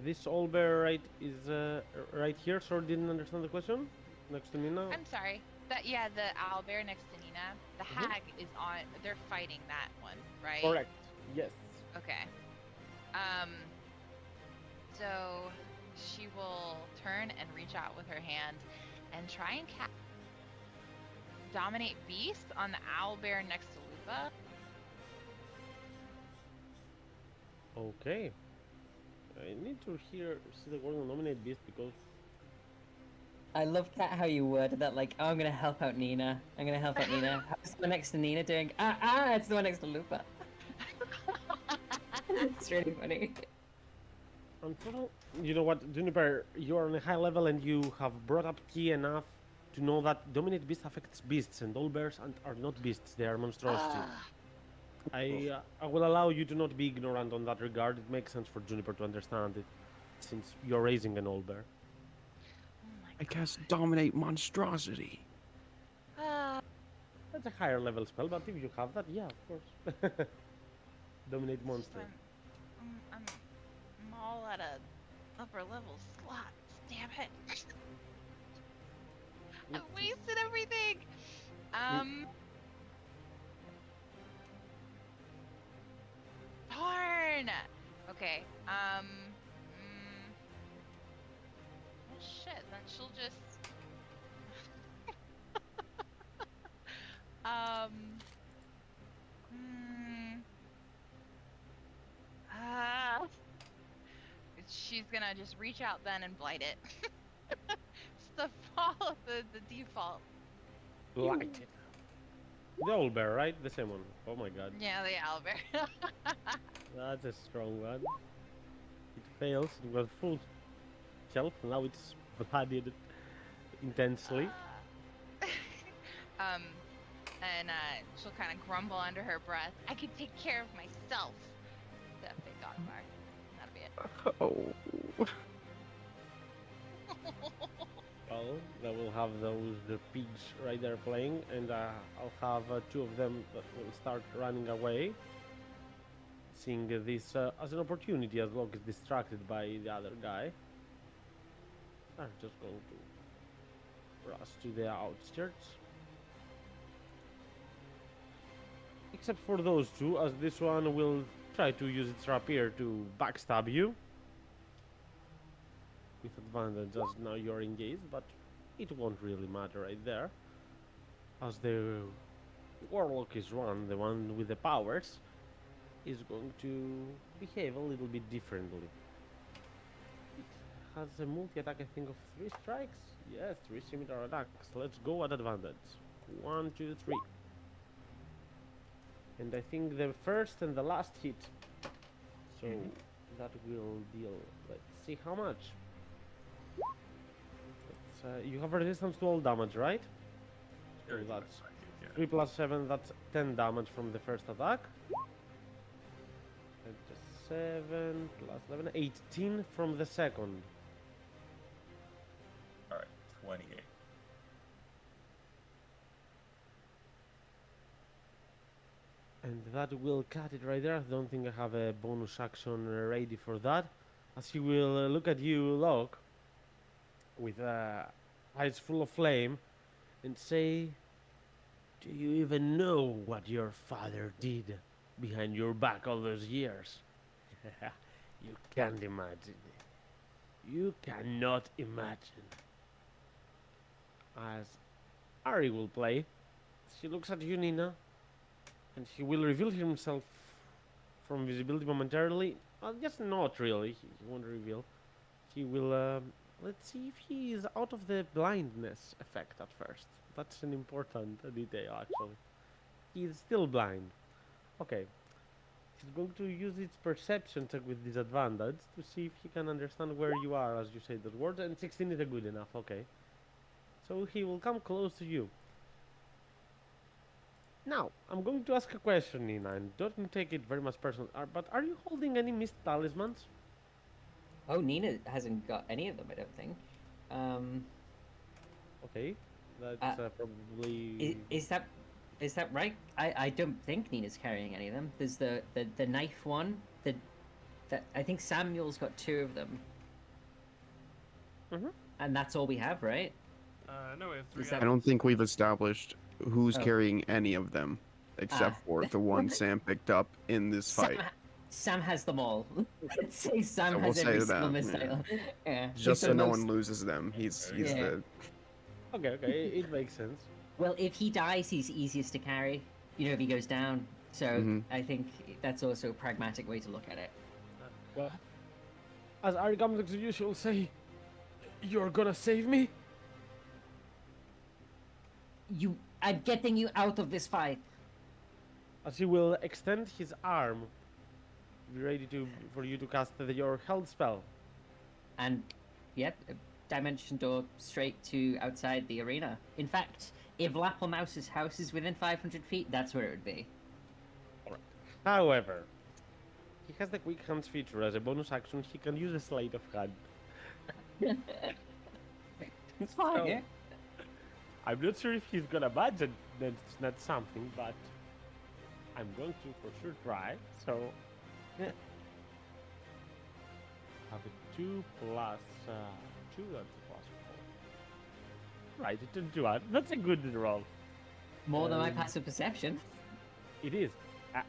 S6: This old bear right here. Sorry, didn't understand the question. Next to Nina.
S8: I'm sorry. The owlbear next to Nina. The hag is on. They're fighting that one, right?
S6: Correct. Yes.
S8: Okay. So she will turn and reach out with her hand and try and dominate beast on the owlbear next to Lupa.
S6: Okay. I need to see the word on nominate beast because
S3: I love Kat how you worded that, like, oh, I'm gonna help out Nina. I'm gonna help out Nina. How's the one next to Nina doing? It's the one next to Lupa. It's really funny.
S6: unfortunately, you know what, Juniper, you are on a high level and you have brought up key enough to know that dominate beast affects beasts and all bears are not beasts; they are monstrosities. I will allow you to not be ignorant on that regard. It makes sense for Juniper to understand it, since you're raising an old bear.
S8: Oh my
S4: I cast Dominate Monstrosity.
S8: god.
S6: That's a higher level spell, but if you have that, yeah, of course. Dominate monster.
S8: I'm all out of upper level slots. Damn it. I wasted everything. Darn. Okay. Well, shit. Then she'll just. um. She's gonna just reach out then and blight it. Just to follow the default.
S6: Light it. The old bear, right? The same one. Oh my god.
S8: Yeah, the owlbear.
S6: That's a strong one. It fails. It was full health. Now it's bloodied intensely.
S8: And she'll kind of grumble under her breath. I can take care of myself. That big Ogvar. That'll be it.
S4: Oh.
S6: Well, then we'll have those pigs right there playing, and I'll have two of them that will start running away, seeing this as an opportunity as Locke is distracted by the other guy. I'm just going to rush to the outskirts. Except for those two, as this one will try to use its rapier to backstab you. With advantage as now you're engaged, but it won't really matter right there. As the Warlock is one, the one with the powers, is going to behave a little bit differently. It has a multi-attack, I think, of 3 strikes. Yes, 3 similar attacks. Let's go at advantage. 1, 2, 3. And I think the first and the last hit. So that will deal. Let's see how much. You have resistance to all damage, right? So
S7: Very
S6: that's
S7: much, yeah.
S6: 3 plus 7, that's 10 damage from the first attack. And 7 plus 11, 18 from the second.
S7: Alright, 28.
S6: And that will cut it right there. I don't think I have a bonus action ready for that. As he will look at you, Locke, with eyes full of flame, and say, "Do you even know what your father did behind your back all those years?" You can't imagine. You cannot imagine. As Ari will play, she looks at you, Nina, and he will reveal himself from visibility momentarily. Well, just not really. He won't reveal. He will, let's see if he is out of the blindness effect at first. That's an important detail, actually. He is still blind. Okay. He's going to use its perception check with disadvantage to see if he can understand where you are as you say those words, and 16 is a good enough, okay. So he will come close to you. Now, I'm going to ask a question, Nina, and don't take it very much personal, but are you holding any missed talismans?
S3: Oh, Nina hasn't got any of them, I don't think.
S6: Okay, that's probably...
S3: Is that right? I don't think Nina's carrying any of them. There's the knife one. I think Samuel's got 2 of them.
S6: Mm-hmm.
S3: And that's all we have, right?
S5: No, we have 3
S3: Is that-
S4: I don't think we've established who's
S3: Oh.
S4: carrying any of them, except for the one Sam picked up in this fight.
S3: Sam has them all. Let's say Sam
S4: So we'll
S3: has every
S4: say
S3: single
S4: that,
S3: missile. Yeah.
S4: Just
S3: So
S4: so no
S3: most-
S4: one loses them. He's
S3: Yeah.
S4: the...
S6: Okay, it makes sense.
S3: Well, if he dies, he's easiest to carry. You know, if he goes down. So
S4: Mhm.
S3: I think that's also a pragmatic way to look at it.
S6: Well, as Ari comes to you, she'll say, "You're gonna save me?"
S3: I'm getting you out of this fight.
S6: As he will extend his arm, be ready for you to cast your health spell.
S3: And, yep, a dimension door straight to outside the arena. In fact, if Lappelmouse's house is within 500 feet, that's where it would be.
S6: However, he has the quick hands feature. As a bonus action, he can use a sleight of hand.
S3: It's fine,
S6: So-
S3: yeah?
S6: I'm not sure if he's gonna budge it, that's not something, but I'm going to for sure try. So, have a 2 plus 2, that's a plus 4. Right, it didn't do that. That's a good roll.
S3: More than my
S6: Um,
S3: passive perception.
S6: It is.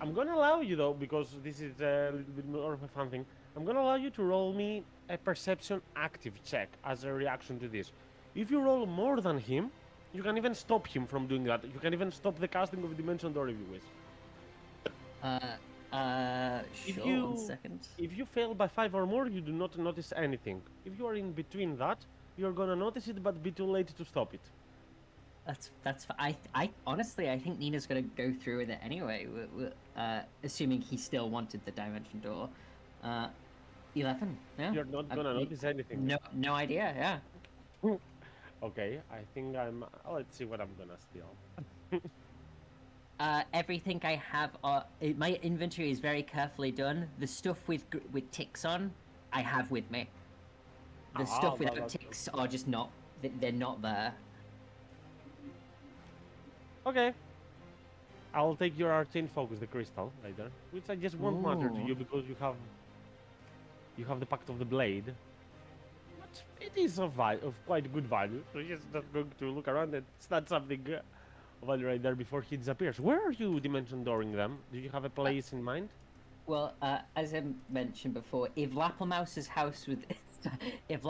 S6: I'm gonna allow you though, because this is a little bit more of a fun thing. I'm gonna allow you to roll me a perception active check as a reaction to this. If you roll more than him, you can even stop him from doing that. You can even stop the casting of Dimension Door if you wish.
S3: Sure, 1 second.
S6: If you fail by 5 or more, you do not notice anything. If you are in between that, you're gonna notice it, but be too late to stop it.
S3: I honestly, I think Nina's gonna go through with it anyway. Assuming he still wanted the dimension door. 11. Yeah.
S6: You're not gonna notice anything.
S3: No idea. Yeah.
S6: Okay, I think I'm. Let's see what I'm gonna steal.
S3: Everything I have, my inventory is very carefully done. The stuff with ticks on, I have with me. The stuff
S6: well,
S3: without
S6: that's
S3: ticks are just not. They're not there.
S6: Okay. I'll take your arcane focus, the crystal, later, which I just won't matter to
S3: Ooh.
S6: you because you have the Pact of the Blade. But it is of quite good value. So you're just not going to look around and start something of value right there before he disappears. Where are you dimension dooring them? Do you have a place in mind?
S3: Well, as I mentioned before, if Lappelmouse's house with if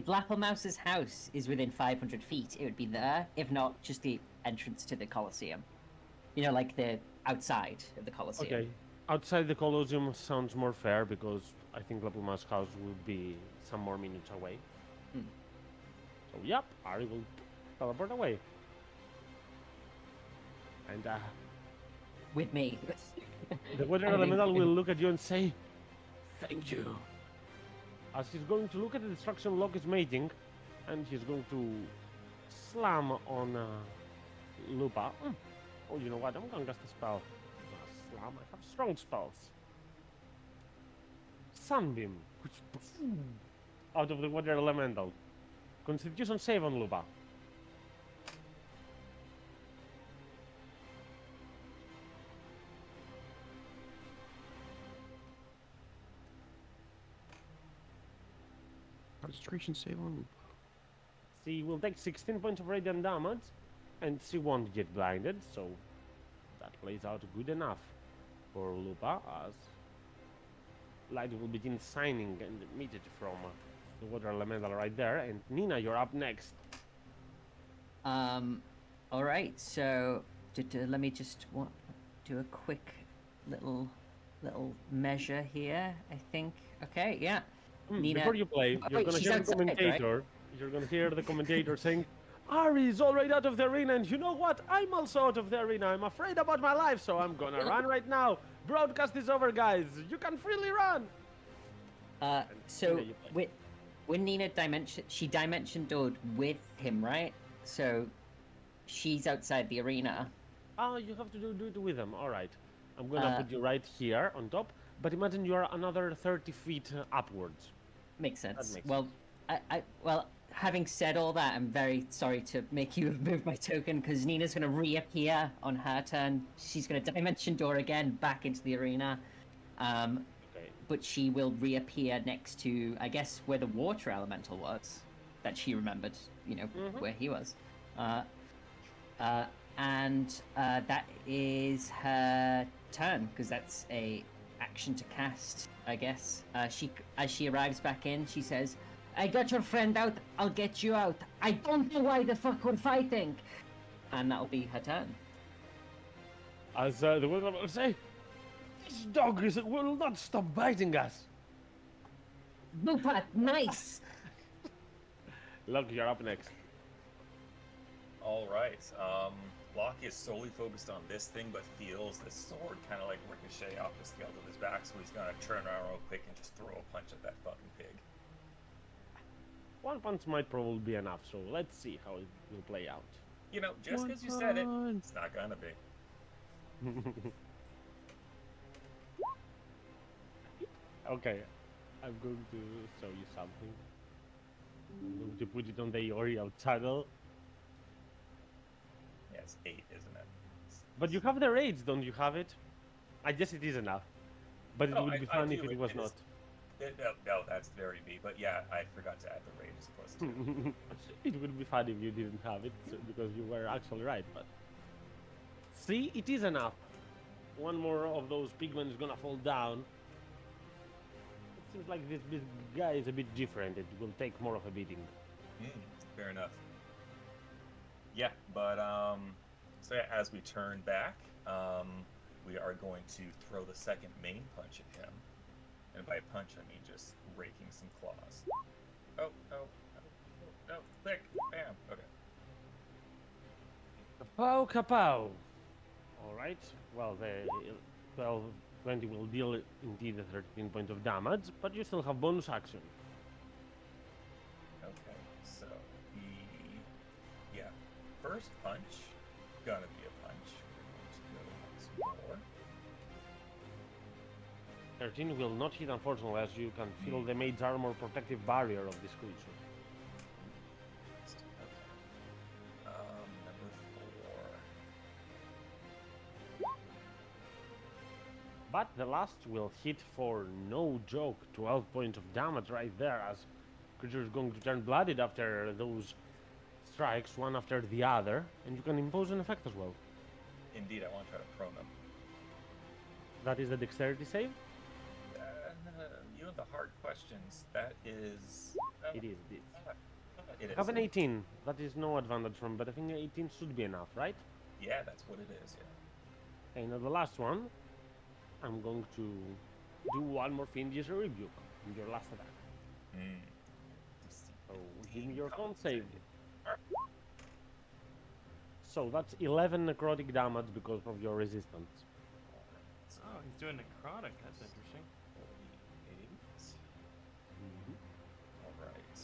S3: Lappelmouse's house is within 500 feet, it would be there. If not, just the entrance to the Colosseum. You know, like the outside of the Colosseum.
S6: Okay. Outside the Colosseum sounds more fair because I think Lappelmouse's house will be some more minutes away.
S3: Hmm.
S6: So, yep, Ari will teleport away. And
S3: With me.
S6: the Water
S3: I mean-
S6: Elemental will look at you and say, "Thank you." As he's going to look at the destruction Locke is making, and he's going to slam on Lupa. Oh, you know what? I'm gonna cast a spell. Slam. I have strong spells. Sunbeam, which out of the Water Elemental. Constitution save on Lupa.
S4: Concentration save on.
S6: She will take 16 points of radiant damage, and she won't get blinded, so that plays out good enough for Lupa, as light will begin shining and emitted from the Water Elemental right there. And Nina, you're up next.
S3: All right. So, let me just do a quick little measure here. I think. Okay. Yeah. Nina.
S6: Before you play, you're
S3: wait,
S6: gonna
S3: she's
S6: hear the
S3: outside, right?
S6: commentator. You're gonna hear the commentator saying, "Ari is already out of the arena, and you know what? I'm also out of the arena. I'm afraid about my life, so I'm gonna run right now. Broadcast is over, guys. You can freely run."
S3: So
S6: Nina, you play.
S3: when Nina dimension doored with him, right? So she's outside the arena.
S6: Oh, you have to do it with them. All right. I'm gonna
S3: Uh,
S6: put you right here on top. But imagine you are another 30 feet upwards.
S3: Makes sense.
S6: makes
S3: Well, well, having said all that, I'm very sorry to make you move my token because Nina's going to reappear on her turn. She's going to dimension door again back into the arena.
S6: Okay.
S3: But she will reappear next to, I guess, where the water elemental was that she remembered, you know, where he was. And that is her turn because that's a action to cast, I guess. As she arrives back in, she says, "I got your friend out, I'll get you out. I don't know why the fuck we're fighting." And that'll be her turn.
S6: As the Water will say, "This dog will not stop biting us."
S3: Lupa, nice!
S6: Look, you're up next.
S7: All right. Locke is solely focused on this thing, but feels the sword kind of like ricochet off the scales of his back, so he's gonna turn around real quick and just throw a punch at that fucking pig.
S6: One punch might probably be enough, so let's see how it will play out.
S7: You know, just because you said it, it's not gonna be.
S6: Okay, I'm going to show you something. I'm going to put it on the Oriel channel.
S7: Yeah, it's 8, isn't it?
S6: But you have the raids, don't you have it? I guess it is enough. But it
S7: Oh,
S6: would
S7: I-
S6: be
S7: I
S6: fun
S7: do,
S6: if it
S7: it
S6: was
S7: is.
S6: not.
S7: No, that's very me. But yeah, I forgot to add the rage as +2.
S6: It would be funny if you didn't have it, because you were actually right, but... See, it is enough. One more of those pigmen is gonna fall down. It seems like this guy is a bit different. It will take more of a beating.
S7: Fair enough. Yeah, but so yeah, as we turn back, we are going to throw the second main punch at him, and by punch I mean just raking some claws. Oh, click, bam. Okay.
S6: Kapow, kapow. Alright, well, the 20 will deal indeed a 13 points of damage, but you still have bonus action.
S7: Okay, so first punch, gonna be a punch. We're going to go once more.
S6: 13 will not hit, unfortunately, as you can feel the maid's armor protective barrier of this creature.
S7: Okay. Number 4.
S6: But the last will hit for no joke, 12 points of damage right there, as creature is going to turn bloodied after those strikes, one after the other, and you can impose an effect as well.
S7: Indeed, I want to try to prone him.
S6: That is the dexterity save?
S7: You have the hard questions. That is...
S6: It is.
S7: It is.
S6: Have an 18. That is no advantage from, but I think 18 should be enough, right?
S7: Yeah, that's what it is, yeah.
S6: Okay, now the last one, I'm going to do one more Fiendish Rebuke in your last attack. So give me your con save. So that's 11 necrotic damage because of your resistance.
S5: Oh, he's doing necrotic. That's interesting.
S7: 48. Alright.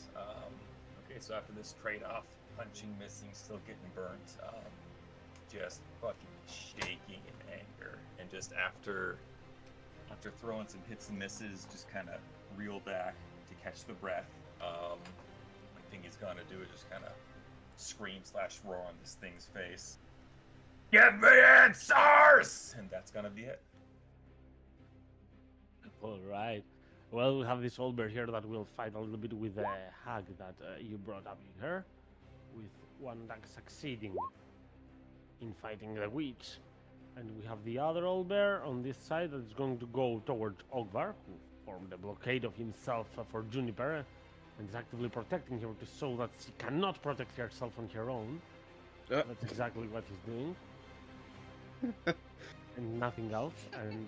S7: Okay, so after this trade-off, punching, missing, still getting burnt, just fucking shaking in anger. And just after throwing some hits and misses, just kind of reel back to catch the breath. I think he's gonna do is just kind of scream/roar on this thing's face. Get me answers! And that's gonna be it.
S6: Alright. Well, we have this old bear here that will fight a little bit with the hag that you brought up in her, with one attack succeeding in fighting the witch. And we have the other old bear on this side that is going to go towards Ogvar, who formed a blockade of himself for Juniper, and is actively protecting her to show that she cannot protect herself on her own. That's exactly what he's doing. And nothing else. And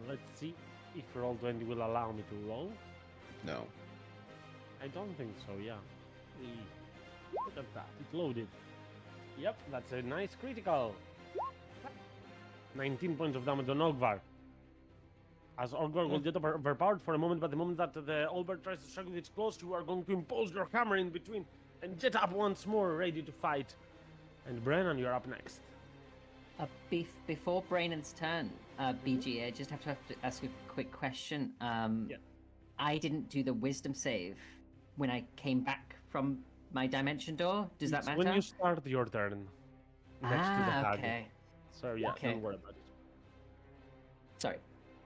S6: let's see if Roll20 will allow me to roll.
S4: No.
S6: I don't think so, yeah. Look at that, it loaded. Yep, that's a nice critical. 19 points of damage on Ogvar. As Ogvar will get overpowered for a moment, but the moment that the Olbert tries to strike with its claws, you are going to impose your hammer in between and get up once more, ready to fight. And Brennan, you're up next.
S3: Before Brennan's turn, BG, I just have to ask a quick question.
S6: Yeah.
S3: I didn't do the wisdom save when I came back from my dimension door. Does that
S6: It's
S3: matter?
S6: when you start your turn. Next to the hag.
S3: Okay.
S6: So yeah,
S3: Okay.
S6: don't worry about it.
S3: Sorry.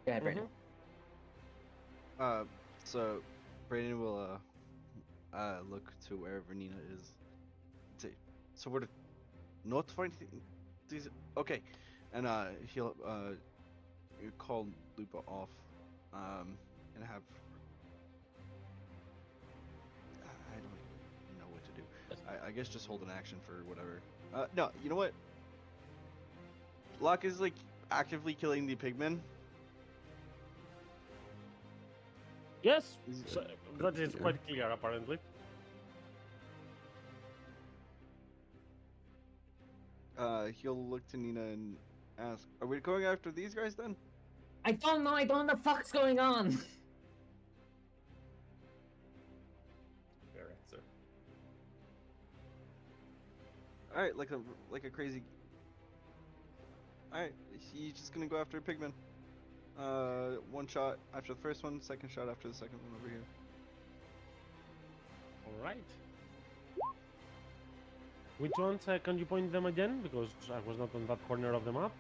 S3: Go ahead, Brennan.
S1: So Brandon will look to wherever Nina is. Say, so we're not finding these. Okay, and he'll call Lupa off, and have. I don't know what to do. I guess just hold an action for whatever. No, you know what? Locke is like actively killing the pigmen.
S6: Yes, so that is quite clear apparently.
S1: He'll look to Nina and ask, "Are we going after these guys then?"
S3: I don't know. I don't know the fuck's going on.
S7: Fair answer.
S1: All right, like a crazy. All right, he's just gonna go after a pigman. One shot after the first one, second shot after the second one over here.
S6: All right. Which ones can you point them again? Because I was not on that corner of the map.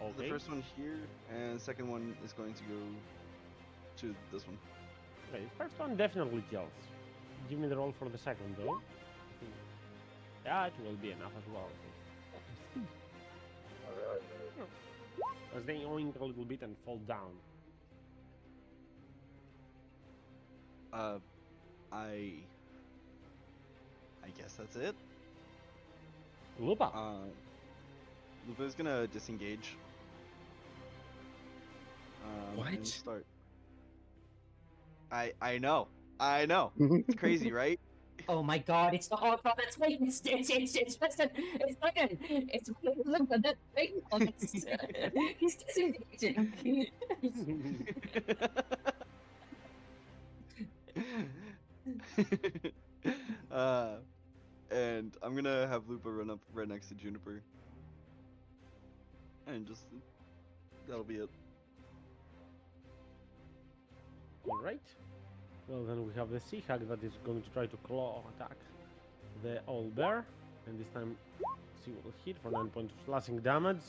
S6: Okay.
S1: The first one here, and the second one is going to go to this one.
S6: Okay, first one definitely kills. Give me the roll for the second though. I think that will be enough as well. As they oink a little bit and fall down.
S1: I guess that's it.
S6: Lupa.
S1: Lupa's gonna disengage. And
S4: What?
S1: start. I know. It's crazy, right?
S3: Oh my god, it's not Ogvar that's making it's listen, it's fucking, it's look at that thing. He's disengaging.
S1: And I'm gonna have Lupa run up right next to Juniper. And just, that'll be it.
S6: Alright. Well, then we have the Sea Hag that is going to try to claw attack the old bear. And this time she will hit for 9 points of slashing damage.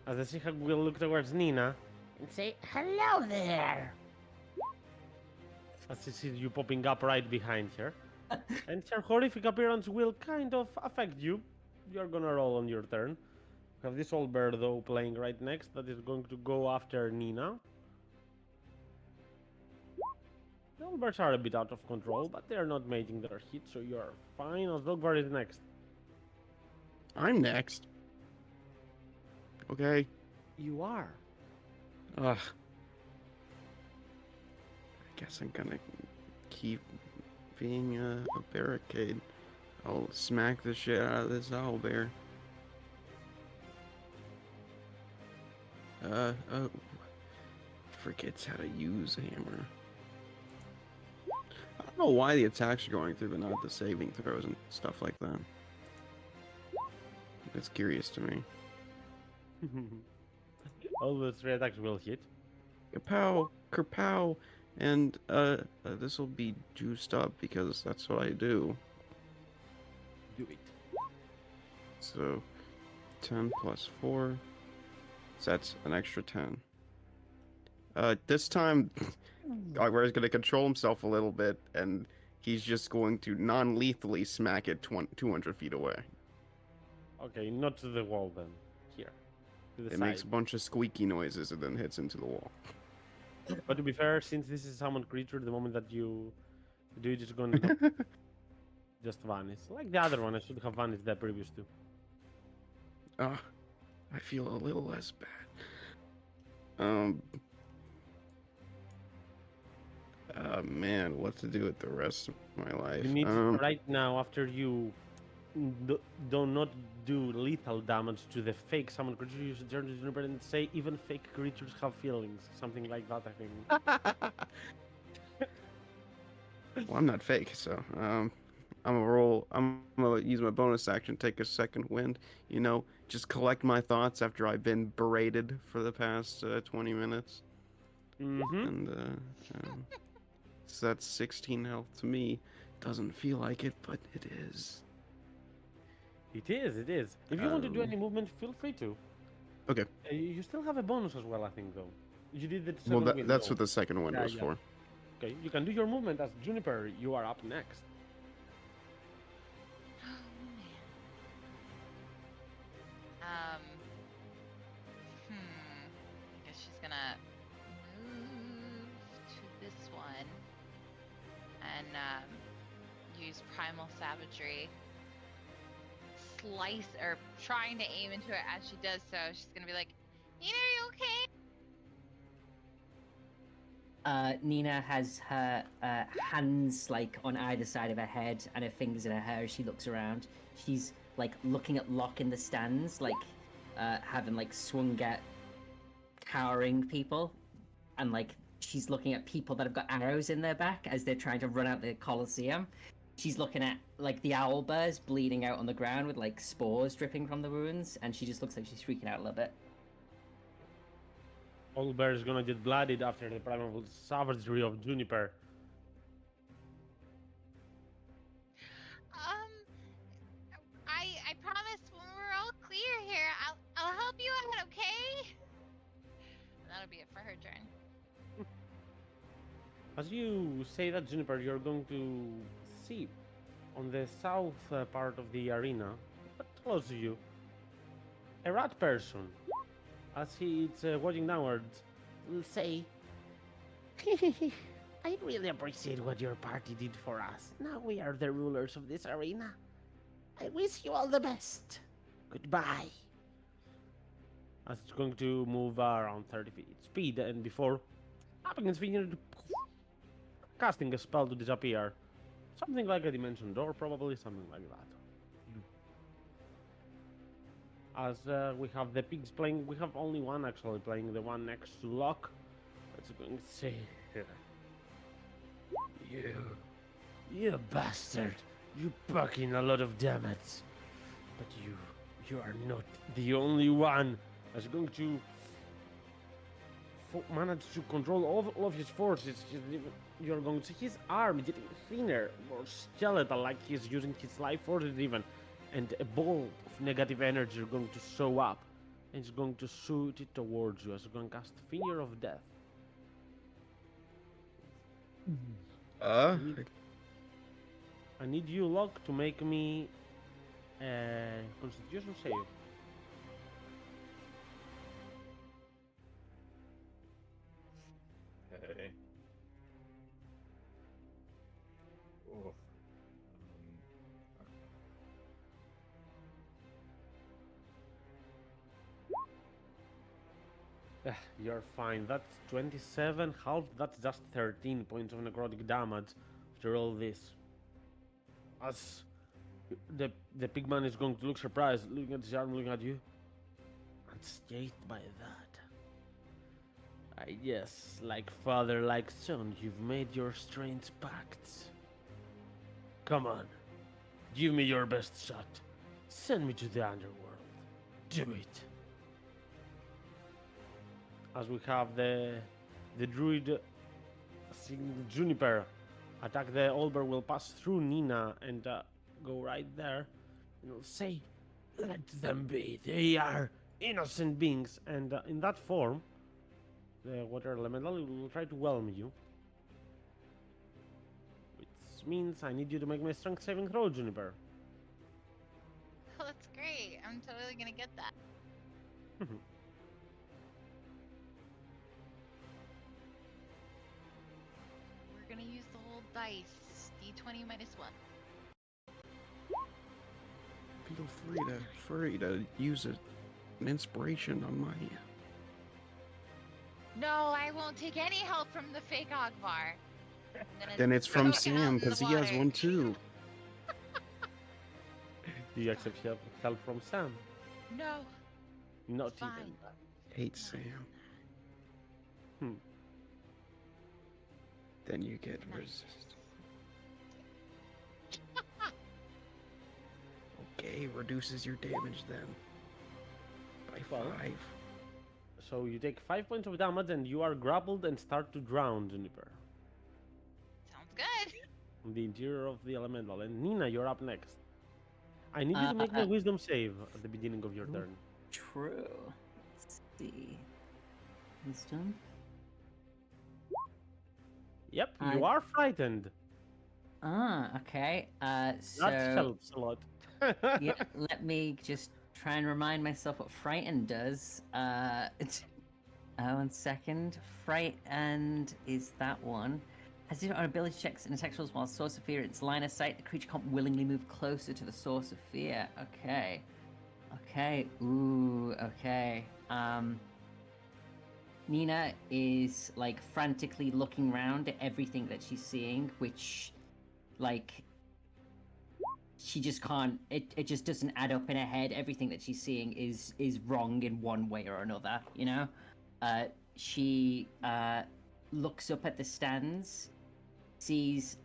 S6: As the Sea Hag will look towards Nina and say, "Hello there!" As she sees you popping up right behind her. And her horrific appearance will kind of affect you. You're gonna roll on your turn. We have this old bear though playing right next that is going to go after Nina. The old bears are a bit out of control, but they're not making their hit, so you're fine. Ogvar is next.
S4: I'm next. Okay.
S6: You are.
S4: Ugh. I guess I'm gonna keep being a barricade. I'll smack the shit out of this owlbear. Forgets how to use hammer. I don't know why the attacks are going through, but not the saving throws and stuff like that. That's curious to me.
S6: All the 3 attacks will hit.
S4: Kapow, kerpow, and this will be juiced up because that's what I do.
S6: Do it.
S4: So, 10 plus 4. So that's an extra 10. This time, Ogvar is going to control himself a little bit, and he's just going to non-lethally smack it 200 feet away.
S6: Okay, not to the wall then. Here. To the
S4: It
S6: side.
S4: makes a bunch of squeaky noises and then hits into the wall.
S6: But to be fair, since this is a summoned creature, the moment that you do it, it's going to just vanish. Like the other one, I should have vanished the previous two.
S4: I feel a little less bad. Man, what to do with the rest of my life?
S6: You need right now, after you do not do lethal damage to the fake summoned creature, you should turn to Juniper and say, even fake creatures have feelings. Something like that, I think.
S4: Well, I'm not fake, so I'm gonna use my bonus action, take a second wind, you know, just collect my thoughts after I've been berated for the past 20 minutes. And so that's 16 health to me. Doesn't feel like it, but it is.
S6: It is, it is. If you want to do any movement, feel free to.
S4: Okay.
S6: You still have a bonus as well, I think, though. You did the
S4: Well,
S6: second wind,
S4: that's
S6: though.
S4: what the second one was for.
S6: Okay, you can do your movement as Juniper. You are up next.
S8: Oh man. I guess she's gonna move to this one and use Primal Savagery. Slice or trying to aim into it as she does so. She's gonna be like, "Nina, are you okay?"
S3: Nina has her hands like on either side of her head and her fingers in her hair as she looks around. She's like looking at Locke in the stands, like having like swung at cowering people, and like she's looking at people that have got arrows in their back as they're trying to run out the Colosseum. She's looking at like the owl bears bleeding out on the ground with like spores dripping from the wounds, and she just looks like she's freaking out a little bit.
S6: Old Bear is gonna get bloodied after the primal savagery of Juniper.
S8: I promise when we're all clear here, I'll help you out, okay? And that'll be it for her turn.
S6: As you say that, Juniper, you're going to see on the south part of the arena, but close to you, a rat person. As he's walking downwards, will say, I really appreciate what your party did for us. Now we are the rulers of this arena. I wish you all the best. Goodbye. As it's going to move around 30 feet speed, and before tapping his finger, casting a spell to disappear. Something like a dimension door, probably, something like that. As we have the pigs playing, we have only one actually playing, the one next to Locke. It's going to say, you bastard, you fucking a lot of damage. But you are not the only one that's going to manage to control all of his forces. You're going to see his arm getting thinner, more skeletal, like he's using his life forces even. And a bolt of negative energy are going to show up. And it's going to shoot it towards you as you're going to cast Finger of Death. I need you, Locke, to make me a Constitution save.
S7: Okay. Oh.
S6: You're fine. That's 27 half. That's just 13 points of necrotic damage after all this. As the pigman is going to look surprised, looking at his arm, looking at you. Unscathed by that. Yes, like father, like son, you've made your strange pacts. Come on, give me your best shot. Send me to the underworld. Do it. As we have the druid Juniper attack, the Olber will pass through Nina and go right there. And will say, let them be. They are innocent beings. And in that form, the water elemental will try to whelm you. Which means I need you to make me a strength saving throw, Juniper.
S2: Oh, that's great. I'm totally gonna get that. We're gonna use the whole dice. D20 minus 1.
S4: Feel free to use an inspiration on my.
S2: No, I won't take any help from the fake Ogvar. I'm gonna
S4: Then it's
S2: throw
S4: from
S2: him out
S4: Sam
S2: in the
S4: because he has
S2: water.
S4: one too.
S6: Do you accept help from Sam?
S2: No,
S6: Not
S2: it's fine.
S6: even.
S4: Hate Sam. Then you get
S2: Nice.
S4: resist. Okay, reduces your damage then by
S6: Well.
S4: 5.
S6: So you take 5 points of damage and you are grappled and start to drown, Juniper.
S2: Sounds good.
S6: From the interior of the elemental. And Nina, you're up next. I need you to make me a wisdom save at the beginning of your turn.
S3: True. Let's see. Wisdom.
S6: Yep,
S3: I-
S6: you are frightened.
S3: Okay.
S6: That
S3: So
S6: helps a lot.
S3: yeah, let me just try and remind myself what Frightened does. One second. Frightened is that one. As if on ability checks and attack rolls while source of fear, its line of sight, the creature can't willingly move closer to the source of fear. Okay. Okay. Ooh, okay. Nina is like frantically looking around at everything that she's seeing, which like she just can't it just doesn't add up in her head. Everything that she's seeing is wrong in one way or another, you know? She looks up at the stands, sees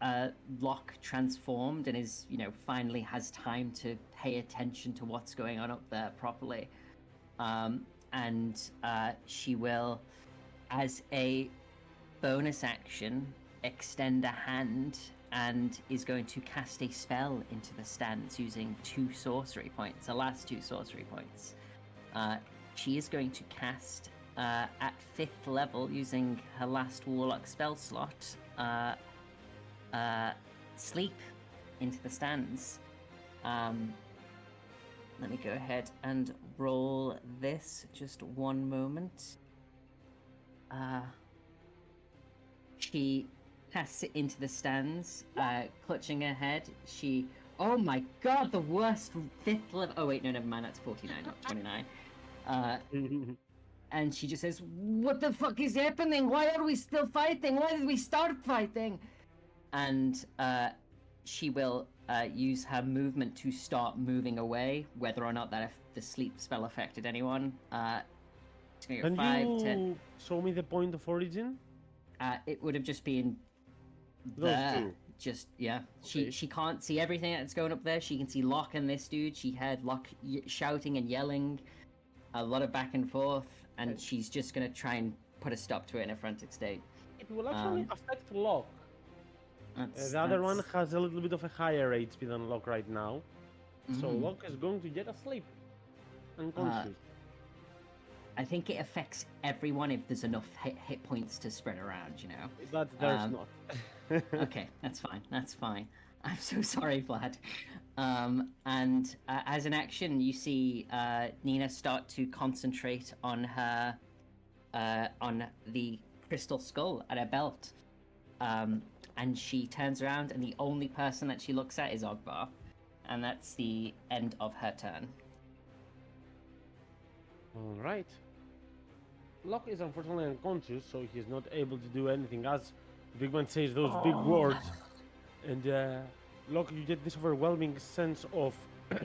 S3: Locke transformed and is, you know, finally has time to pay attention to what's going on up there properly. And she will, as a bonus action, extend a hand and is going to cast a spell into the stands using 2 sorcery points, the last 2 sorcery points. She is going to cast at 5th level using her last warlock spell slot, sleep into the stands. Let me go ahead and roll this. Just one moment. She casts it into the stands, clutching her head. She... Oh my god, the worst 5th level... Oh wait, no, never mind, that's 49, not 29. And she just says, "What the fuck is happening? Why are we still fighting? Why did we start fighting?" And she will use her movement to start moving away, whether or not that the sleep spell affected anyone. It's gonna go
S6: Can
S3: 5,
S6: you
S3: 10.
S6: show me the point of origin?
S3: It would have just been
S6: Those
S3: there.
S6: two.
S3: Just, yeah.
S6: Okay.
S3: She can't see everything that's going up there. She can see Locke and this dude. She heard Locke shouting and yelling. A lot of back and forth. And she's just gonna try and put a stop to it in a frantic state.
S6: It will actually affect Locke.
S3: That's,
S6: The other one
S3: that's-
S6: has a little bit of a higher HP than Locke right now. So
S3: Mhm.
S6: Locke is going to get asleep. Unconscious.
S3: I think it affects everyone if there's enough hit points to spread around, you know?
S6: That there's
S3: um,
S6: not.
S3: Okay, that's fine. That's fine. I'm so sorry, Vlad. And as an action, you see Nina start to concentrate on her, on the crystal skull at her belt. And she turns around, and the only person that she looks at is Ogvar, and that's the end of her turn.
S6: Alright. Locke is unfortunately unconscious, so he's not able to do anything. As Big Man says those big words, and Locke, you get this overwhelming sense of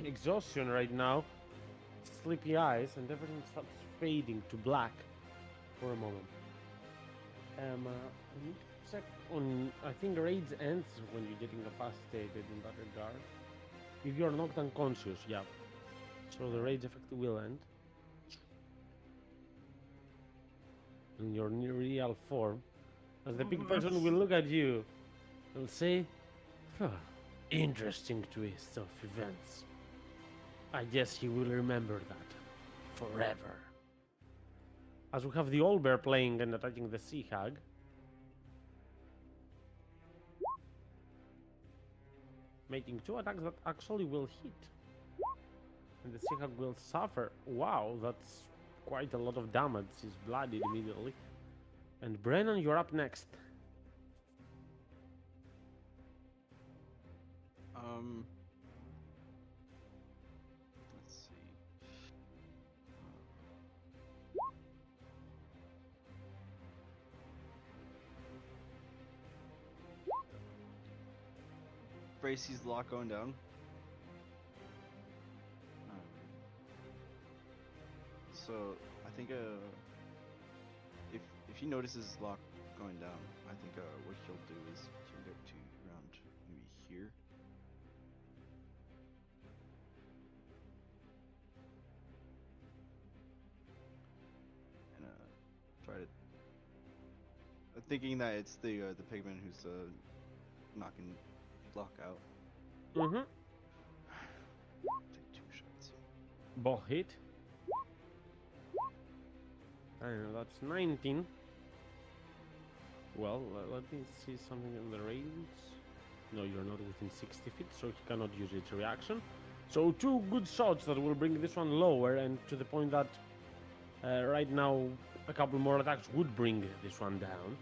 S6: exhaustion right now, sleepy eyes, and everything starts fading to black for a moment. I need to check on. I think raids ends when you're getting incapacitated in that regard. If you're knocked unconscious, yeah. So the rage effect will end. In your new real form, as the big person will look at you and say, "Huh, interesting twist of events. I guess he will remember that forever." As we have the Owlbear playing and attacking the Sea Hag. Making 2 attacks that actually will hit. And the Sea Hag will suffer. Wow, that's quite a lot of damage. He's bloodied immediately. And Brennan, you're up next.
S1: Let's see. Bracy's lock going down. So I think if he notices Locke going down, I think what he'll do is he'll get to around maybe here. And try to thinking that it's the pigman who's knocking Locke out.
S6: Mm-hmm.
S1: Take 2 shots.
S6: Ball hit. And that's 19. Well, let me see something in the range. No, you're not within 60 feet, so he cannot use its reaction. So 2 good shots that will bring this one lower, and to the point that right now a couple more attacks would bring this one down.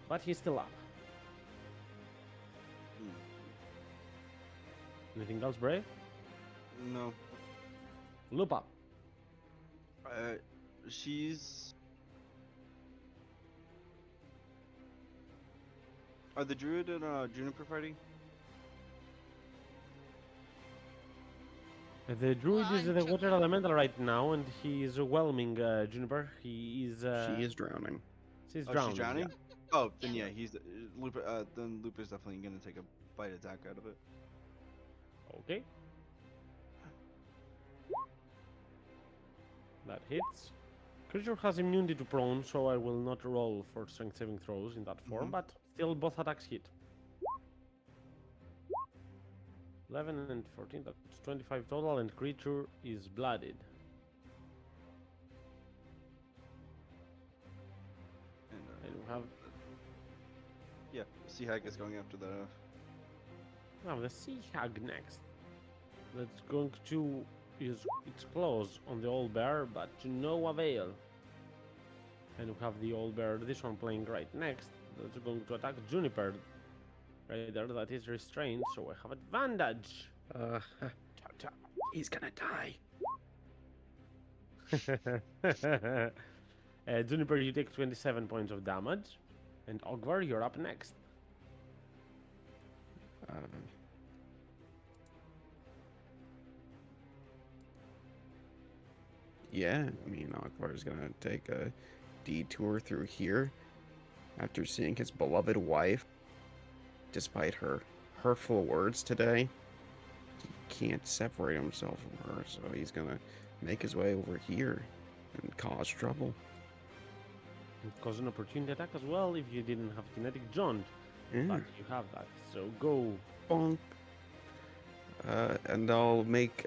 S6: But he's still up. Anything else, Bray?
S1: No.
S6: Loop up.
S1: She's. Are the Druid and Juniper fighting?
S6: The Druid
S2: Well,
S6: is the water elemental right now, and he is overwhelming Juniper. He is.
S4: She is drowning.
S6: She's
S1: Oh,
S6: drowning.
S1: she's drowning?
S6: yeah.
S1: Oh, then yeah, he's Looper. Then Looper's definitely gonna take a bite attack out of it.
S6: Okay. That hits. Creature has immunity to prone, so I will not roll for strength saving throws in that form, but still both attacks hit. 11 and 14, that's 25 total, and creature is blooded.
S1: And
S6: And we have...
S1: Yeah, Sea Hag is going after the.
S6: Now the Sea Hag next. That's going to use its claws on the old bear, but to no avail. And we have the old bear, this one playing right next. That's going to attack Juniper. Right there, that is restrained, so I have advantage.
S4: He's gonna die.
S6: Juniper, you take 27 points of damage. And Ogvar, you're up next.
S4: Yeah, I mean, Akbar is gonna take a detour through here after seeing his beloved wife. Despite her hurtful words today, he can't separate himself from her, so he's gonna make his way over here and cause trouble.
S6: And cause an opportunity attack as well if you didn't have Kinetic Jaunt.
S4: Yeah,
S6: But you have that, so go.
S4: bonk. And I'll make,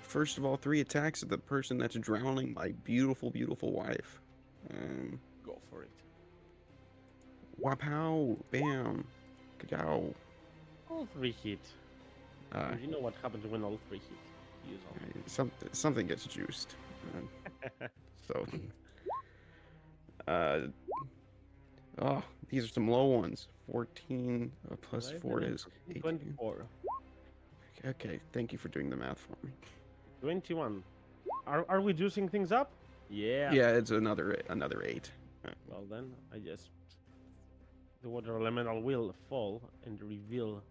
S4: first of all, 3 attacks at the person that's drowning my beautiful, beautiful wife.
S6: Go for it.
S4: Wapow, bam, ka-gow.
S6: All 3 hit. And you know what happens when all 3 hit. Use all.
S4: Something gets juiced. So, oh, these are some low ones. 14 plus
S6: Right,
S4: 4
S6: and
S4: is 18.
S6: 24.
S4: Okay, thank you for doing the math for me.
S6: 21. Are we juicing things up? Yeah.
S4: Yeah, it's another 8.
S6: Well then, I guess the water elemental will fall and reveal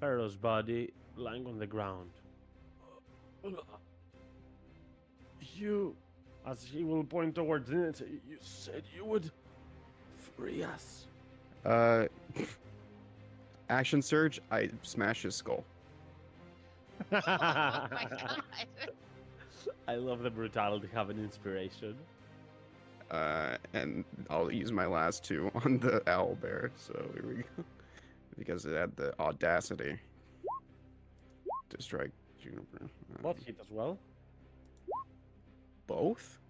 S6: Pharaoh's body lying on the ground. You, as he will point towards it, you said you would free us.
S4: Action surge, I smash his skull.
S8: Oh my god.
S6: I love the brutality of an inspiration.
S4: And I'll use my last 2 on the owlbear, so here we go. Because it had the audacity to strike Juniper.
S6: Both hit as well.
S4: Both?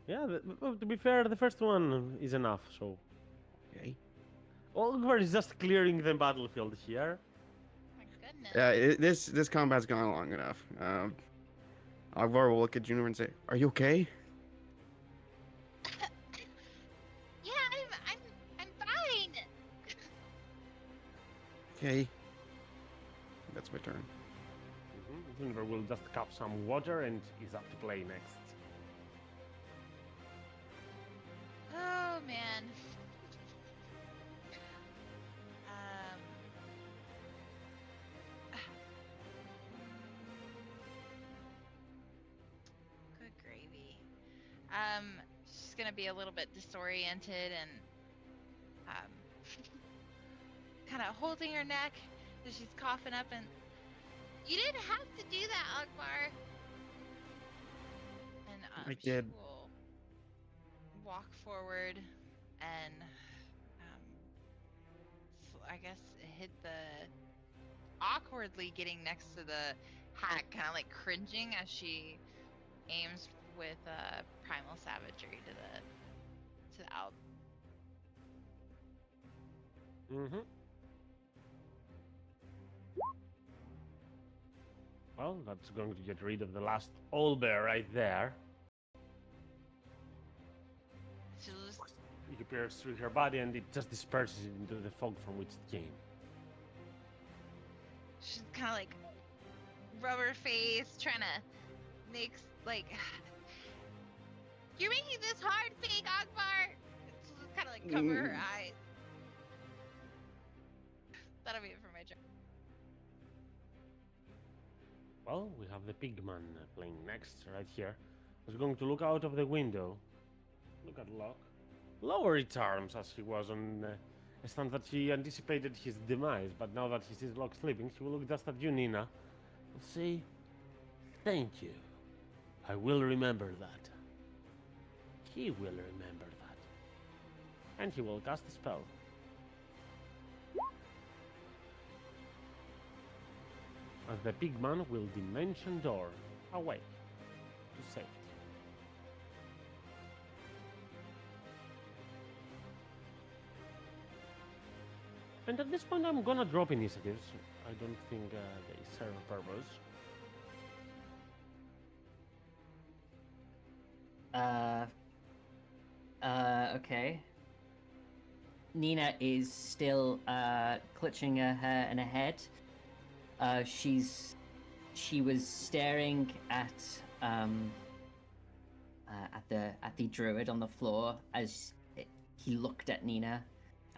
S6: Yeah, well, to be fair, the first one is enough, so...
S4: Okay.
S6: Oliver is just clearing the battlefield here.
S8: My goodness.
S4: Yeah, this combat's gone long enough. Agvar will look at Juniper and say, "Are you okay?"
S8: Yeah, I'm fine.
S4: Okay. That's my turn.
S6: Juniper will just cup some water and is up to play next.
S8: Oh man. Um. Good gravy. She's gonna be a little bit disoriented and kind of holding her neck as she's coughing up and. You didn't have to do that, Akbar. And
S4: I
S8: she
S4: did.
S8: will walk forward and I guess hit the awkwardly getting next to the hat, kind of like cringing as she aims with primal savagery to the owl.
S6: Mm-hmm. Well, that's going to get rid of the last old bear right there.
S8: She'll just
S6: It appears through her body and it just disperses into the fog from which it came.
S8: she's kind of like rub her face, trying to make like you're making this hard, fake Akbar. She'll just kind of like cover her eyes. That'll be it for my turn.
S6: Well, we have the pigman playing next, right here. He's going to look out of the window. Look at Locke. Lower its arms as he was on a stand that he anticipated his demise, but now that he sees Locke sleeping, he will look just at you, Nina. And say, "Thank you. I will remember that." He will remember that. And he will cast a spell. As the pigman will dimension door awake to safety. And at this point, I'm gonna drop initiatives. I don't think they serve a purpose.
S3: Okay. Nina is still clutching her hair in her head. She was staring at the druid on the floor as he looked at Nina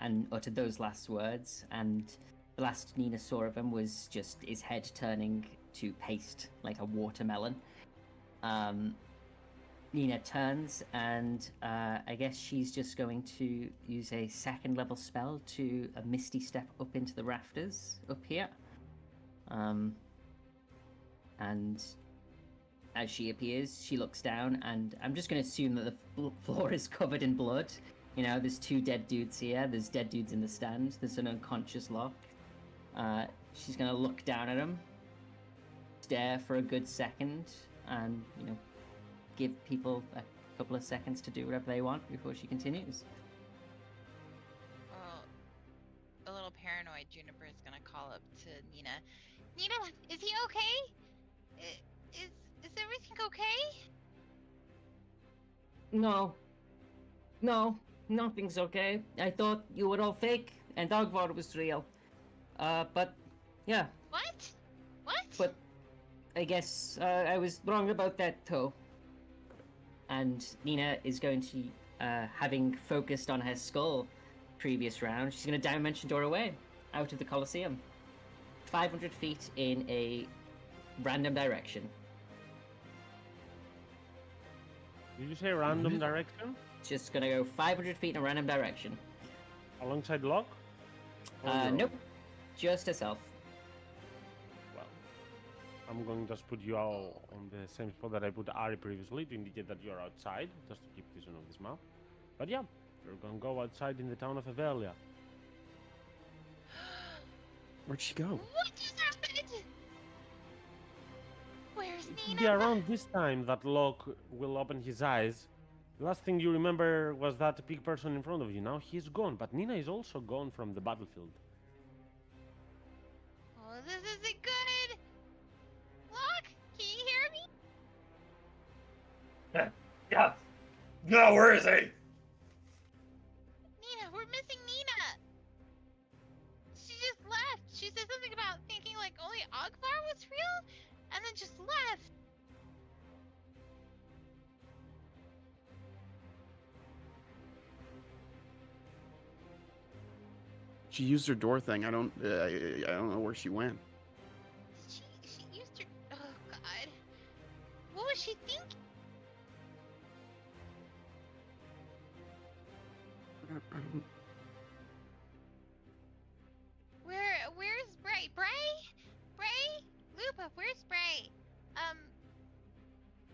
S3: and uttered those last words, and the last Nina saw of him was just his head turning to paste like a watermelon. Nina turns and I guess she's just going to use a second level spell to a misty step up into the rafters up here. And as she appears, she looks down, and I'm just going to assume that the floor is covered in blood. You know, there's 2 dead dudes here. There's dead dudes in the stand. There's an unconscious Locke. She's going to look down at him, stare for a good second, and, you know, give people a couple of seconds to do whatever they want before she continues.
S8: Well, a little paranoid Juniper is gonna call up to Nina. Nina, is he okay? Is everything okay?
S3: No, nothing's okay. I thought you were all fake and Dogvar was real. But yeah,
S8: What? What?
S3: but I guess I was wrong about that too. And Nina is going to, having focused on her skull previous round, she's going to dimension door away out of the Colosseum. 500 feet in a random direction.
S6: Did you say random direction?
S3: Just going to go 500 feet in a random direction.
S6: Alongside Locke? Or your own?
S3: Nope. Just herself.
S6: Well, I'm going to just put you all on the same spot that I put Ari previously to indicate that you're outside, just to keep vision of this map. But yeah, you're going to go outside in the town of Avelia.
S4: Where'd she go?
S8: What just happened? Where's
S6: It
S8: Nina?
S6: will be around this time that Locke will open his eyes. The last thing you remember was that big person in front of you. Now he's gone, but Nina is also gone from the battlefield.
S8: Oh, this isn't good. Locke, can you hear me?
S7: Yeah. No, where is he?
S8: Nina, we're missing Nina. She just left. She said something about thinking like only Ogvar was real, and then just left.
S4: She used her door thing. I don't know where she went.
S8: She used her. Oh God. What was she thinking? Where's Bray? Bray? Lupa, where's Bray?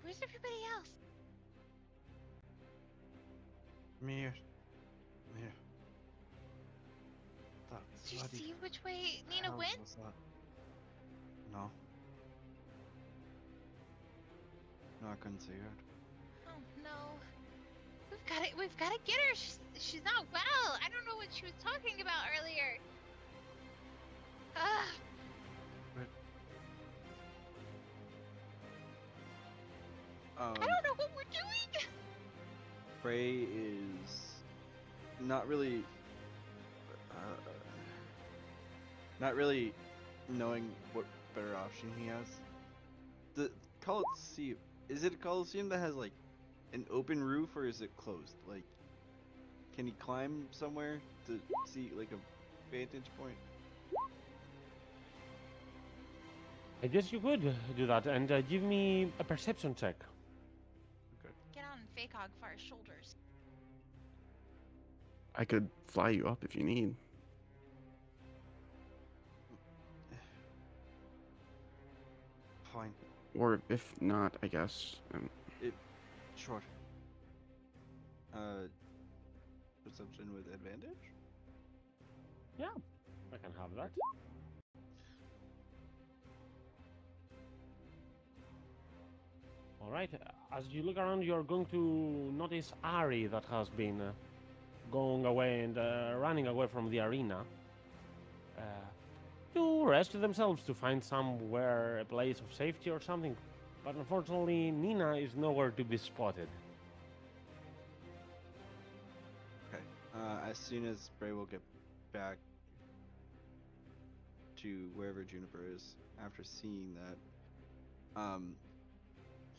S8: Where's everybody else?
S1: Mir. That
S8: Did you
S1: bloody
S8: see which way Nina
S1: hell
S8: went?
S1: was that? No. No, I couldn't see her.
S8: Oh no. We've got to get her. She's not well. I don't know what she was talking about earlier. Ah. I don't know what we're doing.
S1: Bray is not really knowing what better option he has. The Coliseum, is it a Coliseum that has like an open roof, or is it closed? Like, can he climb somewhere to see like a vantage point?
S6: I guess you could do that, and give me a perception check.
S8: Get on fake Ogfar's shoulders.
S4: I could fly you up if you need.
S1: Fine,
S4: Or if not, I guess.
S1: sure. Perception with advantage?
S6: Yeah, I can have that. Alright, as you look around, you're going to notice Ari that has been going away and running away from the arena. to rescue themselves, to find somewhere a place of safety or something. But unfortunately, Nina is nowhere to be spotted.
S1: Okay. As soon as Bray will get back to wherever Juniper is, after seeing that,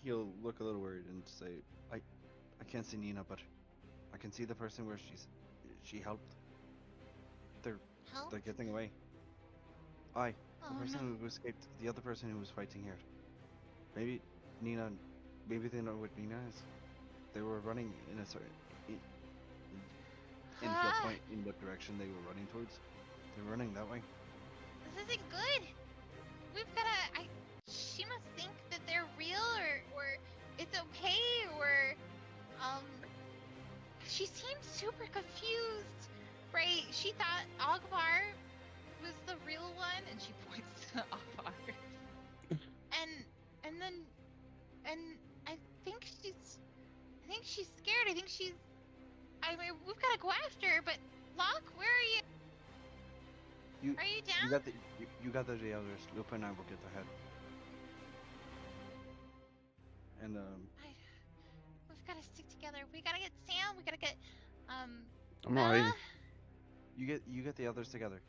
S1: he'll look a little worried and say, I can't see Nina, but I can see the person where she helped. They're
S2: Help?
S1: getting away. The
S2: Oh
S1: person
S2: no.
S1: who escaped, the other person who was fighting here. Maybe Nina, maybe they know what Nina is. They were running in a certain, in he'll
S2: Ah,
S1: point in what direction they were running towards. They're running that way.
S2: this isn't good. We've gotta. She must think that they're real, or it's okay, or She seemed super confused. Right? She thought Ogvar was the real one, and she points to Ogvar. and then I think she's scared. I mean, we've got to go after her. But Locke, where are you?
S1: You
S2: Are you down?
S1: you got the others. Lupa and I will get ahead. And
S2: We've got to stick together. We gotta get Sam. We gotta get
S4: I'm
S2: Bella.
S4: alright.
S1: you get the others together.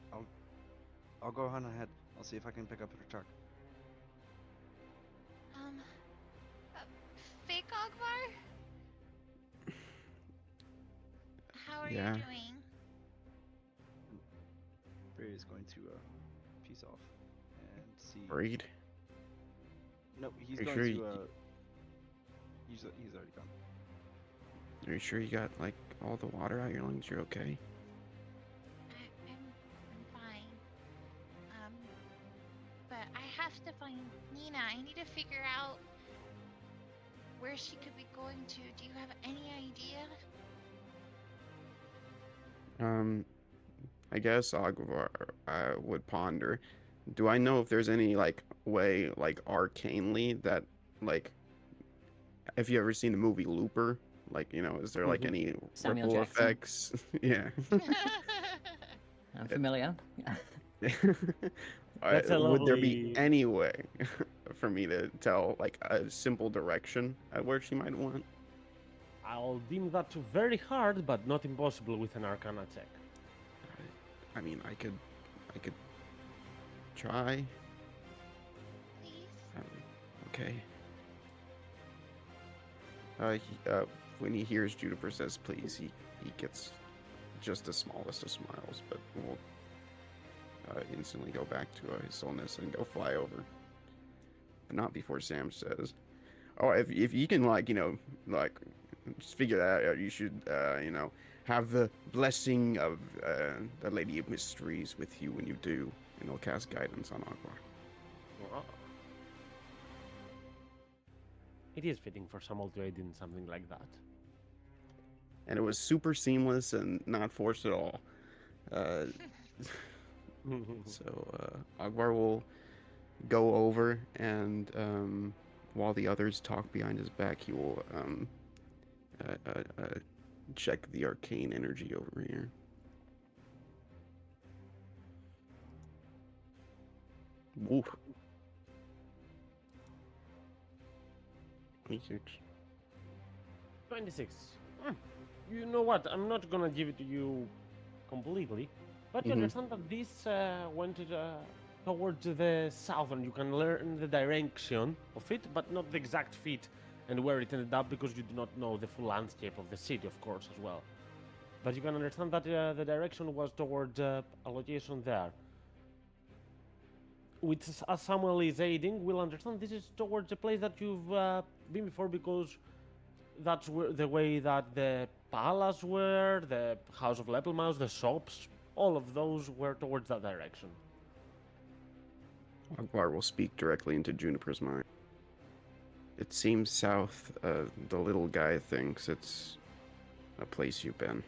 S1: I'll go on ahead. I'll see if I can pick up her truck.
S2: Fake Ogvar. How are
S4: Yeah.
S2: you doing?
S1: Bray is going to peace off and see.
S4: Worried?
S1: No, he's
S4: Are you
S1: going
S4: sure
S1: to
S4: you-
S1: he's already gone.
S4: Are you sure you got like all the water out your lungs? You're okay?
S2: I'm fine. But I have to find Nina. I need to figure out where she could be going to. Do you have any idea?
S4: I guess Agvar would ponder. Do I know if there's any like way, like arcanely, that like, have you ever seen the movie Looper? Like, you know, is there like
S6: Mhm.
S4: any
S3: Samuel
S4: ripple
S3: Jackson.
S4: effects? Yeah.
S3: I'm familiar.
S6: That's a
S4: Would there be
S6: lovely-
S4: any way for me to tell like a simple direction at where she might want?
S6: I'll deem that very hard, but not impossible with an Arcana check.
S4: I mean, I could try.
S2: Please?
S4: Okay. When he hears Juniper says please, he gets just the smallest of smiles, but will instantly go back to his stillness and go fly over. But not before Sam says, "Oh, if you can like, you know, like just figure that out, you should you know, have the blessing of the Lady of Mysteries with you when you do, and he'll cast guidance on Agvar."
S6: Oh. It is fitting for someone to aid in something like that.
S4: And it was super seamless and not forced at all. So Agvar will go over, and while the others talk behind his back, he will check the arcane energy over here. Woof. 26.
S6: 26. You know what? I'm not gonna give it to you completely, but you
S4: Mhm.
S6: understand that this went towards the south, and you can learn the direction of it, but not the exact feet and where it ended up, because you do not know the full landscape of the city, of course, as well. But you can understand that the direction was towards a location there. Which, as Samuel is aiding, will understand this is towards a place that you've been before, because that's the way that the palace were, the House of Lepelmouse, the shops, all of those were towards that direction.
S4: Agvar will speak directly into Juniper's mind. It seems south, the little guy thinks it's a place you've been.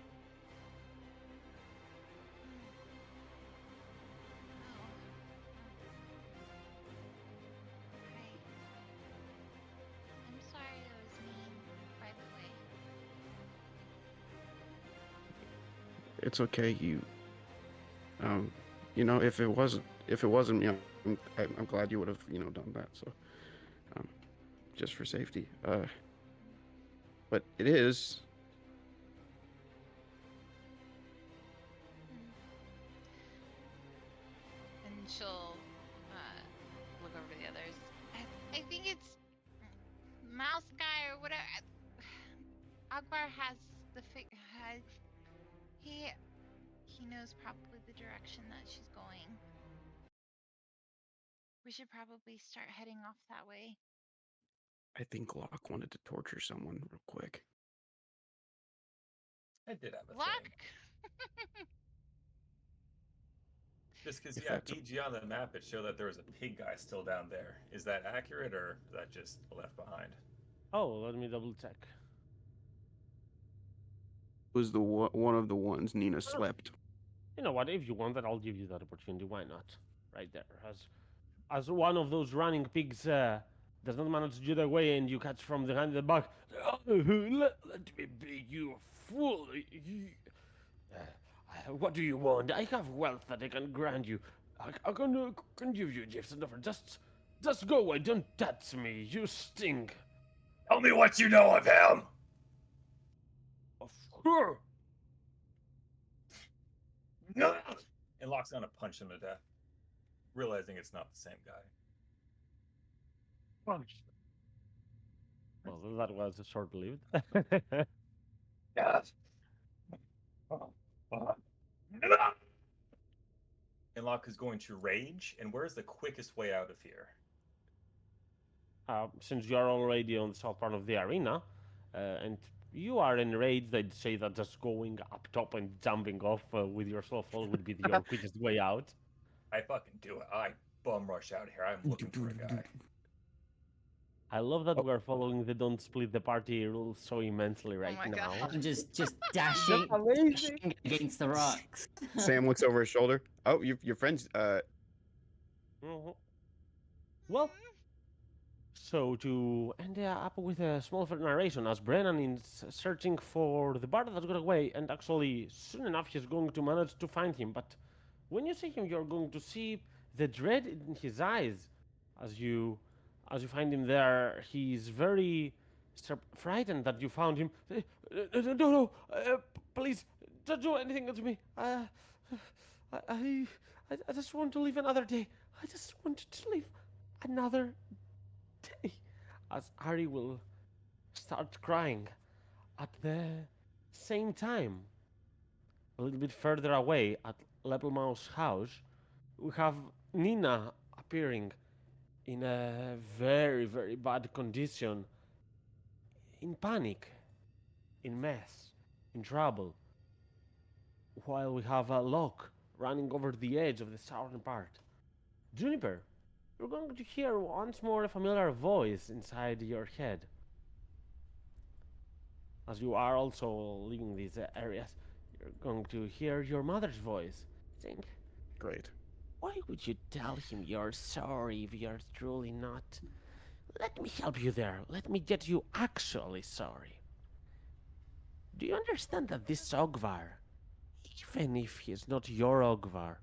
S2: Right. I'm sorry it was mean, by the way.
S4: It's okay, you know, if it wasn't me, I'm glad you would have, you know, done that. So, um, just for safety. But it is.
S2: And she'll look over the others. I think it's Mouse Guy or whatever. Akbar has the he knows probably the direction that she's going. We should probably start heading off that way.
S4: I think Locke wanted to torture someone real quick.
S7: I did have a
S2: Luck.
S7: thing. Just because,
S4: If
S7: yeah,
S4: that's a-
S7: BG on the map, it showed that there was a pig guy still down there. Is that accurate, or is that just left behind?
S6: Oh, let me double check.
S4: Was the one of the ones Nina slept?
S6: You know what? If you want that, I'll give you that opportunity. Why not? Right there. As one of those running pigs does not manage to get away and you catch from behind the back. Oh, let me be, you fool. What do you want? I have wealth that I can grant you. I can give you gifts and offer. Just go away. Don't touch me. You stink.
S7: Tell me what you know of him!
S6: Sure.
S7: And Locke's gonna punch him to death, realizing it's not the same guy.
S6: Punch. Well, that was short-lived.
S7: Yes. And Locke is going to rage. And where's the quickest way out of here?
S6: Since you are already on the south part of the arena, and you are enraged, I'd say that just going up top and jumping off with your slow fall would be your quickest way out.
S7: I fucking do it. I bum rush out here. I'm looking for a guy.
S6: I love that we're following the don't split the party rule so immensely right
S2: my
S6: now.
S2: God.
S3: I'm just dashing,
S6: amazing.
S3: dashing against the rocks.
S4: Sam looks over his shoulder. Oh, your friend's.
S6: Mhm. Well, so to end up with a small narration, as Brennan is searching for the bard that got away, and actually soon enough he's going to manage to find him. But when you see him, you're going to see the dread in his eyes as you find him there. He's very frightened that you found him. No, please don't do anything to me. I just want to live another day. I just wanted to live another day. As Ari will start crying at the same time. A little bit further away at Leppelmau's house, we have Nina appearing in a very, very bad condition, in panic, in mess, in trouble, while we have Locke running over the edge of the southern part. Juniper, you're going to hear once more a familiar voice inside your head. As you are also leaving these areas, you're going to hear your mother's voice saying,
S4: Great.
S6: "Why would you tell him you're sorry if you're truly not? Let me help you there. Let me get you actually sorry. Do you understand that this Ogvar, even if he is not your Ogvar,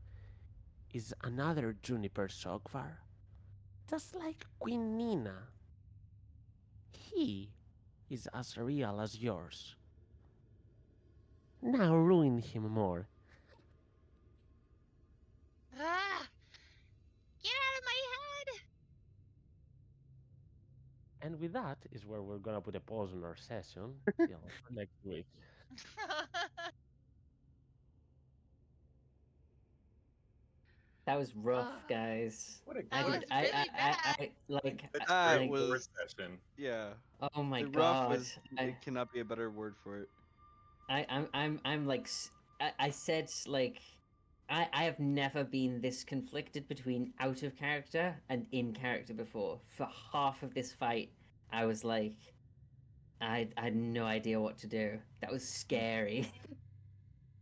S6: is another Juniper Ogvar? Just like Queen Nina. He is as real as yours. Now ruin him more."
S2: Ah! Get out of my head!
S6: And with that is where we're gonna put a pause on our session till next week.
S3: That was rough,
S2: Ah.
S3: guys.
S7: What a
S2: That
S7: great
S2: was really bad.
S3: Like,
S7: That's
S1: Ah,
S7: great
S1: it was-
S7: first session.
S1: Yeah.
S3: oh my
S1: the rough
S3: god.
S1: was. It cannot be a better word for it.
S3: I'm like, I said like, I have never been this conflicted between out of character and in character before. For half of this fight, I was like, I had no idea what to do. That was scary.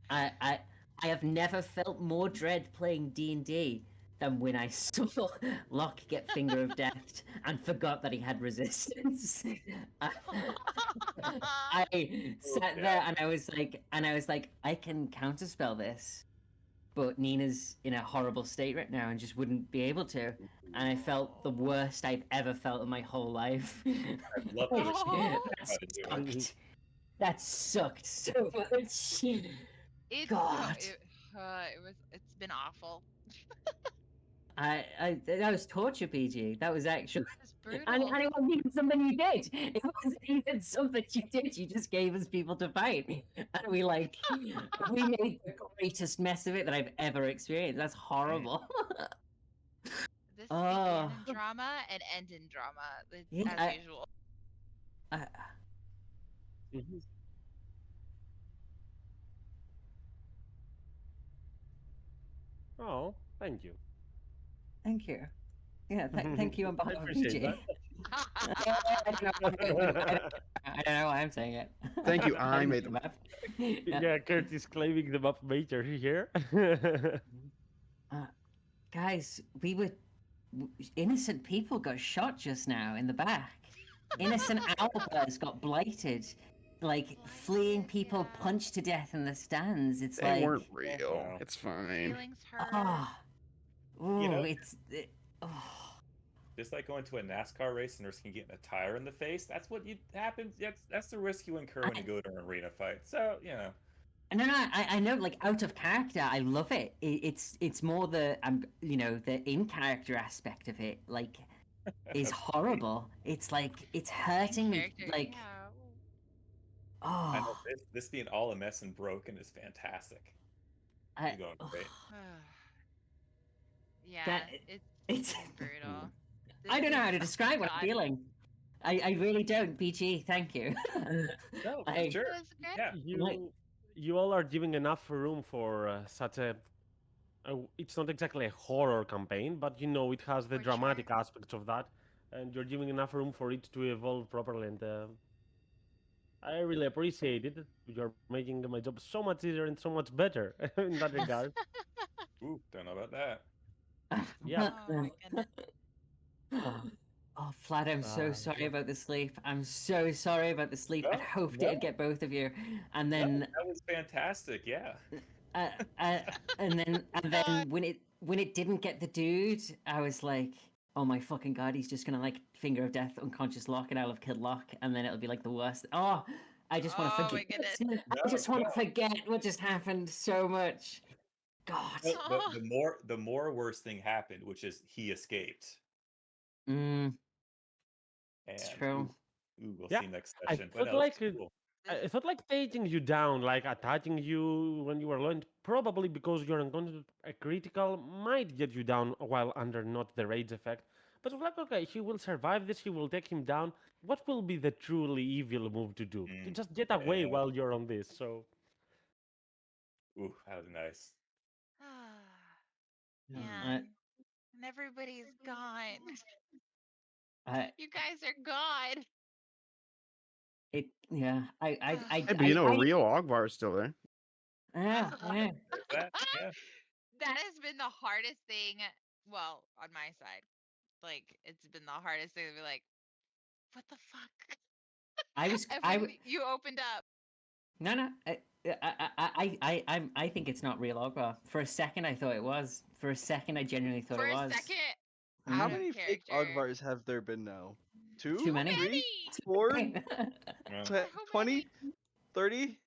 S3: I have never felt more dread playing D&D than when I saw Locke get Finger of Death and forgot that he had resistance. I sat there and I was like, I can counterspell this. but Nina's in a horrible state right now and just wouldn't be able to. And I felt the worst I've ever felt in my whole life.
S7: I'd love to
S3: Like,
S7: explain
S3: that
S7: how to do it.
S3: sucked. That sucked so much.
S8: It's
S3: God.
S8: it's been awful.
S3: That was torture, PG. That was actually.
S8: It's brutal.
S3: And it wasn't even something you did. It wasn't even something you did. You just gave us people to fight, and we made the greatest mess of it that I've ever experienced. That's horrible.
S8: This
S3: Oh.
S8: began in drama and end in drama,
S3: Yeah,
S8: as usual.
S6: Mhm. Oh, thank you.
S3: Thank you. Yeah, thank you on
S6: I
S3: behalf of
S6: appreciate
S3: PG.
S6: that.
S3: I don't know why I'm saying it.
S4: Thank you, I made the
S3: map.
S6: Yeah, Curtis claiming the map major here.
S3: Guys, innocent people got shot just now in the back. Innocent owlbirds got blighted. Like, fleeing people
S8: Yeah.
S3: punched to death in the stands. It's
S4: They
S3: like,
S4: weren't real.
S7: Wow.
S4: It's fine.
S8: Feelings hurt.
S3: oh,
S7: You know-
S3: oh.
S7: Just like going to a NASCAR race and risking getting a tire in the face. That's what happens. That's the risk you incur when you go to an arena fight. So
S3: No, I know, like, out of character, I love it. It's more the the in character aspect of it, like, is horrible. It's like it's hurting me,
S8: Character,
S3: like,
S8: yeah.
S7: I know
S3: oh,
S7: this being all a mess and broken is fantastic.
S3: I,
S7: You're going great.
S8: Yeah,
S3: That-
S8: it's
S3: it's.
S8: brutal.
S3: I don't know how to
S8: This is-
S3: describe what I'm
S8: God,
S3: feeling. I really don't. BG, thank you.
S7: No, for
S3: I-
S7: sure.
S8: It was great.
S7: Yeah.
S6: You all are giving enough room for such a. It's not exactly a horror campaign, but it has the
S8: For
S6: dramatic aspects of that, and you're giving enough room for it to evolve properly. And I really appreciate it. You're making my job so much easier and so much better in that regard.
S7: Ooh, don't know about that.
S6: Yeah.
S8: Oh my goodness.
S3: Oh, Vlad, I'm so sorry
S6: yeah.
S3: about the sleep. I'm so sorry about the sleep. I
S7: No,
S3: hoped
S7: no.
S3: it'd get both of you. And
S7: No,
S3: then
S7: that was fantastic. Yeah.
S3: and then when it didn't get the dude, I was like, oh my fucking god, he's just gonna like finger of death, unconscious Locke, and I'll have killed Locke, and then it'll be like the worst. Oh, I just want to
S8: Oh my
S3: forget.
S8: goodness.
S3: I just want to
S7: No.
S3: forget what just happened so much. God.
S7: But the more worst thing happened, which is he escaped.
S3: Mm,
S7: And
S3: it's true.
S7: we'll
S6: Yeah,
S7: see next
S6: I
S7: session.
S6: felt
S7: But no,
S6: like
S7: it's cool.
S6: I felt like taking you down, like attacking you when you were low, and probably because you're unconscious, a critical might get you down while under not the rage effect. But it's like, okay, he will survive this, he will take him down. What will be the truly evil move to do? To just get away
S7: Yeah.
S6: while you're on this, so...
S7: Ooh, that was nice.
S8: Man. And everybody's gone.
S3: I
S8: You guys are gone.
S3: yeah.
S4: Hey, but real Ogvar is still there.
S3: Yeah.
S7: That, yeah.
S8: That has been the hardest thing. Well, on my side, like it's been the hardest thing to be like, what the fuck? And when you opened up.
S3: No. I think it's not real Ogvar. For a second, I thought it was. For a second, I genuinely thought
S8: For
S3: it
S8: a
S3: was.
S8: second,
S1: How
S8: out of
S1: many fake
S8: character.
S1: Ogvars have there been now? Two?
S3: Too many.
S1: Three?
S8: Many!
S1: 4?
S7: Yeah.
S8: So
S1: 20?
S8: many.
S1: 30?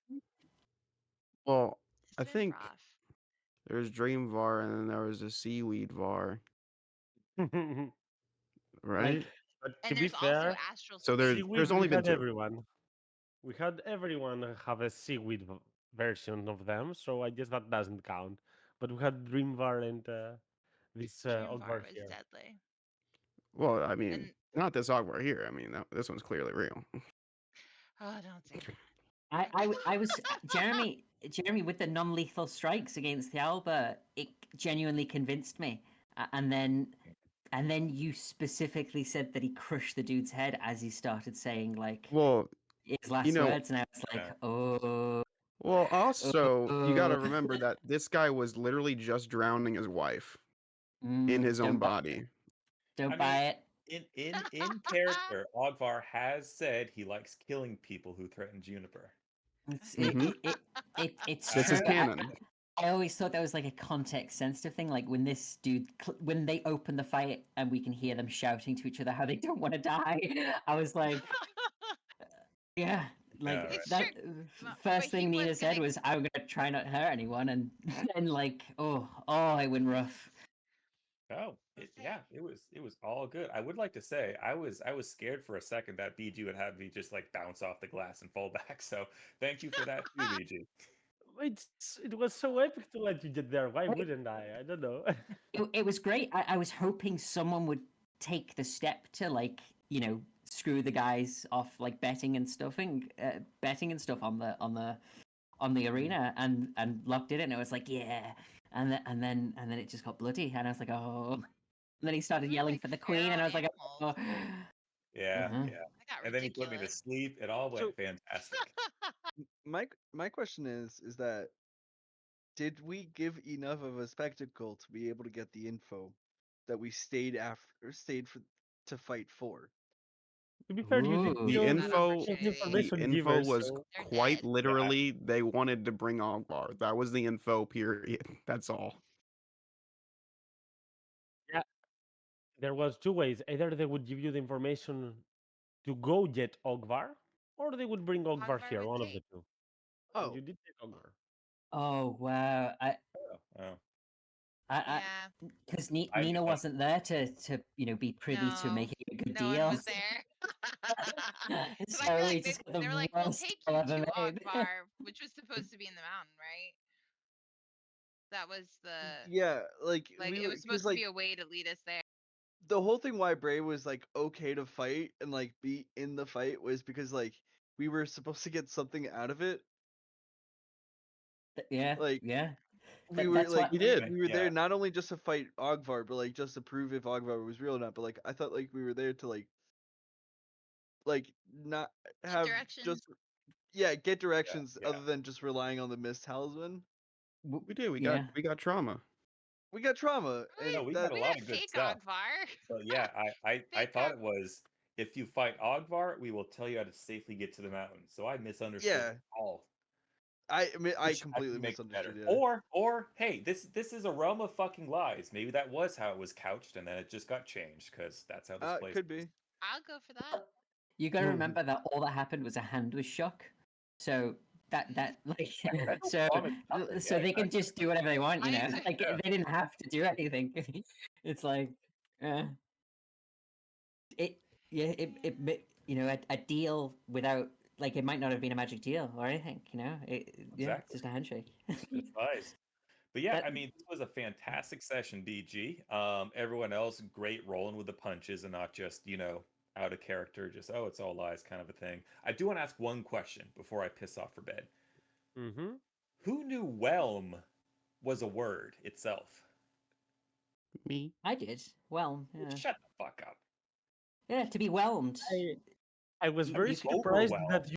S4: Well,
S8: It's
S4: I
S8: been
S4: think
S8: rough.
S4: there's Dream Var and then there was a Seaweed Var, right?
S6: But to
S8: And
S6: be
S8: there's
S6: fair,
S8: also Astral
S4: So there's-
S8: Sea.
S6: seaweed,
S4: only
S6: we
S4: been
S6: had
S4: two.
S6: everyone. We had everyone have a seaweed version of them, so I guess that doesn't count. But we had Dreamvar and this
S8: Dreamvar
S6: Ogvar
S8: was
S6: here.
S8: deadly.
S4: Well, I mean,
S8: And
S4: not this Ogvar here. I mean, this one's clearly real.
S8: oh, don't say that.
S3: I was Jeremy with the non-lethal strikes against the Albert. It genuinely convinced me, and then you specifically said that he crushed the dude's head as he started saying like
S4: Well,
S3: his last words, and I was like,
S7: Yeah.
S3: oh.
S4: well, also you got to remember that this guy was literally just drowning his wife in his own
S3: don't buy-
S4: body.
S3: Don't
S7: I
S3: buy
S7: mean,
S3: it.
S7: In character, Ogvar has said he likes killing people who threaten Juniper.
S3: It's
S4: Mhm.
S3: it's
S4: This is
S3: true.
S4: canon.
S3: I always thought that was like a context sensitive thing. Like when this dude, when they open the fight and we can hear them shouting to each other how they don't want to die, I was like, yeah, like
S7: right.
S2: It's
S3: that.
S2: true. But
S3: First
S2: he
S3: thing Nina
S2: was
S3: said
S2: gonna-
S3: was, "I'm gonna try not to hurt anyone," and then like, oh, it went rough.
S7: Oh,
S2: Let's say-
S7: yeah, it was all good. I would like to say I was scared for a second that BG would have me just like bounce off the glass and fall back. So thank you for that too, BG.
S6: It was so epic to let you get there. Why wouldn't I? I don't know.
S3: It was great. I was hoping someone would take the step to like, screw the guys off like betting and stuff on the arena, and Locke did it, and it was like, yeah, and then it just got bloody, and I was like, oh. And then he started
S2: We were,
S3: yelling
S2: like,
S3: for the queen, and I was like,
S2: feral
S3: oh.
S7: Yeah,
S3: Uh-huh.
S7: yeah.
S2: That got
S7: And then he put me to
S2: ridiculous.
S7: sleep. It all went
S1: So-
S7: fantastic.
S1: My question is that did we give enough of a spectacle to be able to get the info that we stayed for to fight for?
S6: To be fair, you did
S3: Ooh.
S4: The
S6: show
S2: That's
S4: info,
S2: opportunity.
S6: the information
S4: the info
S6: givers,
S4: was
S6: so-
S2: They're
S4: quite
S2: dead.
S4: literally they wanted to bring Ogvar. That was the info. Period. That's all.
S6: There was two ways. Either they would give you the information to go get Ogvar, or they would bring Ogvar
S2: Ogvar
S6: here.
S2: would
S6: One of the
S2: take.
S6: two. And
S1: Oh,
S6: you did take Ogvar.
S3: Oh wow!
S7: Oh.
S3: I
S2: Yeah.
S3: because
S7: I-
S3: Nina wasn't there to be privy to
S2: No,
S3: making a good
S2: No
S3: deal.
S2: one was there. So
S3: So
S2: I feel
S3: we
S2: like
S3: just got
S2: they
S3: the
S2: were like, "We'll
S3: worst
S2: take
S3: deal
S2: you
S3: ever
S2: to
S3: made.
S2: Ogvar," which was supposed to be in the mountain, right? That was the
S1: yeah, like
S2: like
S1: we
S2: it
S1: were-
S2: was
S1: 'cause,
S2: supposed
S1: like,
S2: to be a way to lead us there.
S1: the whole thing why Bray was like okay to fight and like be in the fight was because like we were supposed to get something out of it.
S3: Yeah,
S1: Like,
S3: yeah.
S1: We
S3: That-
S1: were
S3: that's
S1: like
S3: what-
S4: We did.
S1: we were there
S7: Yeah.
S1: not only just to fight Ogvar, but like just to prove if Ogvar was real or not. But like I thought like we were there to like not
S2: Get
S1: have
S2: directions.
S1: just get directions
S7: yeah.
S1: other than just relying on the Mist Talisman.
S4: We did. We
S3: Yeah.
S4: got trauma.
S1: We got trauma, and
S7: No, we
S1: that,
S7: got a
S2: We
S7: lot
S2: got
S7: of good
S2: fake
S7: stuff.
S2: Ogvar.
S7: So yeah, I
S2: Fake
S7: thought
S2: Ogvar.
S7: it was if you fight Ogvar, we will tell you how to safely get to the mountain. So I misunderstood
S1: Yeah.
S7: it all.
S1: I mean I
S7: Which
S1: completely
S7: can make
S1: misunderstood.
S7: better.
S1: Yeah.
S7: Or hey, this is a realm of fucking lies. Maybe that was how it was couched, and then it just got changed because that's how this place
S1: Could
S7: is.
S1: be.
S2: I'll go for that.
S3: You got to
S4: Mhm.
S3: remember that all that happened was a hand was shook. So that like
S7: That's
S3: so
S7: promise nothing,
S3: so
S7: yeah,
S3: they can just do whatever they want,
S2: I
S3: you know.
S2: agree.
S3: Like
S7: Yeah.
S3: they didn't have to do anything. It's like, a deal without like it might not have been a magic deal or anything, it's
S7: Exactly.
S3: just a handshake.
S7: Good advice. But yeah,
S3: That-
S7: I mean, this was a fantastic session, BG. Everyone else, great rolling with the punches and not just, out of character, just, oh, it's all lies kind of a thing. I do want to ask one question before I piss off for bed.
S6: Mm-hmm.
S7: Who knew whelm was a word itself?
S4: Me.
S3: I did. Well, yeah.
S7: Shut the fuck up.
S3: Yeah, to be whelmed.
S6: I was
S3: You-
S6: very
S3: you could
S6: surprised
S7: overwhelm.
S6: that